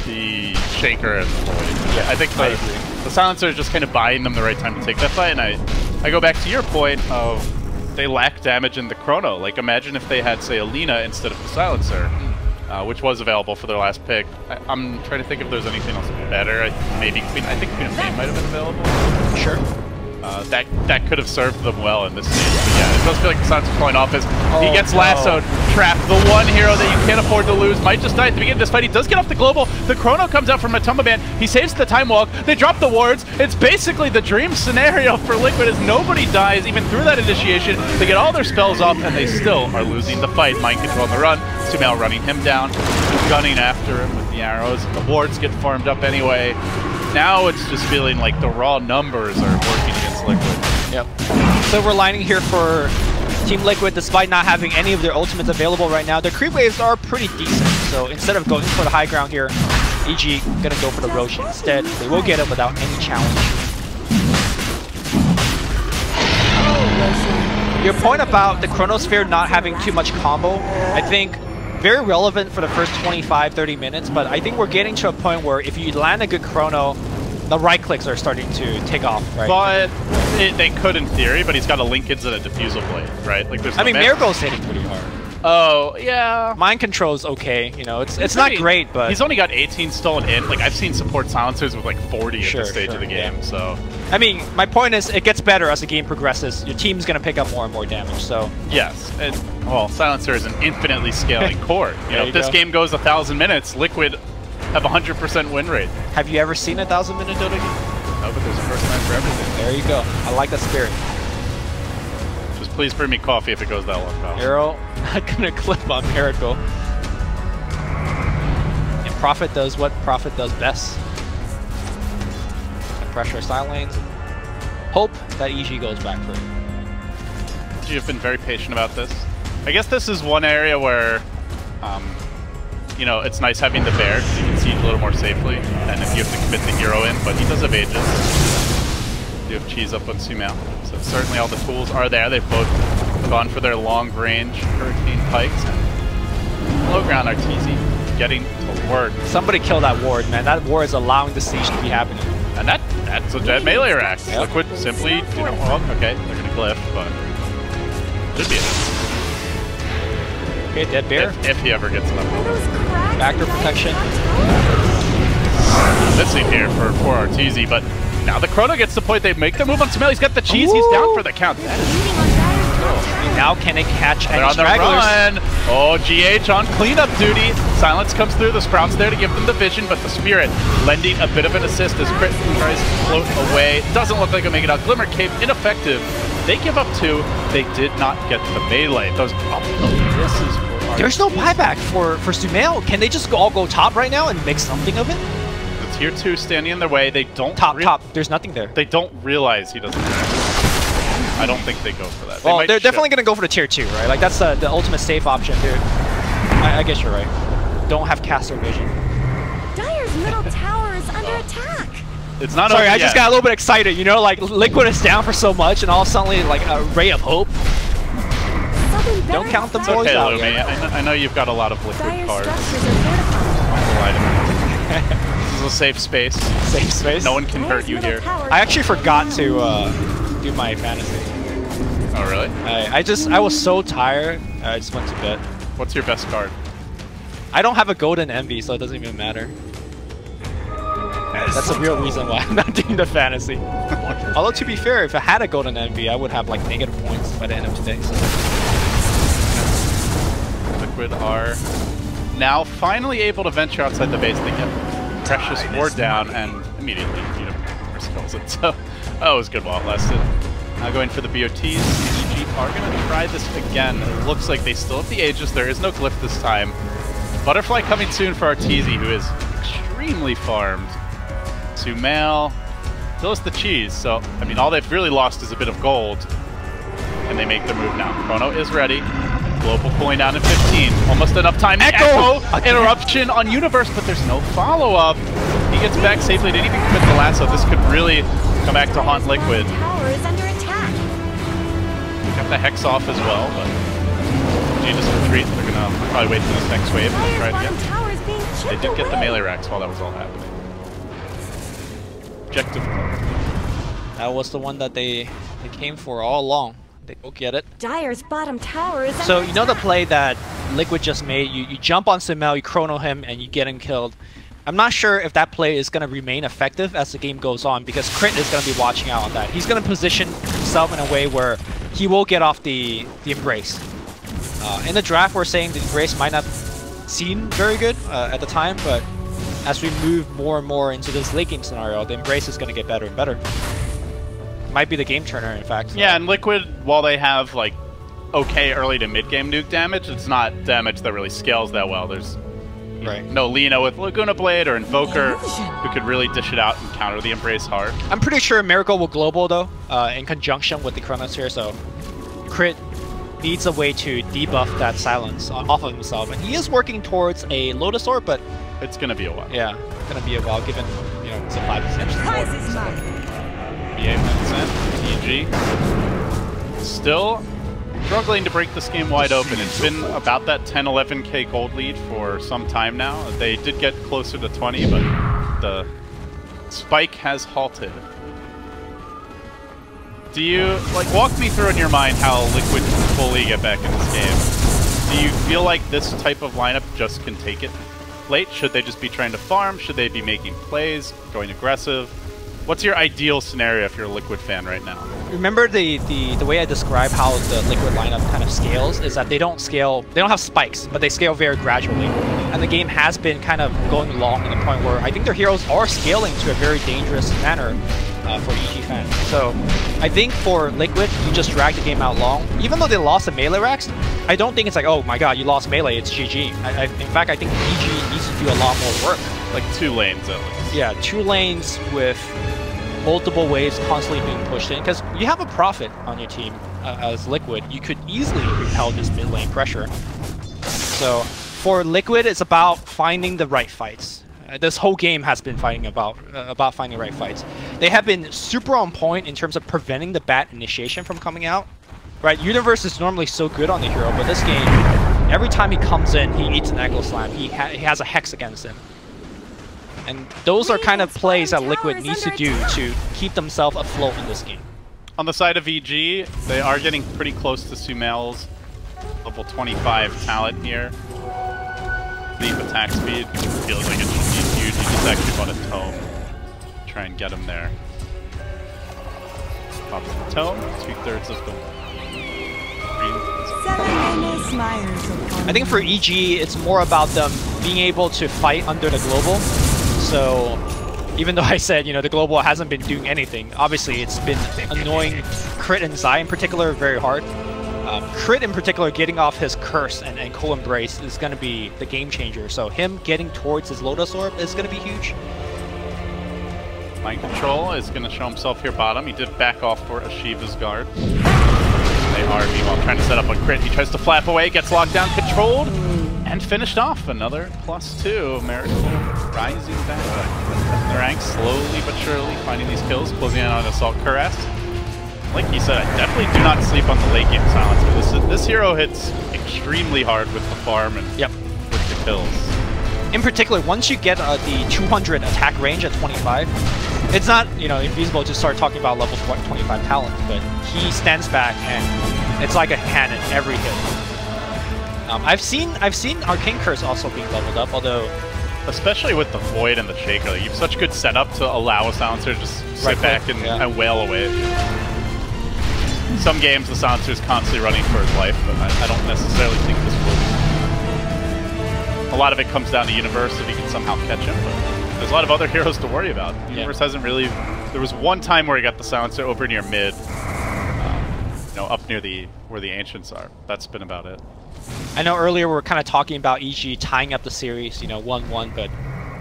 the Shaker and the Void. Yeah, I think the silencer is just kind of buying them the right time to take that fight. And I go back to your point of they lack damage in the chrono. Like imagine if they had say Alina instead of the silencer. which was available for their last pick. I'm trying to think if there's anything else better. Maybe Queen. I think Queen of Pain might have been available. Sure. That could have served them well in this stage. But yeah, it does feel like the Silence is pulling off as he gets lassoed, trapped. The one hero that you can't afford to lose might just die at the beginning of this fight. He does get off the global. The Chrono comes out from a Tumba Band. He saves the Time Walk. They drop the wards. It's basically the dream scenario for Liquid as nobody dies even through that initiation. They get all their spells off and they still are losing the fight. Mind control on the run. Sumail running him down, gunning after him with the arrows. The wards get farmed up anyway. Now it's just feeling like the raw numbers are working against Liquid. Yep. Silver lining here for Team Liquid, despite not having any of their ultimates available right now. Their creep waves are pretty decent, so instead of going for the high ground here, EG gonna go for the Roshi instead. They will get it without any challenge. Your point about the Chronosphere not having too much combo, I think very relevant for the first 25-30 minutes, but I think we're getting to a point where if you land a good Chrono, the right clicks are starting to take off, right? But they could in theory, but he's got a Linkage and a Diffusal Blade, right? Like there's. I mean, Marigold's hitting pretty hard. Oh yeah. Mind control's okay, you know. It's not great, but he's only got 18 stolen in. Like I've seen support silencers with like 40 at this stage of the game. Yeah. So I mean, my point is, it gets better as the game progresses. Your team's gonna pick up more and more damage. So yes, and well, silencer is an infinitely scaling core. You know, if this game goes 1,000 minutes, Liquid have 100% win rate. Have you ever seen a 1,000-minute Dota game? No, but there's a first time for everything. There you go. I like that spirit. Just please bring me coffee if it goes that long, pal. Arrow, not gonna clip on Miracle. And Prophet does what Prophet does best. And pressure side lanes. Hope that EG goes back for it. You've been very patient about this. I guess this is one area where, you know, it's nice having the bear because you can see a little more safely, and if you have to commit the hero in, but he does have Aegis. You have cheese up on Sumail. So certainly all the tools are there. They've both gone for their long-range Hurricane Pikes. And low ground Arteezy getting to work. Somebody kill that ward, man. That ward is allowing the siege to be happening. And that's a dead melee rack. Yep. Liquid simply, you know, well, okay, they're gonna glyph, but should be it. Okay, dead bear. If he ever gets enough. Backdoor protection. Missing here for Arteezy, but now the Chrono gets the point. They make the move on Sumail. He's got the cheese. Ooh. He's down for the count. And now can they catch any stragglers? Run. Oh, GH on cleanup duty. Silence comes through. The Sprout's there to give them the vision, but the Spirit lending a bit of an assist as Crit tries to float away. Doesn't look like he'll make it out. Glimmer Cape ineffective. They give up 2. They did not get the melee. Those this is. There's no buyback for Sumail. Can they just all go top right now and make something of it? The tier 2 standing in their way. They don't top. There's nothing there. They don't realize he doesn't. I don't think they go for that. Well, they're definitely going to go for the tier 2, right? Like that's the ultimate safe option, dude. I guess you're right. Don't have caster vision. Dire's middle tower is under attack. It's not. Sorry, I just got a little bit excited. You know, like Liquid is down for so much, and all of a sudden, like a ray of hope. Don't count the boys out yet. I know you've got a lot of Liquid cards. This is a safe space. Safe space? No one can hurt you here. I actually forgot to do my fantasy. Oh, really? I was so tired, I just went to bed. What's your best card? I don't have a golden envy, so it doesn't even matter. That's the real reason why I'm not doing the fantasy. Although, to be fair, if I had a golden envy, I would have like negative points by the end of today. So. Liquid are now finally able to venture outside the base. They get Precious Ward down and immediately Universe kills it. So that was good while it lasted. Now going for the BOTs. EG are going to try this again. It looks like they still have the Aegis. There is no glyph this time. Butterfly coming soon for Arteezy, who is extremely farmed. Sumail still has the cheese, so I mean all they've really lost is a bit of gold. And they make their move now. Chrono is ready. Global pulling down in 15. Almost enough time. Echo! Interruption on Universe, but there's no follow-up. He gets back safely. Didn't even commit the lasso. This could really come back to haunt Liquid. Tower is under attack. Got the Hex off as well, but G just retreat. They're gonna probably wait for this next wave and try it again. They did get the melee racks while that was all happening. Objective. That was the one that they came for all along. They go get it. Dire's bottom tower is so you know the play that Liquid just made. You jump on Sumail, you chrono him, and you get him killed. I'm not sure if that play is going to remain effective as the game goes on, because Crit is going to be watching out on that. He's going to position himself in a way where he will get off the Embrace. In the draft, we're saying the Embrace might not seem very good at the time, but as we move more and more into this late game scenario, the Embrace is going to get better and better. Might be the game turner, in fact. Yeah, and Liquid, while they have like okay early to mid game nuke damage, it's not damage that really scales that well. There's no Lina with Laguna Blade or Invoker who could really dish it out and counter the Embrace hard. I'm pretty sure Miracle will global though, in conjunction with the Chronosphere, so Crit needs a way to debuff that silence off of himself, and he is working towards a Lotus Orb, but it's gonna be a while. Yeah, it's gonna be a while given, you know, supply potential. BA EG still struggling to break this game wide open. It's been about that 10-11k gold lead for some time now. They did get closer to 20, but the spike has halted. Do you, like, walk me through in your mind how Liquid can fully get back in this game? Do you feel like this type of lineup just can take it late? Should they just be trying to farm? Should they be making plays, going aggressive? What's your ideal scenario if you're a Liquid fan right now? Remember the way I describe how the Liquid lineup kind of scales is that they don't scale, they don't have spikes, but they scale very gradually. And the game has been kind of going along to the point where I think their heroes are scaling to a very dangerous manner for EG fans. So I think for Liquid, you just drag the game out long. Even though they lost the melee racks, I don't think it's like, oh my god, you lost melee, it's GG. In fact, I think EG needs to do a lot more work. Like 2 lanes at least. Yeah, 2 lanes with multiple waves constantly being pushed in, because you have a Prophet on your team as Liquid. You could easily repel this mid lane pressure. So for Liquid, it's about finding the right fights. This whole game has been fighting about finding the right fights. They have been super on point in terms of preventing the bad initiation from coming out. Right, Universe is normally so good on the hero, but this game, every time he comes in, he eats an Echo Slam. He has a Hex against him. And those are kind of plays that Liquid needs to do to keep themselves afloat in this game. On the side of EG, they are getting pretty close to Sumail's level 25 talent here. Leap attack speed feels like it should be huge. He just actually bought a tome. Try and get him there. Pops the tome, 2/3 of the green. I think for EG, it's more about them being able to fight under the global. So even though I said, you know, the global hasn't been doing anything, obviously it's been annoying Crit and Zai in particular very hard. Crit in particular getting off his curse and co-embrace is going to be the game changer. So him getting towards his Lotus Orb is going to be huge. Mind Control is going to show himself here bottom. He did back off for Ashiva's guard. They are meanwhile trying to set up a Crit. He tries to flap away, gets locked down, controlled, and finished off. Another +2. Miracle rising back up the ranks slowly but surely, finding these kills, closing in on Assault Cuirass. Like you said, I definitely do not sleep on the late game silence, but this hero hits extremely hard with the farm and with the kills. In particular, once you get the 200 attack range at 25, it's not, you know, infeasible to start talking about level 25 talent, but he stands back and it's like a cannon every hit. I've seen Arcane Curse also being leveled up, although especially with the Void and the Shaker, like, you have such good setup to allow a Silencer to just sit back and wail away. Some games the Silencer is constantly running for his life, but I don't necessarily think this will. A lot of it comes down to Universe if he can somehow catch him, but there's a lot of other heroes to worry about. Universe hasn't really. There was one time where he got the Silencer over near mid, you know, up near where the Ancients are. That's been about it. I know earlier we were kind of talking about EG tying up the series, you know, 1-1, but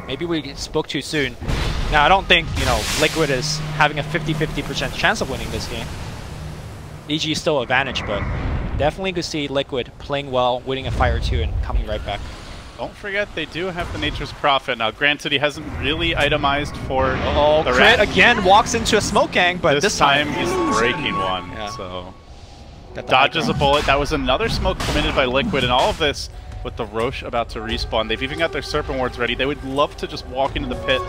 maybe we spoke too soon. Now, I don't think, you know, Liquid is having a 50-50% chance of winning this game. EG is still advantage, but definitely could see Liquid playing well, winning a fight or two, and coming right back. Don't forget, they do have the Nature's Prophet. Now, granted, he hasn't really itemized for the Crit again walks into a smoke gang, but this time he's breaking one, so dodges a bullet. That was another smoke committed by Liquid, and all of this with the Roche about to respawn. They've even got their Serpent Wards ready. They would love to just walk into the pit,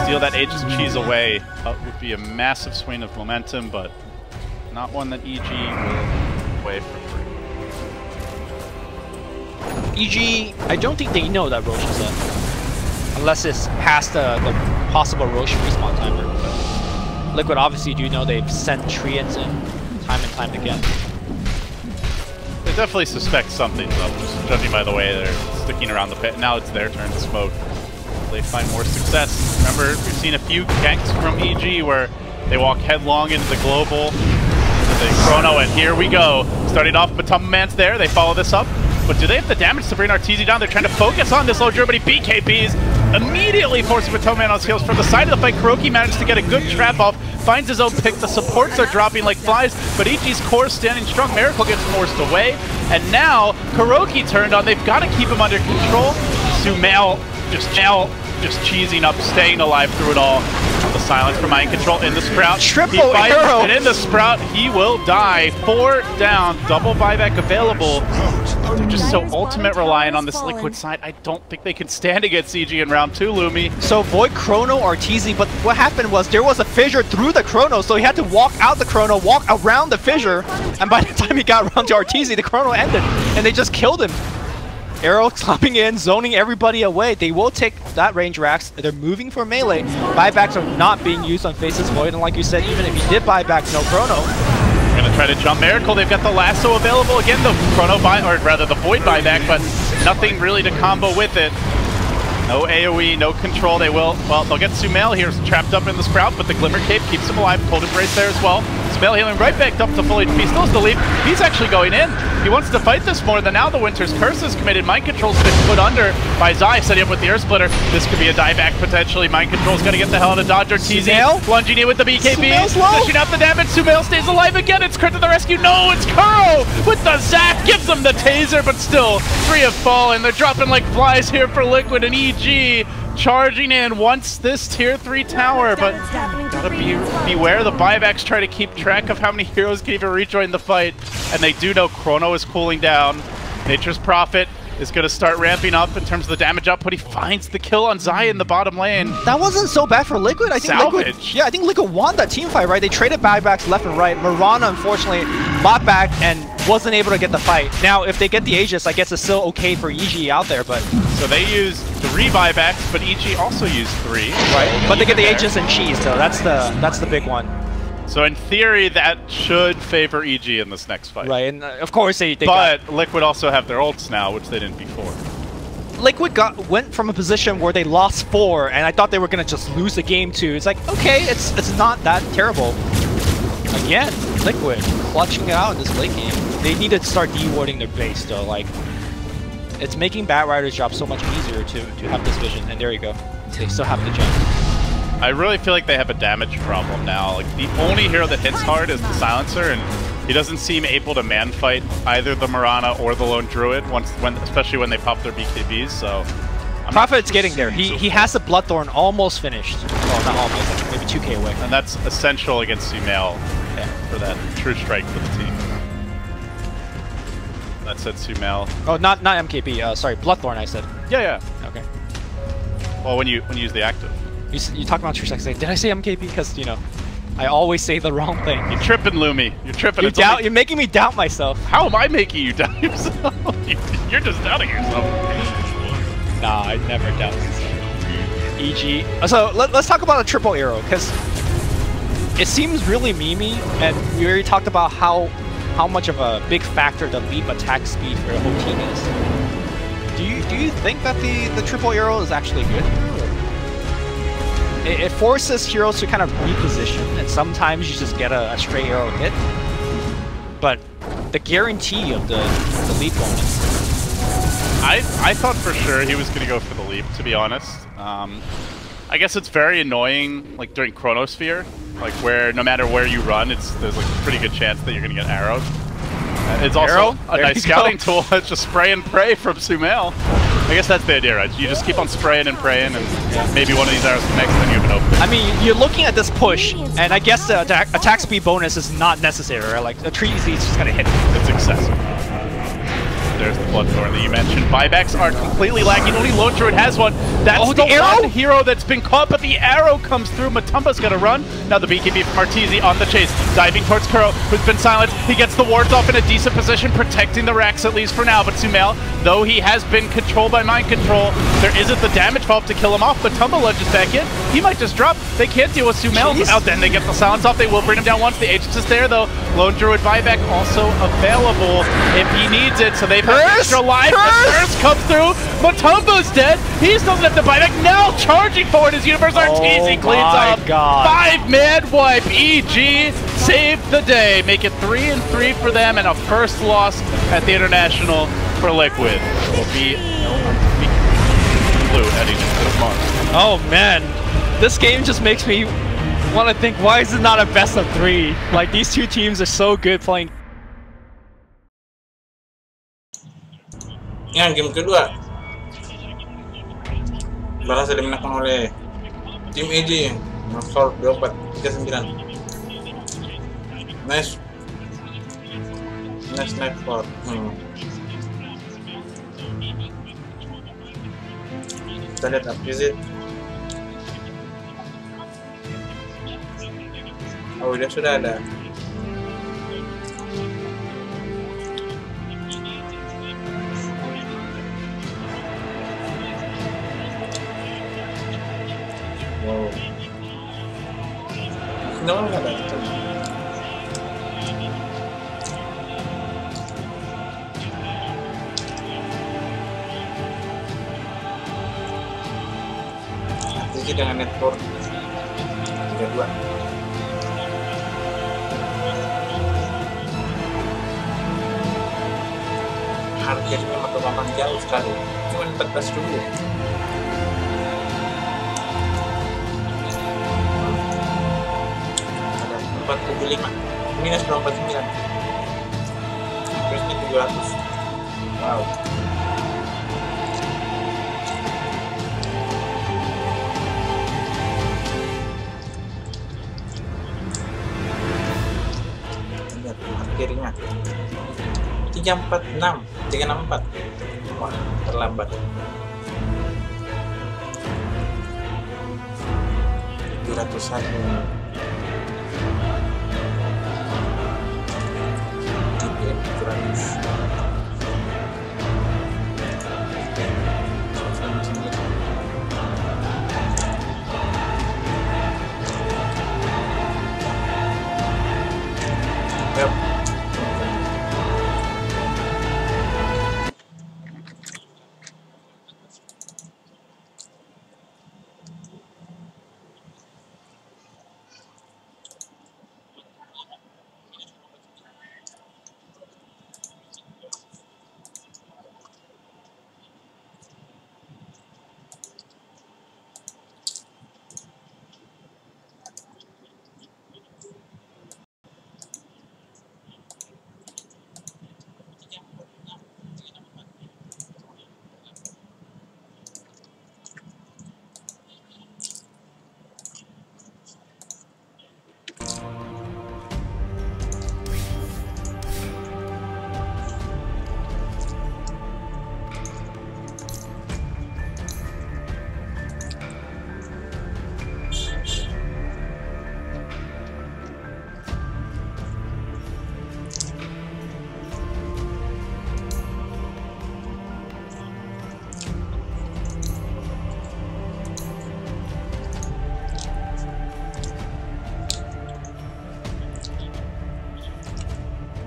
steal that Aegis Cheese away. That would be a massive swing of momentum, but not one that EG will away for free. EG, I don't think they know that Roche is up. Unless it's past the possible Roche respawn timer. But Liquid obviously do know they've sent Treants in time and time again. They definitely suspect something's up, just judging by the way they're sticking around the pit. Now it's their turn to smoke. They find more success. Remember, we've seen a few ganks from EG where they walk headlong into the global, into the chrono, and here we go. Starting off, Matumba Man's there. They follow this up. But do they have the damage to bring Arteezy down? They're trying to focus on this low Druid, but he BKBs, immediately forcing Matumba Man on his heels. From the side of the fight, Kuroki managed to get a good trap off, finds his own pick. The supports are dropping like flies, but EG's core standing strong. Miracle gets forced away, and now Kuroki turned on. They've got to keep him under control. Sumail just cheesing up, staying alive through it all. The silence from Mind Control in the Sprout. Triple arrow! And in the Sprout, he will die. 4 down, double buyback available. They're just so ultimate reliant on this Liquid side. I don't think they can stand against CG in round 2, Lumi. So Void Chrono Arteezy, but what happened was there was a fissure through the Chrono, so he had to walk out the Chrono, walk around the fissure, and by the time he got around to Arteezy, the Chrono ended, and they just killed him. Arrow climbing in, zoning everybody away. They will take that range racks. They're moving for melee. Buybacks are not being used on Faceless Void, and like you said, even if he did buyback, no Chrono. Gonna try to jump Miracle. They've got the lasso available again, the Chrono or rather the Void buyback, but nothing really to combo with it. No AoE, no control. They will, well, they'll get Sumail here trapped up in the Sprout, but the Glimmer Cape keeps him alive. Cold Embrace there as well. Sumail healing right back up to full HP. Still has the leap. He's actually going in. He wants to fight this more than now. The Winter's Curse is committed. Mind Control's been put under by Zai, setting up with the Earth Splitter. This could be a dieback potentially. Mind Control's got to get the hell out of Dodge. Arteezy lunging in with the BKB. Dishing out the damage. Sumail stays alive again. It's Crit to the rescue. No, it's Kuro with the Zap. Gives them the Taser, but still 3 have fallen. They're dropping like flies here for Liquid and EG. Charging in once this tier 3 tower, but gotta beware the buybacks try to keep track of how many heroes can even rejoin the fight, and they do know Chrono is cooling down. Nature's Prophet is going to start ramping up in terms of the damage output. He finds the kill on Zai in the bottom lane. That wasn't so bad for Liquid. I think Liquid, I think Liquid won that team fight, right? They traded buybacks left and right. Mirana, unfortunately, bought back and wasn't able to get the fight. Now, if they get the Aegis, I guess it's still okay for EG out there, but... So they used 3 buybacks, but EG also used 3. Right, but they get the Aegis and Cheese, so that's the big one. So in theory, that should favor EG in this next fight. Right, and of course they but Liquid also have their ults now, which they didn't before. Liquid went from a position where they lost 4, and I thought they were gonna just lose the game too. It's like, okay, it's not that terrible. Again, Liquid clutching it out in this late game. They need to start de-warding their base though. Like, it's making Batrider's job so much easier to have this vision. And there you go. They still have the jump. I really feel like they have a damage problem now. Like, the only hero that hits hard is the Silencer, and he doesn't seem able to man fight either the Mirana or the Lone Druid, especially when they pop their BKBs. So Prophet's getting there. He has the Bloodthorn almost finished. Well, not almost, like maybe 2k away. And that's essential against Sumail for that true strike for the team. That said Sumail. Oh, not MKB. Sorry, Bloodthorn. I said. Yeah. Okay. Well, when you use the active. You talk about true sex. Did I say MKB? Because you know, I always say the wrong thing. You're tripping, Lumi. You're tripping. You're making me doubt myself. How am I making you doubt yourself? You're just doubting yourself. Nah, I never doubt myself. EG. So let's talk about a triple arrow, because it seems really memey, and we already talked about how much of a big factor the leap attack speed for the whole team is. Do you think that the triple arrow is actually good? It forces heroes to kind of reposition, and sometimes you just get a straight arrow hit. But the guarantee of the leap bonus. I thought for sure he was going to go for the leap, to be honest. I guess it's very annoying, like during Chronosphere, like where no matter where you run, there's like a pretty good chance that you're going to get arrowed. It's also a nice scouting tool. It's just spray and pray from Sumail. I guess that's the idea, right? You just keep on spraying and praying, and maybe one of these arrows connects, then you have an open. I mean, you're looking at this push, and I guess the attack speed bonus is not necessary, right? Like, a tree is just gonna hit. It's excessive. There's the Bloodthorn that you mentioned. Buybacks are completely lacking. Only Lone Druid has one. That's the one hero that's been caught, but the arrow comes through. Matumba's gonna run. Now the BKB from Arteezy on the chase. Diving towards Kuro, who's been silenced. He gets the wards off in a decent position, protecting the racks at least for now. But Sumail, though he has been controlled by mind control, there isn't the damage follow-up to kill him off. But Tumble lunges back in. He might just drop. They can't deal with Sumail. Out then they get the silence off. They will bring him down once. The Aegis is there though. Lone Druid buyback also available if he needs it. So they've got extra life. The curse comes through. Matumbo's dead. He still doesn't have the buyback. Now charging forward his Universe Arteezy cleans up. 5-man wipe. EG saved the day. Make it 3-3 for them and a first loss at the International for Liquid. Will be blue heading into the month. Oh man, this game just makes me want to think, why is it not a best of 3? Like, these two teams are so good playing. Yang game kedua berhasil dimenangkan oleh tim iG yang skor 24-39. Nice score. Kita lihat visit. Oh, dia sudah ada. Wow. Kenapa nggak datang? Jadi dengan network 32. Harganya memang jauh sekali, cuma 14 dulu. Ada 45 minus 29, terusnya 700. Wow. Lihat harganya 346, 364. Wah, terlambat. 701.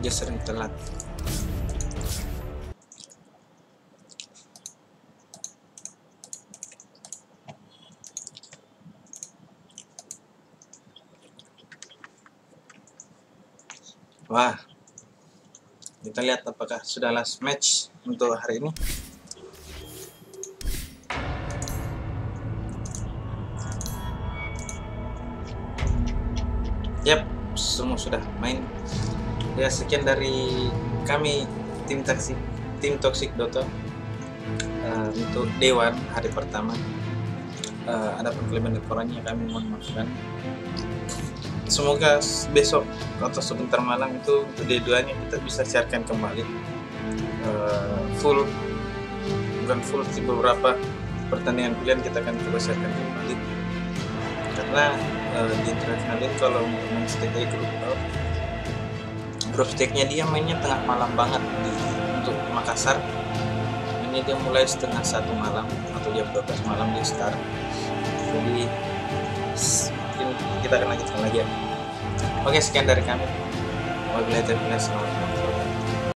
Dia sering telat. Wah, kita lihat apakah sudah last match untuk hari ini. Yap, semua sudah main. Ya, sekian dari kami tim Toxic Dota untuk Dewan hari pertama. Ada kelebihan kekurangannya kami mohon maafkan. Semoga besok atau sebentar malam itu untuk D2-nya kita bisa siarkan kembali bukan full sih, beberapa pertandingan pilihan kita akan coba siarkan kembali karena di internasional ini kalau untuk men-stay grup drop stack-nya dia mainnya tengah malam banget untuk Makassar. Ini dia mulai setengah 1 malam atau jam 12 malam dia start. Jadi mungkin kita akan lanjutkan lagi ya. Oke, sekian dari kami. Wabillahi taufiq, selamat